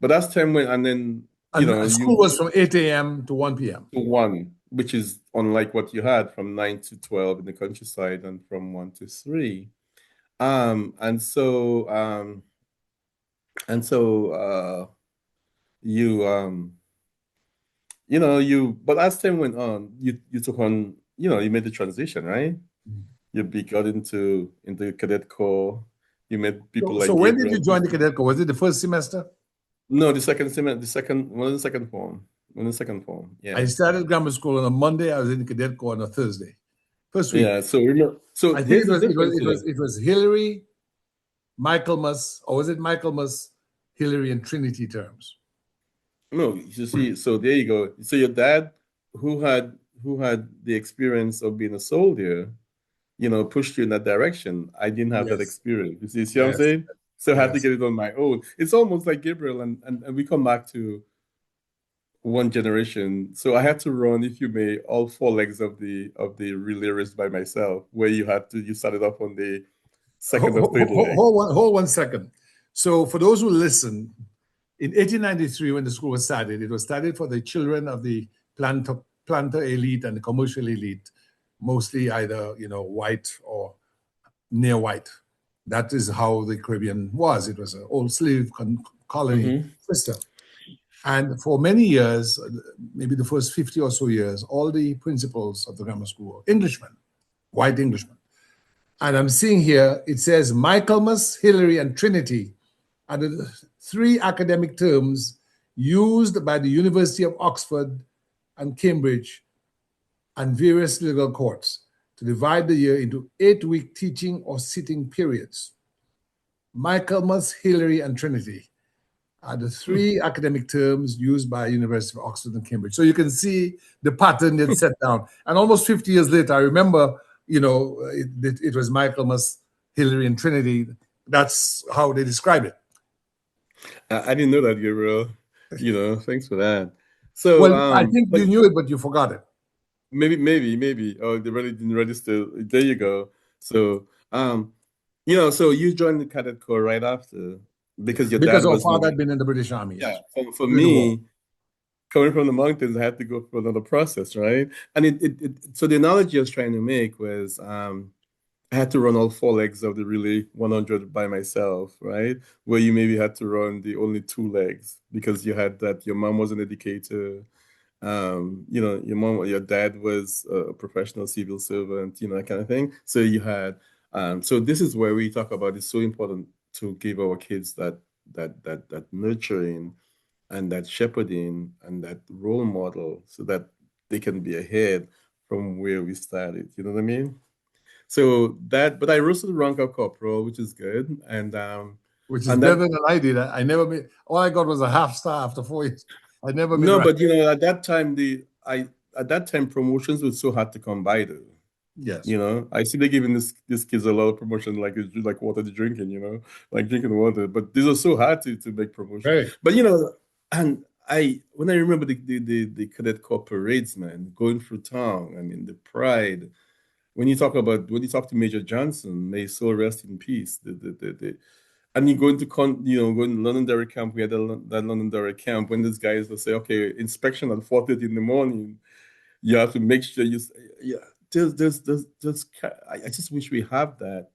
But that's time when, and then And school you was from 8 a.m. to 1 p.m. to one, which is unlike what you had from 9 to 12 in the countryside and from 1 to 3. And so and so you but as time went on, you took on, you made the transition, right? You got into cadet corps. You met people So like when did you Gabriel. join the cadet corps? Was it the first semester? No, the second semester, one of the second form. One of the second form. I Yeah. started grammar school on a Monday. I was in the cadet corps on a Thursday. First week. Yeah. So so I think here's the difference here. it was Hillary, Michaelmas, or was it Michaelmas, Hillary, and Trinity terms? No, you see, so there you go. So your dad, who had the experience of being a soldier, pushed you in that direction. I didn't have that Yes, experience. You see what I'm yes, saying? So I had to yes. get it on my own. It's almost like Gabriel, and we come back to one generation. So I had to run, if you may, all four legs of the relay race by myself, where you started off on the second or third leg. Hold one second. So, for those who listen, in 1893, when the school was started, it was started for the children of the planter elite and the commercial elite, mostly either white or near white. That is how the Caribbean was. It was an old slave colony Hmm. system. And for many years, maybe the first 50 or so years, all the principals of the grammar school were Englishmen, white Englishmen. And I'm seeing here, it says Michaelmas, Hillary, and Trinity are the three academic terms used by the University of Oxford and Cambridge and various legal courts to divide the year into 8-week teaching or sitting periods. Michaelmas, Hillary, and Trinity are the three academic terms used by University of Oxford and Cambridge. So you can see the pattern that's set down. And almost 50 years later, I remember, it was Michaelmas, Hillary, and Trinity. That's how they describe it. I didn't know that, Gabriel. Thanks for that. So, Well, I think but you knew it, but you forgot it. maybe. Oh, they really didn't register. There you go. So, so you joined the cadet corps right after because your Because dad our was father no. had been in the British Army, Yeah, yes, for during the war. me, coming from the mountains, I had to go through another process, right? And so the analogy I was trying to make was, I had to run all four legs of the relay 100 by myself, right? Where you maybe had to run the only two legs because you had that your mom was an educator, your dad was a professional civil servant, that kind of thing. So you had, so this is where we talk about it's so important to give our kids that nurturing and that shepherding and that role model so that they can be ahead from where we started. You know what I mean? So but I rose to the rank of corporal, which is good. Which is And better that than I did. I never made, all I got was a half star after 4 years. I never made no, rank. but at that time promotions were so hard to come by though. Yes. I see they're giving this kids a lot of promotion like it's like water to drinking, like drinking water. But these are so hard to make promotion. Right. But and when I remember the cadet corps parades, man, going through town, I mean the pride. When you talk to Major Johnson, may his soul rest in peace. And you go into go in Londonderry camp. We had that Londonderry camp when these guys will say, okay, inspection at 4:30 in the morning. You have to make sure yeah. I just wish we have that.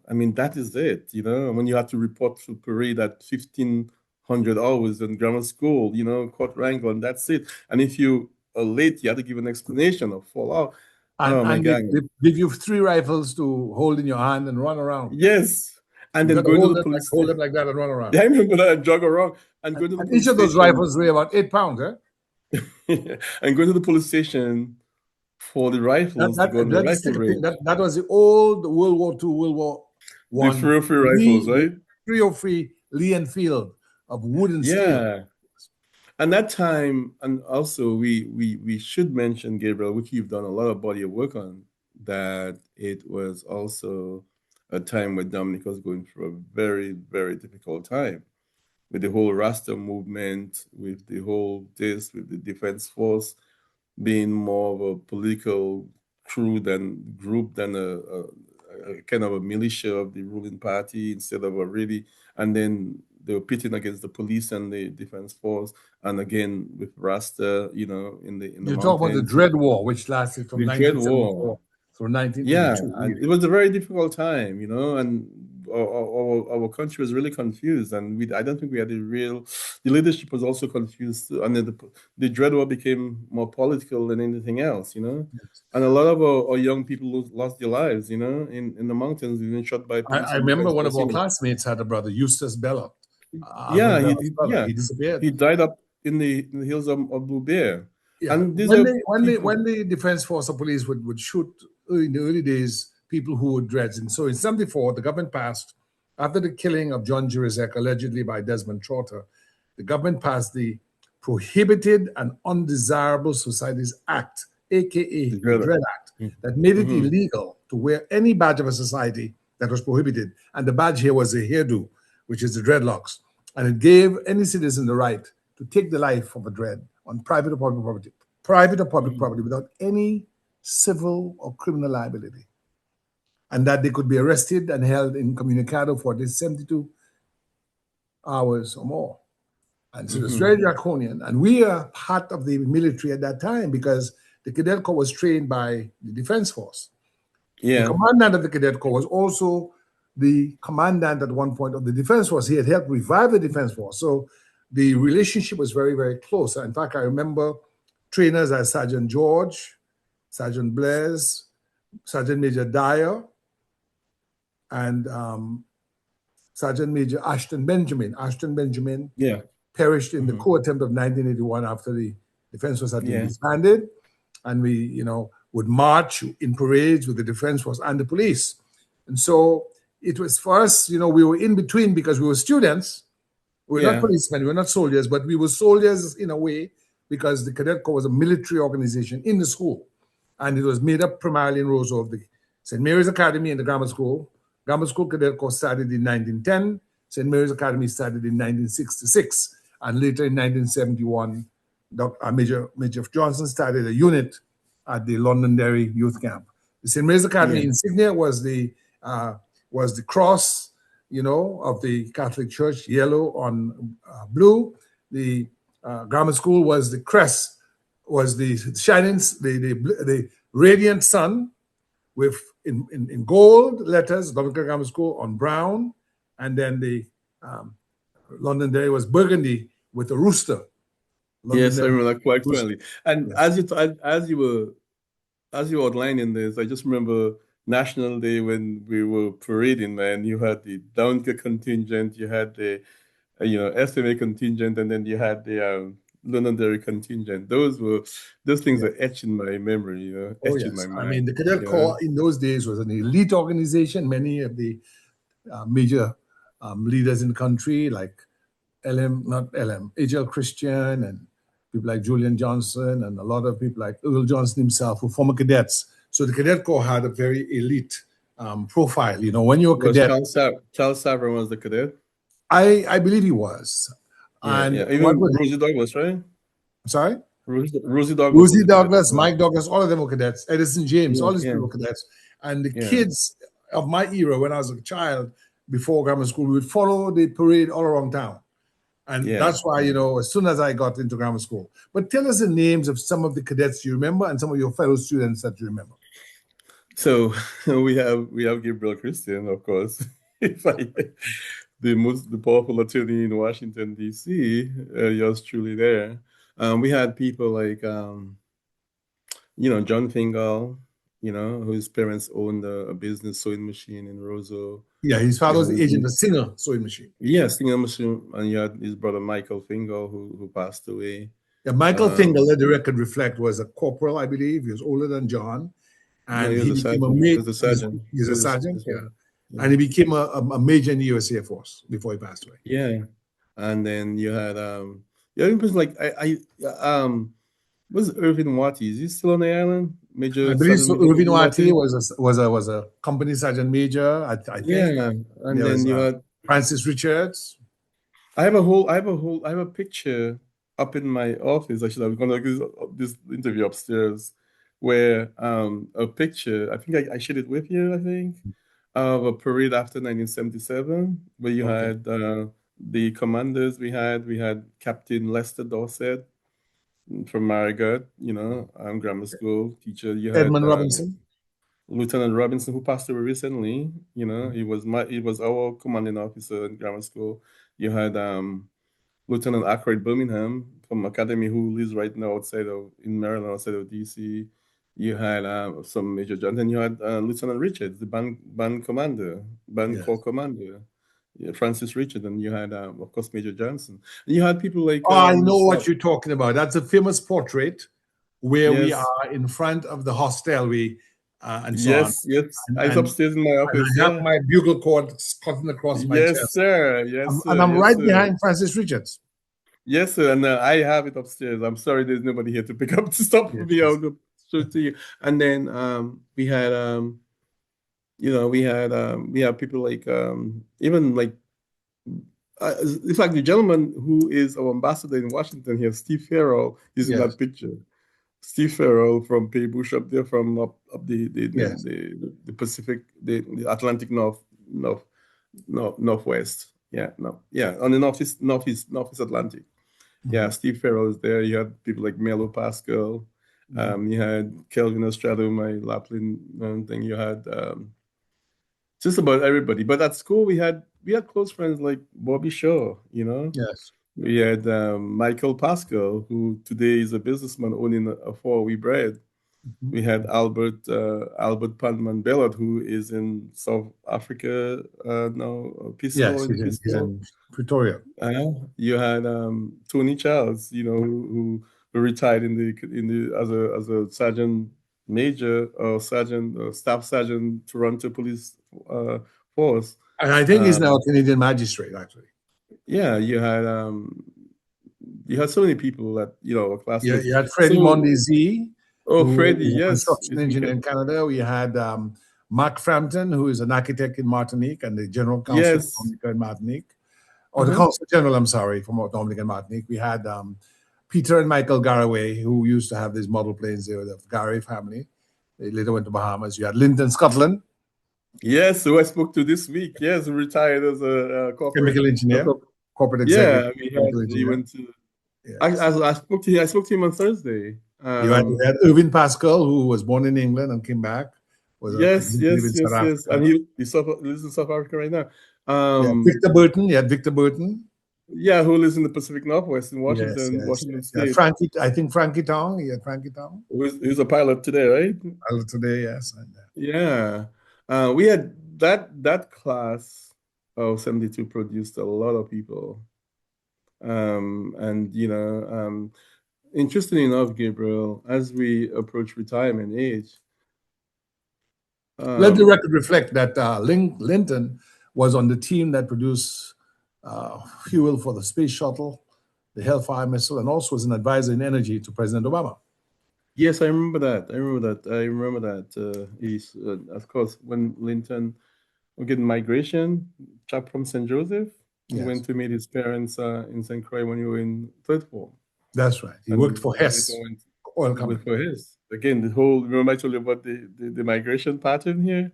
I mean, that is it. When you have to report to parade at 1500 hours in grammar school, court wrangle, and that's it. And if you are late, you have to give an explanation or fall out. And Oh my and God. they give you three rifles to hold in your hand and run around. Yes. And You then got to going to the police hold them station. like that and run around. I remember that and jog around and going to the And each police of those station rifles weigh about 8 pounds. Eh? and going to the police station for the rifles to go on the That is rifle the thing. range. That was the old World War II, World War The One. 303 rifles, The right? 303 Lee and Field of wood and steel. Yeah. And that time, and also we should mention, Gabriel, which you've done a lot of body of work on, that it was also a time where Dominica was going through a very, very difficult time. with the whole Rasta movement, with the whole this, with the defense force being more of a political crew than group than a kind of a militia of the ruling party instead of a really, and then they were pitting against the police and the defense force, and again with Rasta, in the You talk about the mountains, Dread War, which lasted from the Dread War. 1974 through Yeah, 1982, and really. it was a very difficult time, and our country was really confused, and I don't think we had the leadership was also confused, too, and then the dread war became more political than anything else, Yes. and a lot of our young people lost their lives, in the mountains, being shot by police I and remember defense one of force. our classmates had a brother, Eustace Bella, Yeah, Alvin Bella's brother. yeah, He disappeared. he died up in the hills of Blue Bear, Yeah, and these are when people. the defense force or police would shoot in the early days people who were dreads, and so in '74 the government passed, after the killing of John Jurezek allegedly by Desmond Trotter, the government passed the Prohibited and Undesirable Societies Act, aka The the dread. Dread Act, that made it Mm-hmm. illegal to wear any badge of a society that was prohibited, and the badge here was a hairdo, which is the dreadlocks, and it gave any citizen the right to take the life of a dread on private or public property without any civil or criminal liability, and that they could be arrested and held incommunicado for this 72 hours or more. And so it's Mm-hmm. very draconian. And we are part of the military at that time because the Cadet Corps was trained by the Defense Force. The Yeah. commandant of the Cadet Corps was also the commandant at one point of the Defense Force. He had helped revive the Defense Force. So the relationship was very, very close. In fact, I remember trainers as Sergeant George, Sergeant Blaise, Sergeant Major Dyer, and Sergeant Major Ashton Benjamin. Ashton Benjamin Yeah. perished in the Mm-hmm. coup attempt of 1981 after the Defense Force had been Yeah. disbanded. And we, would march in parades with the Defense Force and the police. And so it was for us, we were in between because we were students. We were not Yeah. policemen, we were not soldiers, but we were soldiers in a way because the Cadet Corps was a military organization in the school. And it was made up primarily in Roseau of the St. Mary's Academy and the Grammar School. Grammar School Cadet Corps started in 1910. St. Mary's Academy started in 1966. And later in 1971, Major Johnson started a unit at the Londonderry Youth Camp. The St. Mary's Academy Yeah. insignia was the cross, of the Catholic Church, yellow on blue. The grammar school was the crest, was the shining, the radiant sun with in gold letters, Dominica Grammar School on brown, and then the Londonderry was burgundy with a rooster. Yes, I Londonderry remember that quite rooster. clearly. And Yes. as you were outlining this, I just remember National Day when we were parading, man. You had the Downka contingent, you had the SMA contingent, and then you had the Londonderry contingent. Those things Yeah. are etched in my memory, Oh, etched in yes. my I mean, mind. the Cadet Corps in those days was an elite organization. Many of the major leaders in the country, like H.L. Christian, and people like Julian Johnson, and a lot of people like Earl Johnson himself, were former cadets. So the Cadet Corps had a very elite profile. When you're a Was cadet, Charles Savron was the cadet? I believe he was. Yeah, And yeah. what Even would, Rosie Douglas, right? I'm sorry? Rosie Douglas was Lucy a cadet as Douglas, well. Mike Douglas, all of them were cadets. Edison James, Yeah, all these yeah, people were cadets. And the yeah, kids of my era, when I was a child, before grammar school, we would follow the parade all around town. And yeah. that's why, as soon as I got into grammar school. But tell us the names of some of the cadets you remember and some of your fellow students that you remember. So we have Gabriel Christian, of course. If I the powerful attorney in Washington D.C. Yours truly there. We had people like John Fingal, whose parents owned a business sewing machine in Roseau. Yeah, his You father was had the agent of Singer Sewing Machine. yes, singing machine, and you had his brother Michael Fingal who passed away. Yeah, Michael Finger, Um, let the record reflect, was a corporal, I believe. He was older than John. no, And he was he a became a sergeant. He mate. was a sergeant. He's He a was sergeant, a yeah. sergeant. Yeah. And he became a major in the US Air Force before he passed away. Yeah, and then you had it was like was Irvin Watty? Is he still on the island? I Major believe Sergeant so. Major Irvin Irvin Wati Watty. was a company sergeant major, I think. Yeah, And and there then was you had Francis Richards. I have a picture up in my office. Actually, I was going to this interview upstairs, where a picture. I think I shared it with you. I think of a parade after 1977, where you Okay. had the commanders. We had Captain Lester Dorset from Marigot, grammar school teacher. You had Edmund Robinson. Lieutenant Robinson, who passed away recently. Mhm. He was our commanding officer in grammar school. You had Lieutenant Ackroyd Birmingham from Academy, who lives right now in Maryland, outside of DC. You had some Major John. Then you had Lieutenant Richards, the band corps Yes. commander, yeah, Francis Richard, and you had, of course, Major Johnson. And you had people like, Oh, I know what you're talking about. That's a famous portrait where we yes, are in front of the hostelry and so on. yes. And, It's and, upstairs in my and office. I have Yeah. my bugle cord cutting across my Yes, chest. sir. Yes, And sir. I'm Yes, right sir. behind Francis Richards. Yes, sir. And I have it upstairs. I'm sorry, there's nobody here to pick up to stop Yes. me. I'll go show it to you. And then we had people like even like in fact, the gentleman who is our ambassador in Washington here, Steve Farrell, is in Yes. that picture. Steve Farrell from Pay Bush up there from up Yes. the Pacific, the Atlantic northwest. Yeah, no, yeah, on the northeast Atlantic. Yeah, Mhm. Steve Farrell is there. You had people like Melo Pascal. Mhm. You had Kelvin Estrada, my Lapland thing. You had just about everybody. But at school, we had close friends like Bobby Shaw. Yes. We had Michael Pascal, who today is a businessman owning a 4 We Bread. Mhm. We had Albert Panman Bellot, who is in South Africa now, Peace Corps, Yes. in the Peace He's Corps. in Pretoria. You had Tony Charles, who retired as a sergeant major or sergeant staff sergeant Toronto Police Force. And I think he's now Um, a Canadian magistrate, actually. yeah, you had so many people that were classmates. You had Freddie So, Mondesi, oh, who Freddie, is a yes, construction engineer in Canada. We had Mark Frampton, who is an architect in Martinique and the general counsel of yes, Dominica and Martinique, or the uh-huh. consul general, I'm sorry, from Dominica and Martinique. We had Peter and Michael Garraway, who used to have these model planes there, the Garraway family. They later went to Bahamas. You had Linton Scotland, Yes, who I spoke to this week. Yes, who retired as a corporate. chemical A engineer, corp- corporate executive, yeah, chemical he engineer. went to. Yes. I spoke to him on Thursday. You had Irving Pascal, who was born in England and came back, was a Yes, executive yes, in South yes, yes, and Africa. he lives in South Africa right now. Yeah, Um, Victor Burton. You had Victor Burton. yeah, who lives in the Pacific Northwest in Yes, yes, Washington yes. You had State. Frankie, I think Frankie Tong. You had Frankie Tong. Who's a pilot today, right? Today, yes. And, Yeah, we had that class of 72 produced a lot of people, and interestingly enough, Gabriel, as we approach retirement age, let the um, record reflect that Linton was on the team that produced fuel for the space shuttle, the Hellfire missile, and also was an advisor in energy to President Obama. yes, I remember that. He's of course when Linton was getting migration, chap from St. Joseph, who went Yes, to meet his parents in St. Croix when you were in third form, that's right. He worked and for later Hess went Oil with Company. for his again the whole. Remember I told you about the migration pattern here,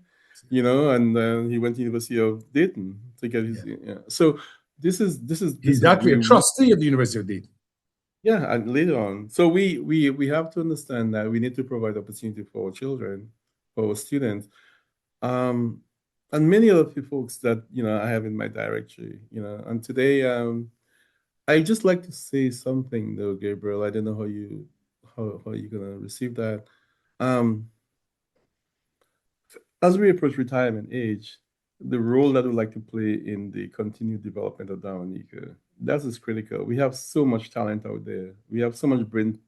and he went to University of Dayton to get his. Yeah. Yeah. So this He's is actually a we trustee of the University of Dayton. yeah, and later on. So we have to understand that we need to provide opportunity for our children, for our students, um, and many other folks that I have in my directory. And today, I just like to say something though, Gabriel. I don't know how you're gonna receive that. Um, as we approach retirement age, the role that we like to play in the continued development of Dominica, that is critical. We have so much talent out there. We have so much brain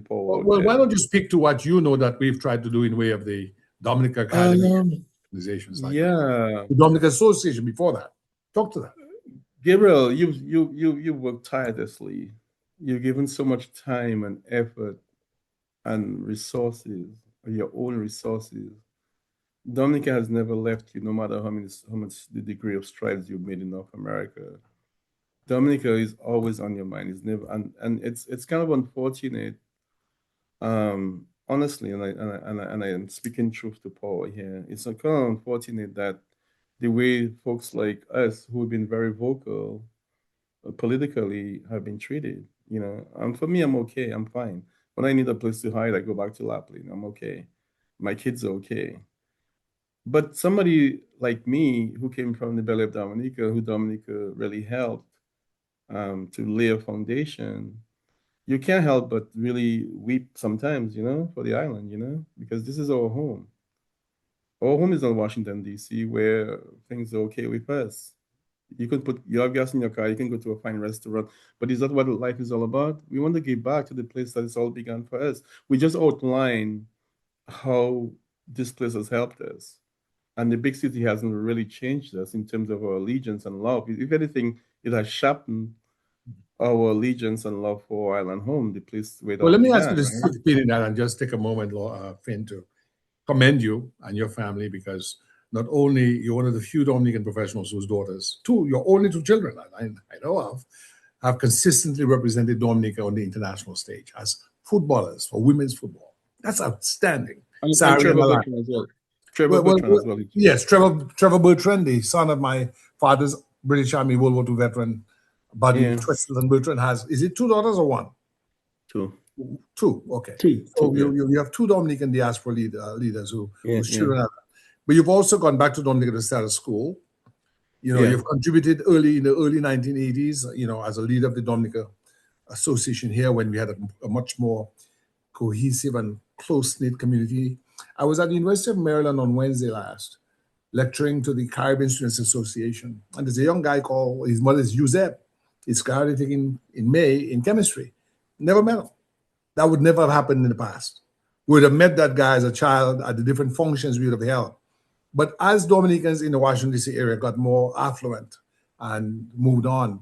power out Well, why there. don't you speak to what you know that we've tried to do in way of the Dominica Academy Um, organizations like that? yeah, The Dominica Association before that. Talk to that. Gabriel, you worked tirelessly. You've given so much time and effort and resources, your own resources. Dominica has never left you, no matter how much the degree of strides you've made in North America. Dominica is always on your mind. It's never, and it's kind of unfortunate, honestly, and I am speaking truth to power here. It's kind of unfortunate that the way folks like us who have been very vocal politically have been treated. For me, I'm okay. I'm fine. When I need a place to hide, I go back to Lapland. I'm okay. My kids are okay. But somebody like me who came from the belly of Dominica, who Dominica really helped to lay a foundation, you can't help but really weep sometimes, for the island, because this is our home. Our home is in Washington, D.C., where things are okay with us. You have gas in your car, you can go to a fine restaurant, but is that what life is all about? We want to give back to the place that it's all begun for us. We just outline how this place has helped us. And the big city hasn't really changed us in terms of our allegiance and love. If anything, it has sharpened our allegiance and love for our island home, the place where it Well, all let me ask you began, this, right? Finn, in that, and just take a moment, Finn, to commend you and your family because not only you're one of the few Dominican professionals whose daughters, your only two children I know of, have consistently represented Dominica on the international stage as footballers for women's football. That's outstanding. And Sari and Trevor Alan. Bertrand as well. Trevor Well, Bertrand as well. yes, Trevor Bertrand, the son of my father's British Army World War II veteran buddy, Yeah, Tristan Bertrand has, is it two daughters or one? two. Two, okay. Two, So yeah. you have two Dominican diaspora leaders Yeah, whose yeah, children are, but you've also gone back to Dominica to start a school. yeah, You've contributed in the early 1980s, as a leader of the Dominica Association here when we had a much more cohesive and close-knit community. I was at the University of Maryland on Wednesday last, lecturing to the Caribbean Students Association. And there's a young guy called, his mother is Yuzeb. He's currently taking in May in chemistry. Never met him. That would never have happened in the past. We would have met that guy as a child at the different functions we would have held. But as Dominicans in the Washington, D.C. area got more affluent and moved on,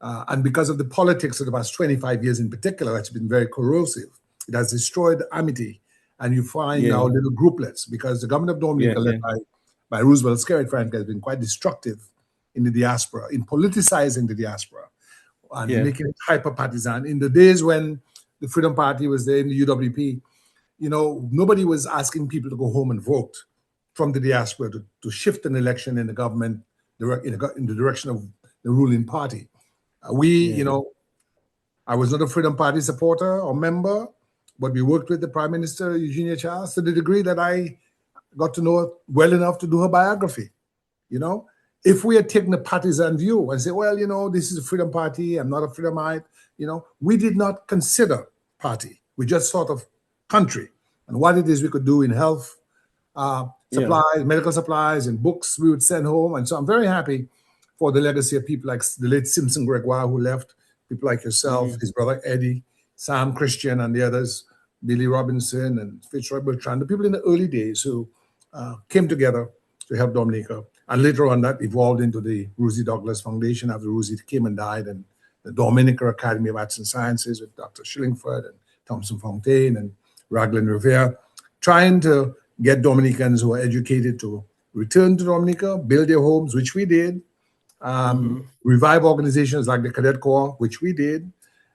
and because of the politics of the past 25 years in particular, it's been very corrosive. It has destroyed amity. And you find yeah, now little grouplets because the government of yeah, Dominica, led yeah, by Roosevelt Skerritt, frankly, has been quite destructive in the diaspora, in politicizing the diaspora and yeah, making it hyper partisan. In the days when the Freedom Party was there in the UWP, nobody was asking people to go home and vote from the diaspora to shift an election in the government in the direction of the ruling party. We, yeah, I was not a Freedom Party supporter or member, but we worked with the Prime Minister, Eugenia Charles, to the degree that I got to know her well enough to do her biography. You know, if we had taken a partisan view and say, well, this is a Freedom Party, I'm not a Freedomite, we did not consider party. We just thought of country and what it is we could do in health, yeah, supplies, medical supplies, and books we would send home. And so I'm very happy for the legacy of people like the late Simpson Gregoire, who left, people like yourself, yeah, his brother Eddie, Sam Christian, and the others, Billy Robinson and Fitzroy Bertrand, the people in the early days who came together to help Dominica. And later on, that evolved into the Rosie Douglas Foundation after Rosie came and died, and the Dominica Academy of Arts and Sciences with Dr. Shillingford and Thompson Fontaine and Raglan Revere, trying to get Dominicans who are educated to return to Dominica, build their homes, which we did, mm-hmm, revive organizations like the Cadet Corps, which we did,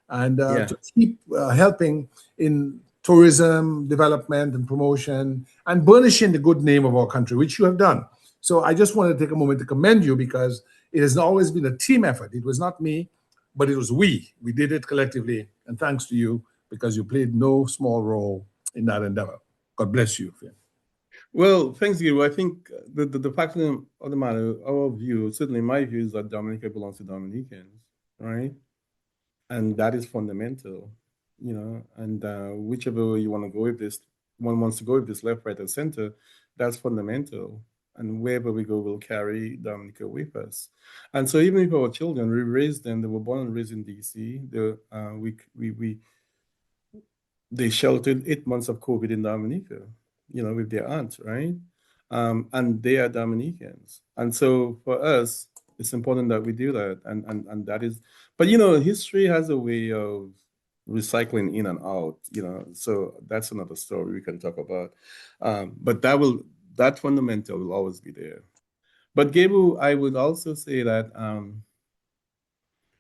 and yeah. to keep helping in tourism development and promotion and burnishing the good name of our country, which you have done. So I just want to take a moment to commend you because it has always been a team effort. It was not me, but it was we. We did it collectively, and thanks to you because you played no small role in that endeavor. God bless you, Finn. Well, thanks, Gil. I think the fact of the matter, our view, certainly my view, is that Dominica belongs to Dominicans, right? And that is fundamental, and whichever way you want to go with this, one wants to go with this, left, right, or center, that's fundamental. And wherever we go, we'll carry Dominica with us. And so even if our children, we raised them, they were born and raised in DC. They sheltered 8 months of COVID in Dominica, with their aunt, right? And they are Dominicans. And so for us, it's important that we do that. And that is, but history has a way of recycling in and out, so that's another story we can talk about. But that fundamental will always be there. But Gable, I would also say that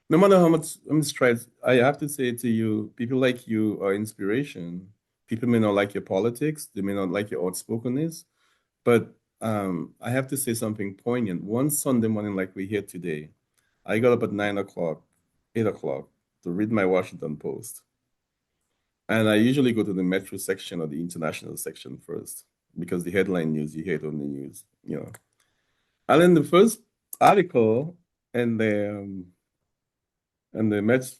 No matter how much I'm stressed, I have to say to you, people like you are inspiration. People may not like your politics, they may not like your outspokenness, but I have to say something poignant. One Sunday morning, like we're here today, I got up at 9 o'clock, 8 o'clock to read my Washington Post. And I usually go to the metro section or the international section first because the headline news you hear it on the news. And then the first article and the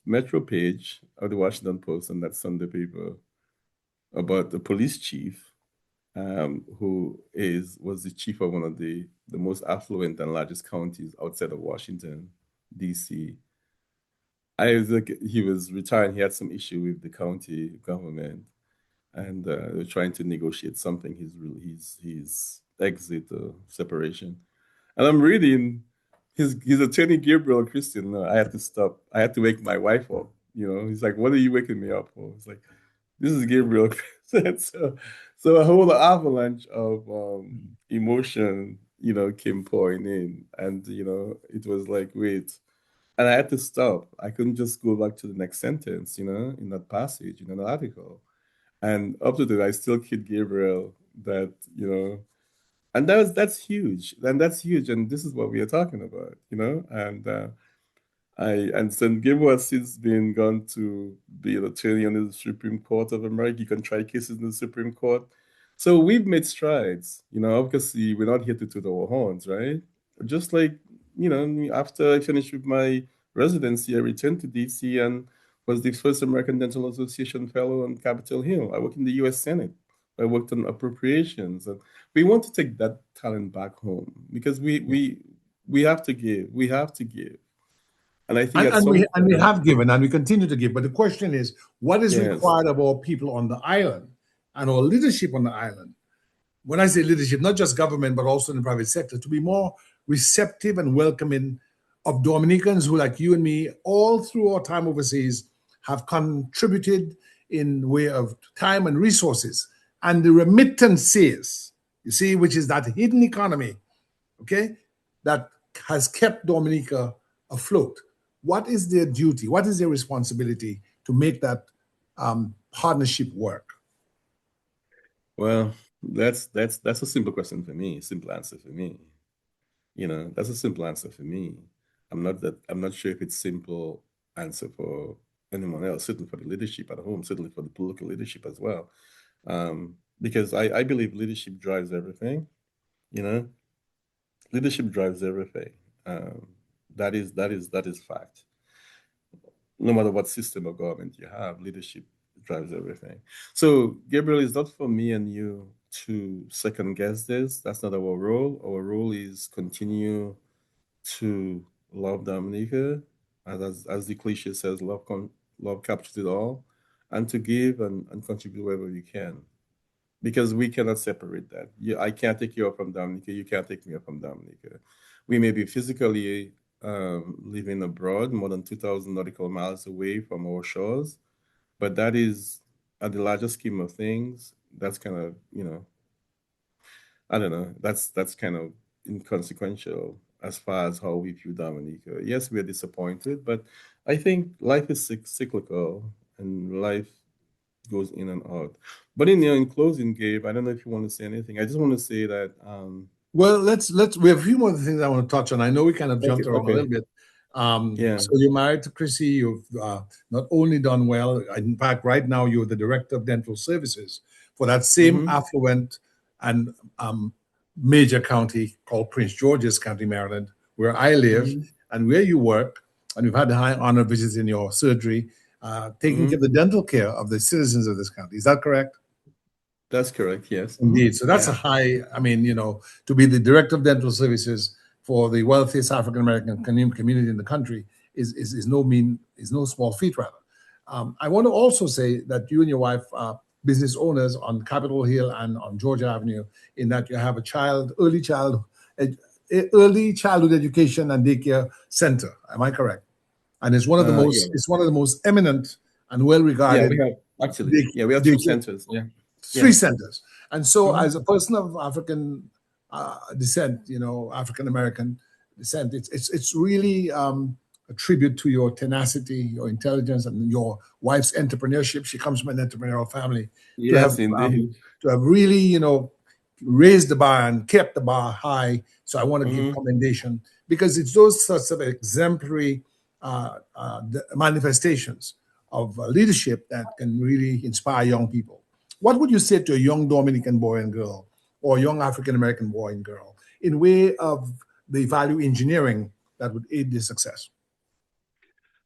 metro page of the Washington Post on that Sunday paper about the police chief, who was the chief of one of the most affluent and largest counties outside of Washington, D.C. I was like, he was retiring. He had some issue with the county government, and they were trying to negotiate something. His exit separation. And I'm reading his attorney Gabriel Christian. No, I had to stop. I had to wake my wife up. He's like, "What are you waking me up for?" It's like, "This is Gabriel Christian." So a whole avalanche of emotion, came pouring in, and it was like, wait. And I had to stop. I couldn't just go back to the next sentence, in that passage, in an article. And up to date, I still kid Gabriel that, and that's huge. And that's huge. And this is what we are talking about. And St. Gabriel has since been gone to be an attorney on the Supreme Court of America. You can try cases in the Supreme Court. So we've made strides. Obviously we're not here to toot our horns, right? Just like, after I finished with my residency, I returned to DC and was the first American Dental Association fellow on Capitol Hill. I worked in the US Senate. I worked on appropriations. And we want to take that talent back home because we have to give. We have to give. And I think And, at and some we and we point, have given and we continue to give. But the question is, what is yes, required of our people on the island and our leadership on the island? When I say leadership, not just government, but also in the private sector, to be more receptive and welcoming of Dominicans who, like you and me, all through our time overseas, have contributed in way of time and resources. And the remittances, you see, which is that hidden economy, okay, that has kept Dominica afloat. What is their duty? What is their responsibility to make that partnership work? well, that's a simple question for me, simple answer for me. That's a simple answer for me. I'm not sure if it's simple answer for anyone else, certainly for the leadership at home, certainly for the political leadership as well. Because I believe leadership drives everything, you know, leadership drives everything. Um, that is fact. No matter what system of government you have, leadership drives everything. So, Gabriel, it's not for me and you to second guess this. That's not our role. Our role is continue to love Dominica, as the cliche says, love captures it all, and to give and contribute wherever you can, because we cannot separate that. I can't take you up from Dominica. You can't take me up from Dominica. We may be physically living abroad, more than 2,000 nautical miles away from our shores, but that is, at the larger scheme of things, that's kind of, I don't know, that's kind of inconsequential as far as how we view Dominica. Yes, we are disappointed, but I think life is cyclical and life goes in and out. But in closing, Gabe, I don't know if you want to say anything. I just want to say that Well, let's we have a few more things I want to touch on. I know we kind of okay, jumped around a okay. little bit. Yeah. So you're married to Chrissy. You've not only done well. In fact, right now you're the director of dental services for that same Mm-hmm. affluent and major county called Prince George's County, Maryland, where I live Mm-hmm. and where you work. And we've had the high honor visits in your surgery, taking care Mm-hmm. of the dental care of the citizens of this county. Is that correct? That's correct. Yes. Mm-hmm. Indeed. So that's a Yeah. high, I mean, to be the director of dental services for the wealthiest African American community in the country is no small feat, rather. I want to also say that you and your wife are business owners on Capitol Hill and on Georgia Avenue, in that you have a ed- early childhood education and daycare center. Am I correct? And Yeah. it's one of the most eminent and well Yeah. We regarded have actually. Yeah. We have three daycare centers. Yeah. three Yeah. centers. And so, Mm-hmm. as a person of African descent, African American descent, it's really a tribute to your tenacity, your intelligence, and your wife's entrepreneurship. She comes from an entrepreneurial family. To have Yes, indeed. to have really, raised the bar and kept the bar high. So I want to give Hmm. commendation because it's those sorts of exemplary manifestations of leadership that can really inspire young people. What would you say to a young Dominican boy and girl or a young African American boy and girl in way of the value engineering that would aid their success?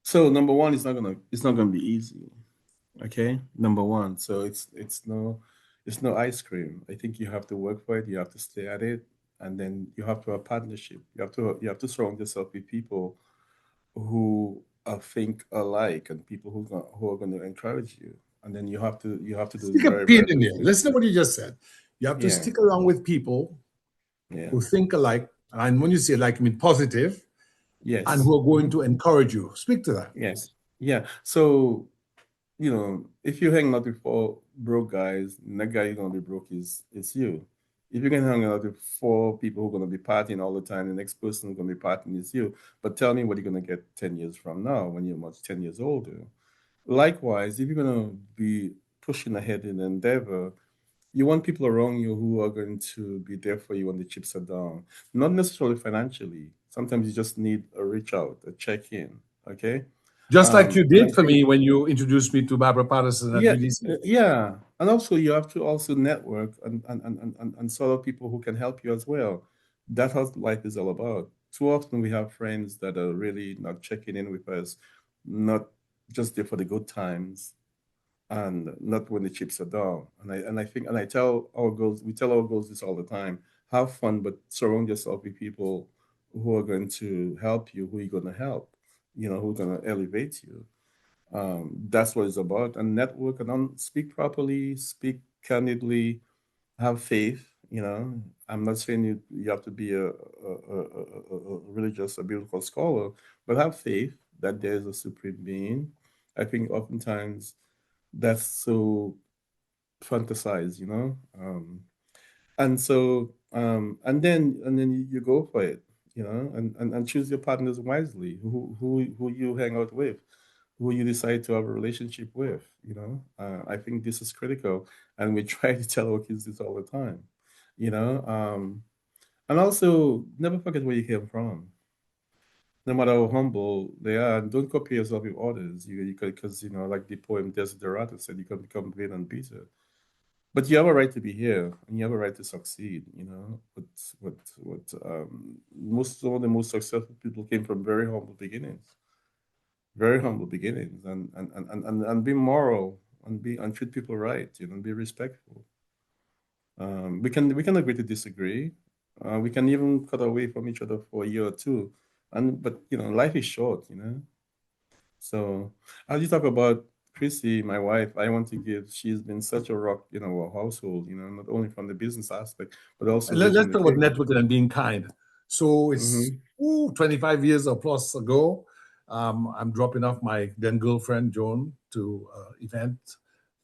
So number one, it's not gonna be easy. Okay, number one. So it's no ice cream. I think you have to work for it. You have to stay at it, and then you have to have partnership. You have to surround yourself with people who think alike and people who are going to encourage you. And then you have to do it Stick a very, pin very in there. Listen to consistently. what you just said. You have to Yeah, stick around with people yeah, who think alike. And when you say like, I mean positive, and yes, who are going to encourage you. Speak to that. yes, yeah. So if you hang out with four broke guys, and that guy is gonna be broke is it's you. If you can hang out with four people who are gonna be partying all the time, the next person who's gonna be partying is you. But tell me what you're gonna get 10 years from now when you're much 10 years older. Likewise, if you're gonna be pushing ahead in endeavor, you want people around you who are going to be there for you when the chips are down. Not necessarily financially. Sometimes you just need a reach out, a check in. Okay. Just like you And I did for think me when you introduced me to Barbara Patterson at yeah, BDC. yeah. And also you have to also network and sort of people who can help you as well. That's what life is all about. Too often we have friends that are really not checking in with us, not just there for the good times and not when the chips are down. And I tell our girls, we tell our girls this all the time: have fun, but surround yourself with people who are going to help you, who you're going to help, who are going to elevate you. That's what it's about. And network and speak properly, speak candidly, have faith. I'm not saying you have to be a religious, a biblical scholar, but have faith that there is a supreme being. I think oftentimes that's so fantasized. And then you go for it, and choose your partners wisely, who you hang out with, who you decide to have a relationship with. I think this is critical, and we try to tell our kids this all the time, you know. And also never forget where you came from, no matter how humble they are, and don't compare yourself with others. You could, because like the poem Desiderata said, you can become vain and bitter. But you have a right to be here, and you have a right to succeed. Most some of the most successful people came from very humble beginnings, and be moral and treat people right, and be respectful. We can agree to disagree. We can even cut away from each other for a year or two, but life is short. So, as you talk about Chrissy, my wife, I want to give, she's been such a rock in our household, not only from the business aspect, but also Let's bridging the talk about gap. networking and being kind. So it's Hmm. 25 years or plus ago. I'm dropping off my then girlfriend, Joan, to event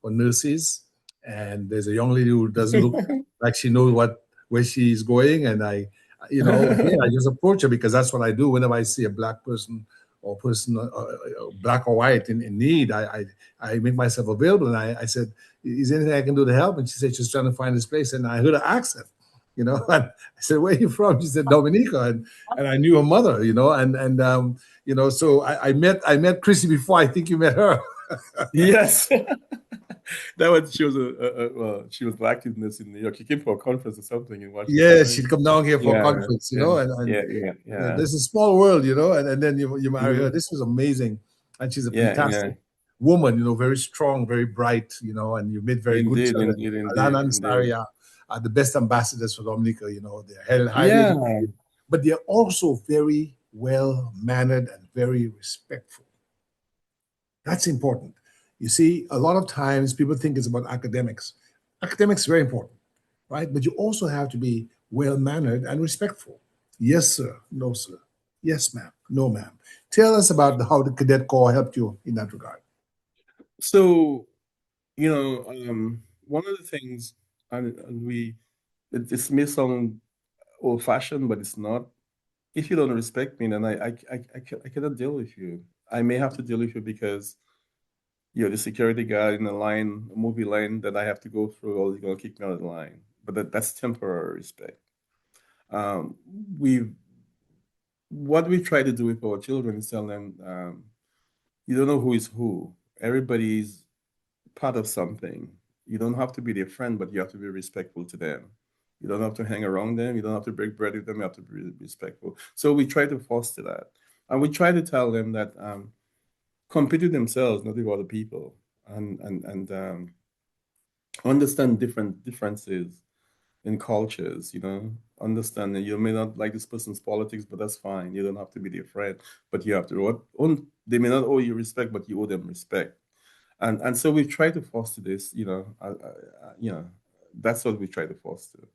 for nurses. And there's a young lady who doesn't look like she knows where she's going. And again, I just approach her because that's what I do whenever I see a black person or person, black or white in need. I make myself available. And I said, is there anything I can do to help? And she said she's trying to find this place. And I heard her accent, and I said, where are you from? She said, Dominica. And I knew her mother, so I met Chrissy before I think you met her. Yes. That was, she was active in this in New York. She came for a conference or something in Washington, Yeah, right? she'd come down here for a Yeah, conference, yeah, and yeah, yeah, yeah. there's a small world, and then you marry her. Hmm. This was amazing. And she's a Yeah, yeah. fantastic woman, very strong, very bright, and you made very good Indeed, children. indeed, Alana indeed, and indeed. Saria are the best ambassadors for Dominica, they're highly Yeah. educated, but they're also very well mannered and very respectful. That's important. You see, a lot of times people think it's about academics. Academics is very important, right? But you also have to be well mannered and respectful. Yes, sir. No, sir. Yes, ma'am. No, ma'am. Tell us about how the cadet corps helped you in that regard. So, one of the things, and this may sound old fashioned, but it's not. if you don't respect me, then I cannot deal with you. I may have to deal with you because you're the security guard in the line, movie line that I have to go through, or you're gonna kick me out of the line. But that's temporary respect. Um, we what we try to do with our children is tell them, you don't know who is who. Everybody's part of something. You don't have to be their friend, but you have to be respectful to them. You don't have to hang around them. You don't have to break bread with them. You have to be respectful. So we try to foster that, and we try to tell them that compete with themselves, not with other people, and understand different differences in cultures. Understand that you may not like this person's politics, but that's fine. You don't have to be their friend, but you have to. They may not owe you respect, but you owe them respect. And so we try to foster this. That's what we try to foster.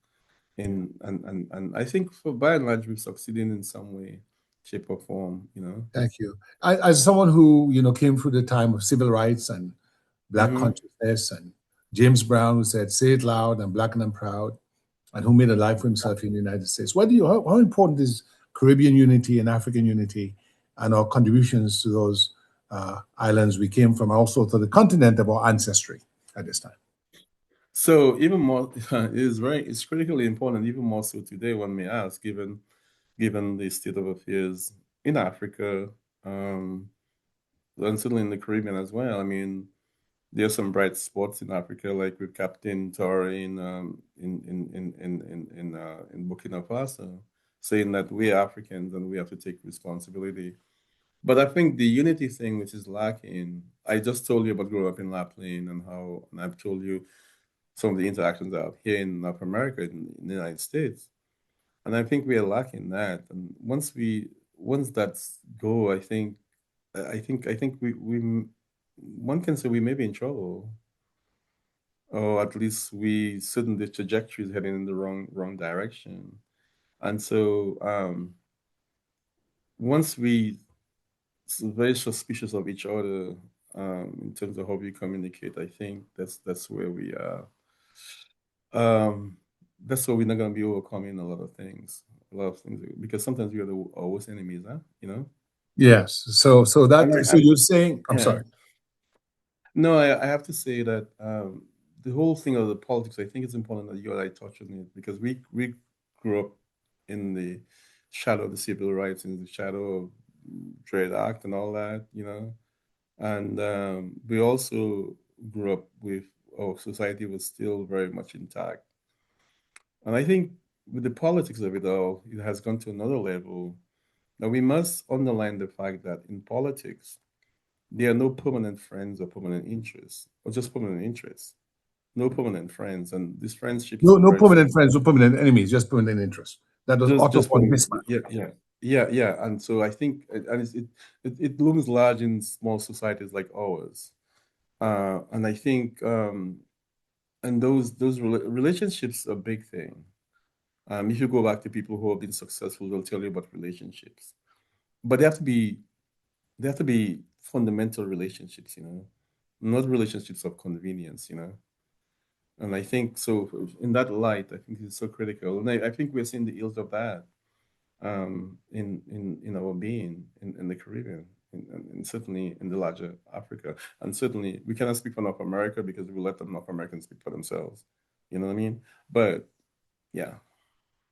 And I think for by and large we've succeeded in some way, shape or form. Thank you. As someone who came through the time of civil rights and black Hmm. consciousness, and James Brown, who said "Say it loud, I'm black and I'm proud," and who made a life for himself in the United States. How important is Caribbean unity and African unity, and our contributions to those islands we came from, also to the continent of our ancestry at this time? So even more, it's critically important, even more so today, one may ask, given the state of affairs in Africa, um, and certainly in the Caribbean as well. I mean, there's some bright spots in Africa, like with Captain Torre in Burkina Faso, saying that we're Africans and we have to take responsibility. But I think the unity thing, which is lacking, I just told you about growing up in La Plaine and I've told you some of the interactions I have here in North America, in the United States, and I think we are lacking that. And once that's go, I think we one can say we may be in trouble, or at least we certain the trajectory is heading in the wrong direction. And so once we very suspicious of each other in terms of how we communicate, I think that's where we are. Um, that's where we're not gonna be overcoming a lot of things, because sometimes we are our worst enemies, huh? Yes. And So you're saying, I'm yeah. sorry. No, I have to say that the whole thing of the politics, I think it's important that you and I touch on it, because we grew up in the shadow of the civil rights, in the shadow of Trade Act and all that. And we also grew up with our society was still very much intact. And I think with the politics of it all, it has gone to another level. Now we must underline the fact that in politics, there are no permanent friends or permanent interests, or just permanent interests. No permanent friends, and these friendships No, are no very permanent friends, no permanent enemies, just permanent interests. That was auto just upon permanent. mismatch. Yeah. And so I think, and it looms large in small societies like ours. And I think, and those relationships are a big thing. If you go back to people who have been successful, they'll tell you about relationships, but they have to be fundamental relationships, not relationships of convenience. And I think so. In that light, I think it's so critical, and I think we're seeing the ills of that in our being in the Caribbean, and certainly in the larger Africa, and certainly we cannot speak for North America because we let the North Americans speak for themselves. You know what I mean? But yeah.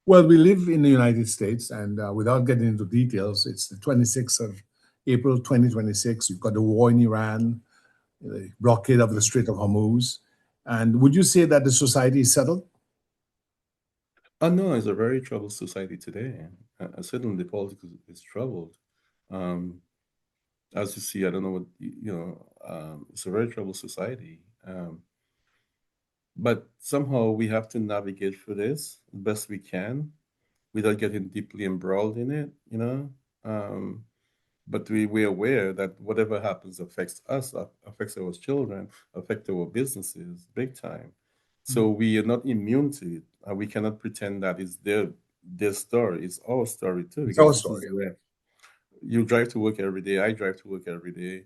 Well, we live in the United States, and without getting into details, it's the 26th of April 2026. You've got the war in Iran, the blockade of the Strait of Hormuz. And would you say that the society is settled? Oh no, it's a very troubled society today. Certainly, the politics is troubled. Um, as you see, I don't know what it's a very troubled society. But somehow we have to navigate through this the best we can without getting deeply embroiled in it. Um, but we're aware that whatever happens affects us, affects our children, affects our businesses big time. So we are not immune to it. We cannot pretend that it's their story. It's our story too, It's because our this is story. where you drive to work every day. I drive to work every day.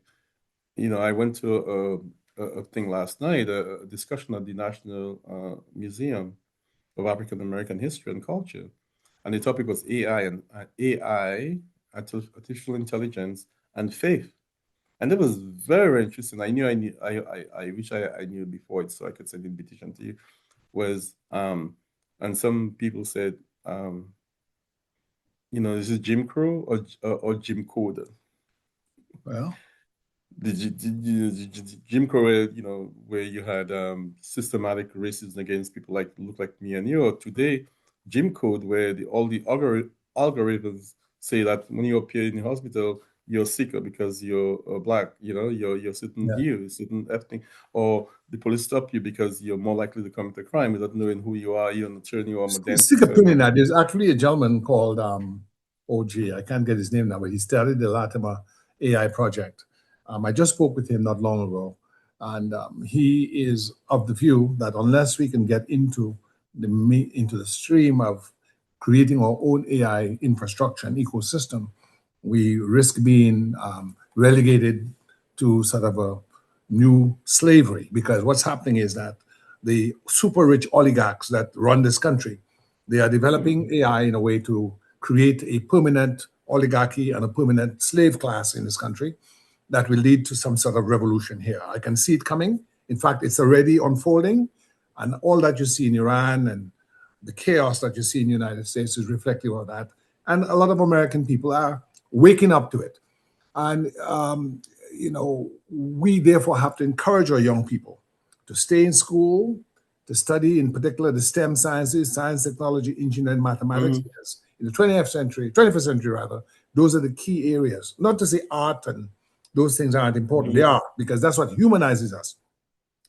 I went to a thing last night, a discussion at the National Museum of African American History and Culture. and the topic was AI and AI, artificial intelligence, and faith. And that was very, very interesting. I wish I knew before it so I could send invitation to you. Was and some people said, this is Jim Crow or Jim Code. Well, The Jim Crow, where you had systematic racism against people like look like me and you, or today, Jim Code, where all the algorithms say that when you appear in the hospital, you're sicker because you're black, you're certain yeah. hue, certain ethnic, or the police stop you because you're more likely to commit a crime without knowing who you are. You're an attorney or I'm a Stick dentist. a pin in that. There's actually a gentleman called OG. I can't get his name now, but he started the Latima AI project. I just spoke with him not long ago, and he is of the view that unless we can get into the stream of creating our own AI infrastructure and ecosystem, we risk being relegated to sort of a new slavery. Because what's happening is that the super rich oligarchs that run this country, they are developing AI in a way to create a permanent oligarchy and a permanent slave class in this country that will lead to some sort of revolution here. I can see it coming. In fact, it's already unfolding. And all that you see in Iran and the chaos that you see in the United States is reflective of that. And a lot of American people are waking up to it. And, we therefore have to encourage our young people to stay in school, to study, in particular, the STEM sciences, science, technology, engineering, mathematics, because in the 21st century rather, those are the key areas. Not to say art and those things aren't important. They are, because that's what humanizes us.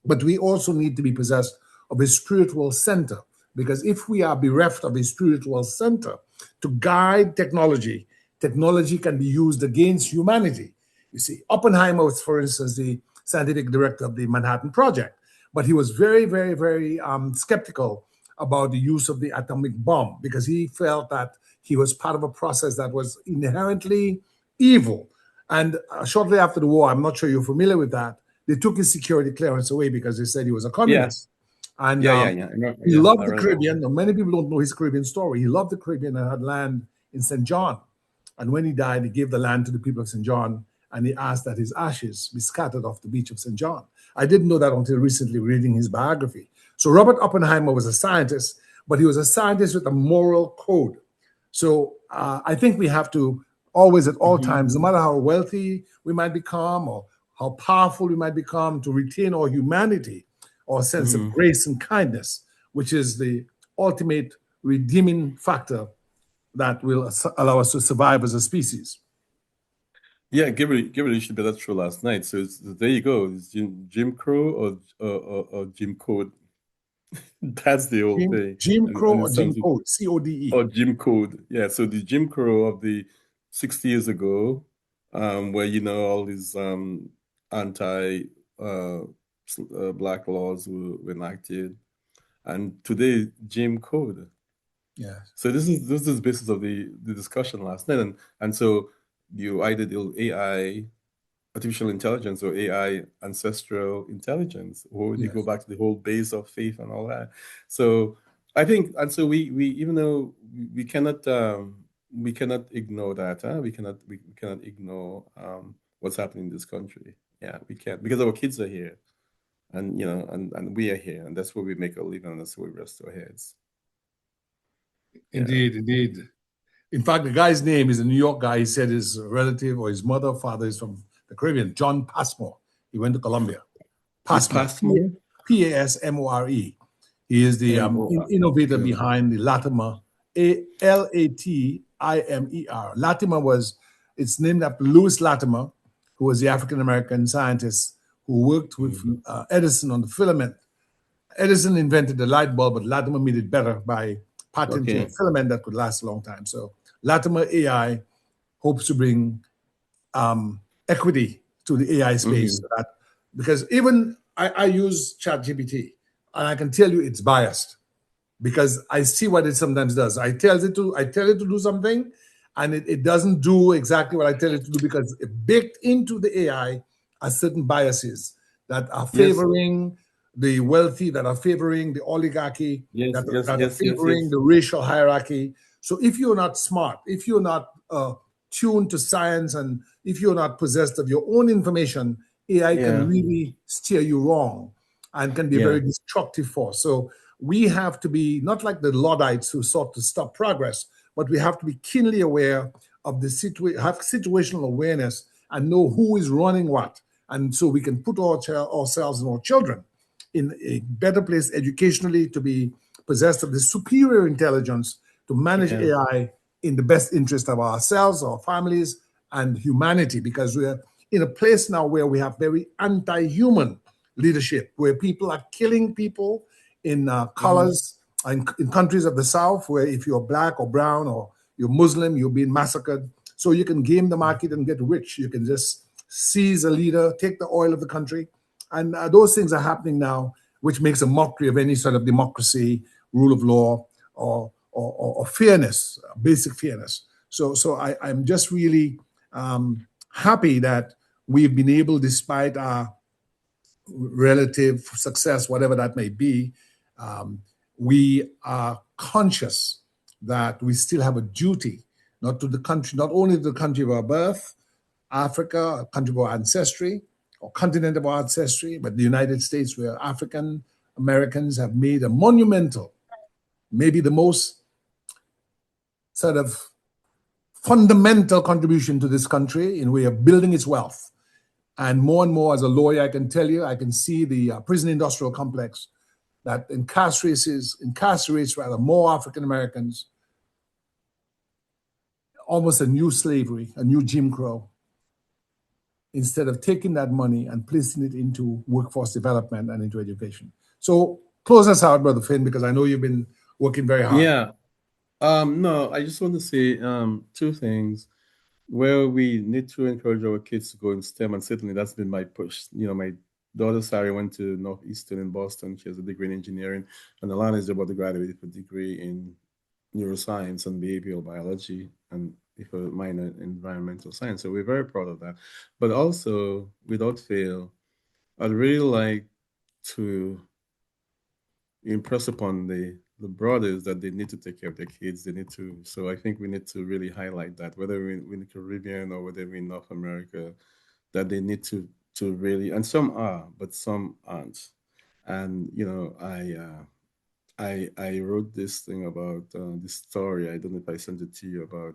But we also need to be possessed of a spiritual center, because if we are bereft of a spiritual center to guide technology, technology can be used against humanity. You see, Oppenheimer was, for instance, the scientific director of the Manhattan Project, but he was very, very, very skeptical about the use of the atomic bomb because he felt that he was part of a process that was inherently evil. And shortly after the war, I'm not sure you're familiar with that, they took his security clearance away because they said he was a communist. Yes. And Yeah. he loved the Caribbean. Now, many people don't know his Caribbean story. He loved the Caribbean and had land in St. John. And when he died, he gave the land to the people of St. John, and he asked that his ashes be scattered off the beach of St. John. I didn't know that until recently reading his biography. So Robert Oppenheimer was a scientist, but he was a scientist with a moral code. So I think we have to always, at all times, no matter how wealthy we might become or how powerful we might become, to retain our humanity, our sense of grace and kindness, which is the ultimate redeeming factor that will allow us to survive as a species. Yeah, Gabriel issued that show last night. So there you go. It's Jim Crow or Jim Code. That's the whole thing. Jim Crow or Jim Code, Code, CODE. Or Jim Code. Yeah. So the Jim Crow of the 60 years ago, where all these anti black laws were enacted, and today Jim Code. Yeah. So this is the basis of the discussion last night, and so you either do AI, artificial intelligence, or AI, ancestral intelligence, or you go back to the whole base of faith and all that. So I think, and so we even though we cannot ignore that, we cannot ignore what's happening in this country. Yeah, we can't, because our kids are here, and and we are here, and that's where we make our living, and that's where we rest our heads. Indeed, indeed. In fact, the guy's name is a New York guy. He said his relative or his mother or father is from the Caribbean, John Passmore. He went to Colombia. Passmore. Pasmore. He is the innovator behind the Latimer, Latimer. Latimer it's named after Louis Latimer, who was the African-American scientist who worked with Edison on the filament. Edison invented the light bulb, but Latimer made it better by patenting a filament that could last a long time. So Latimer AI hopes to bring equity to the AI space. So that, because even I use ChatGPT, and I can tell you it's biased because I see what it sometimes does. I tell it to do something, and it doesn't do exactly what I tell it to do, because it baked into the AI are certain biases that are favoring the wealthy, that are favoring the oligarchy, that are favoring the racial hierarchy. So if you're not smart, if you're not tuned to science, and if you're not possessed of your own information, AI can Yeah. really steer you wrong and can be a Yeah. very destructive force. So we have to be not like the Luddites who sought to stop progress, but we have to be keenly aware of the have situational awareness and know who is running what. And so we can put ourselves and our children in a better place educationally to be possessed of the superior intelligence to manage Yeah. AI in the best interest of ourselves, our families, and humanity, because we're in a place now where we have very anti-human leadership, where people are killing people in Hmm. colors, in countries of the South, where if you're black or brown or you're Muslim, you're being massacred. So you can game the market and get rich. You can just seize a leader, take the oil of the country. And those things are happening now, which makes a mockery of any sort of democracy, rule of law, or fairness, basic fairness. I'm just really happy that we've been able, despite our relative success, whatever that may be, um, we are conscious that we still have a duty, not to the country, not only to the country of our birth, Africa, a country of our ancestry, or continent of our ancestry, but the United States, where African Americans have made a monumental, maybe the most sort of fundamental contribution to this country in way of building its wealth. And more, as a lawyer, I can tell you, I can see the prison industrial complex that incarcerates rather more African Americans, almost a new slavery, a new Jim Crow, instead of taking that money and placing it into workforce development and into education. So close us out, Brother Finn, because I know you've been working very hard. Yeah. No, I just want to say two things. Where we need to encourage our kids to go in STEM, and certainly that's been my push. My daughter Sari went to Northeastern in Boston. She has a degree in engineering, and Alana is about to graduate with a degree in neuroscience and behavioral biology, and with a minor in environmental science. So we're very proud of that. But also, without fail, I'd really like to impress upon the brothers that they need to take care of their kids. They need to. So I think we need to really highlight that, whether we're in the Caribbean or whether we're in North America, that they need to really. And some are, but some aren't. And I wrote this thing about this story. I don't know if I sent it to you about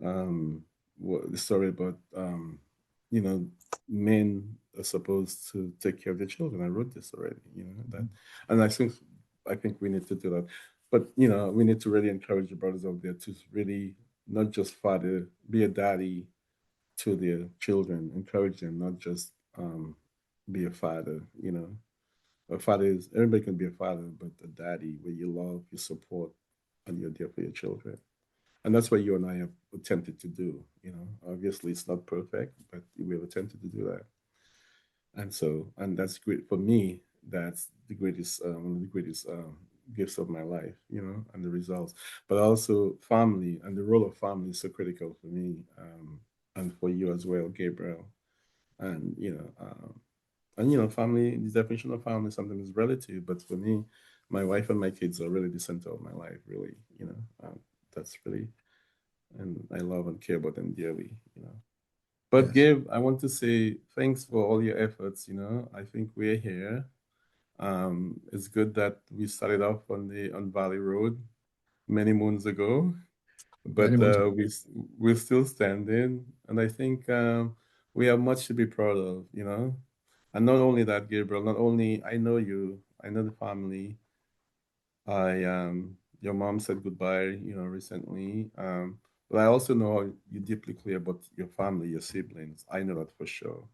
um the story about you know men are supposed to take care of their children. I wrote this already, that, and I think we need to do that. But we need to really encourage the brothers out there to really not just father, be a daddy to their children, encourage them, not just be a father. A father is, everybody can be a father, but a daddy where you love, you support, and you're there for your children. And that's what you and I have attempted to do. Obviously it's not perfect, but we have attempted to do that. And that's great for me. That's the greatest, one of the greatest gifts of my life, and the results. But also family, and the role of family is so critical for me, and for you as well, Gabriel. And family. The definition of family sometimes is relative, but for me, my wife and my kids are really the center of my life. Really, that's really, and I love and care about them dearly. But Yes. Gabe, I want to say thanks for all your efforts. I think we're here. It's good that we started off on Valley Road many moons ago, Many but moons. we're still standing, and I think we have much to be proud of. And not only that, Gabriel, not only I know you, I know the family. Your mom said goodbye, recently. But I also know you deeply clear about your family, your siblings. I know that for sure.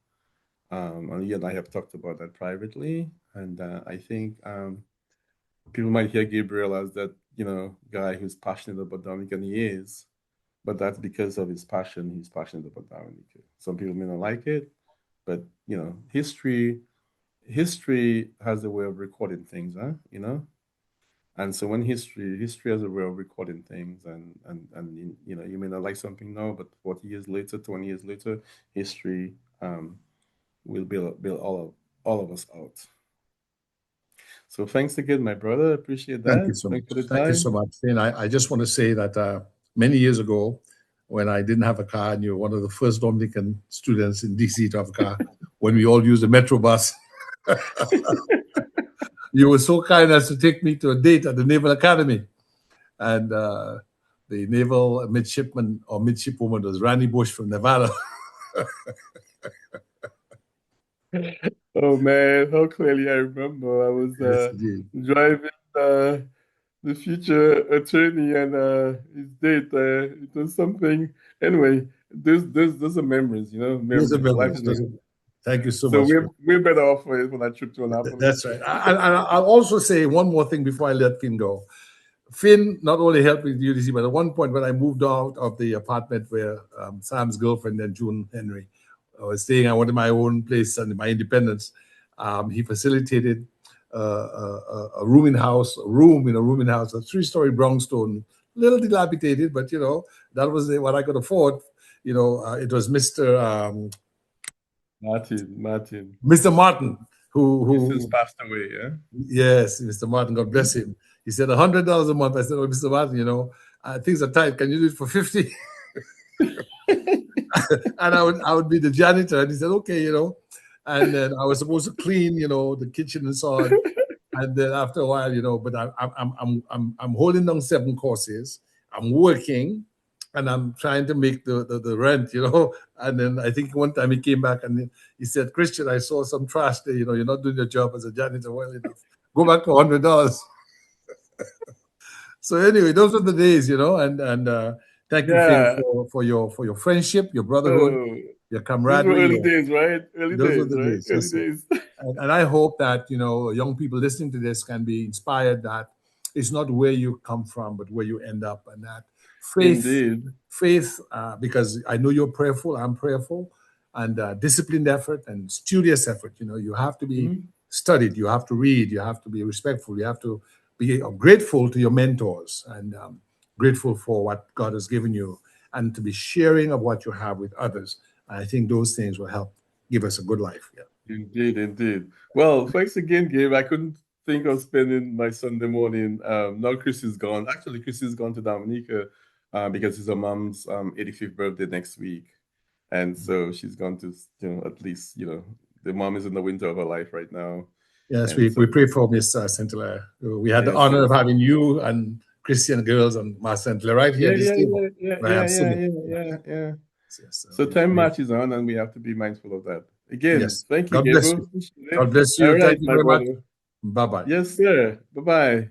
And you and I have talked about that privately. And I think people might hear Gabriel as that, guy who's passionate about Dominica, and he is. But that's because of his passion. He's passionate about Dominica. Some people may not like it, but history has a way of recording things, huh? And so when history has a way of recording things, and you may not like something now, but 40 years later, 20 years later, history will build all of us out. So thanks again, my brother. Appreciate that. Thank you so much. Thanks for the Thank you time. so much. And I just want to say that many years ago, when I didn't have a car, and you were one of the first Dominican students in DC to have a car, when we all used the Metro bus, you were so kind as to take me to a date at the Naval Academy. And the naval midshipman or midshipwoman was Randy Bush from Nevada. Oh man, how clearly I remember. I was Yes, driving the future attorney and his date. It was something. Anyway, those are memories, those are memories. Life memories. is memories. Thank you so So much. we're better off for that trip to Annapolis. That's right. I'll also say one more thing before I let Finn go. Finn not only helped with UDC, but at one point when I moved out of the apartment where Sam's girlfriend and June Henry was staying, I wanted my own place and my independence. He facilitated a rooming house, a 3-story brownstone, a little dilapidated, but that was what I could afford. It was Mr. Martin. Mr. Martin, who since passed away, yeah? Yes, Mr. Martin, God bless him. He said $100 a month. I said, "Oh, Mr. Martin, things are tight. Can you do it for 50?" And I would be the janitor, and he said, "Okay, And then I was supposed to clean, the kitchen and so on. And then after a while, but I'm holding down 7 courses. I'm working, and I'm trying to make the rent, And then I think one time he came back and he said, "Christian, I saw some trash there. You're not doing your job as a janitor well enough. Go back to $100." So anyway, those were the days, and thank you, Finn, Yeah. for your friendship, your brotherhood, Oh, your these were camaraderie. early days, right? Early Those were days, the right? days. Early Yes, sir. days. And I hope that young people listening to this can be inspired that it's not where you come from, but where you end up, and that Indeed. faith, because I know you're prayerful, I'm prayerful, and disciplined effort and studious effort. You have to be studied, you have to read, you have to be respectful, you have to be grateful to your mentors, and grateful for what God has given you, and to be sharing of what you have with others. I think those things will help give us a good life. Yeah. Indeed. Well, thanks again, Gabe. I couldn't think of spending my Sunday morning. Now Chris is gone. Actually, Chris is gone to Dominica because it's her mom's 85th birthday next week. And so she's gone to, at least, the mom is in the winter of her life right now. Yes, And we pray for Miss Saint-Hilaire. We had the Yes, honor of yes. having you and Christian girls and Ma Saint-Hilaire right here at this table. Yeah. Yes, So time marches on, and we have to be mindful of that. Again, yes. thank you, God bless Gabriel. you. God bless All you. right, Thank you my very much. brother. Bye-bye. Yes, sir. Bye-bye.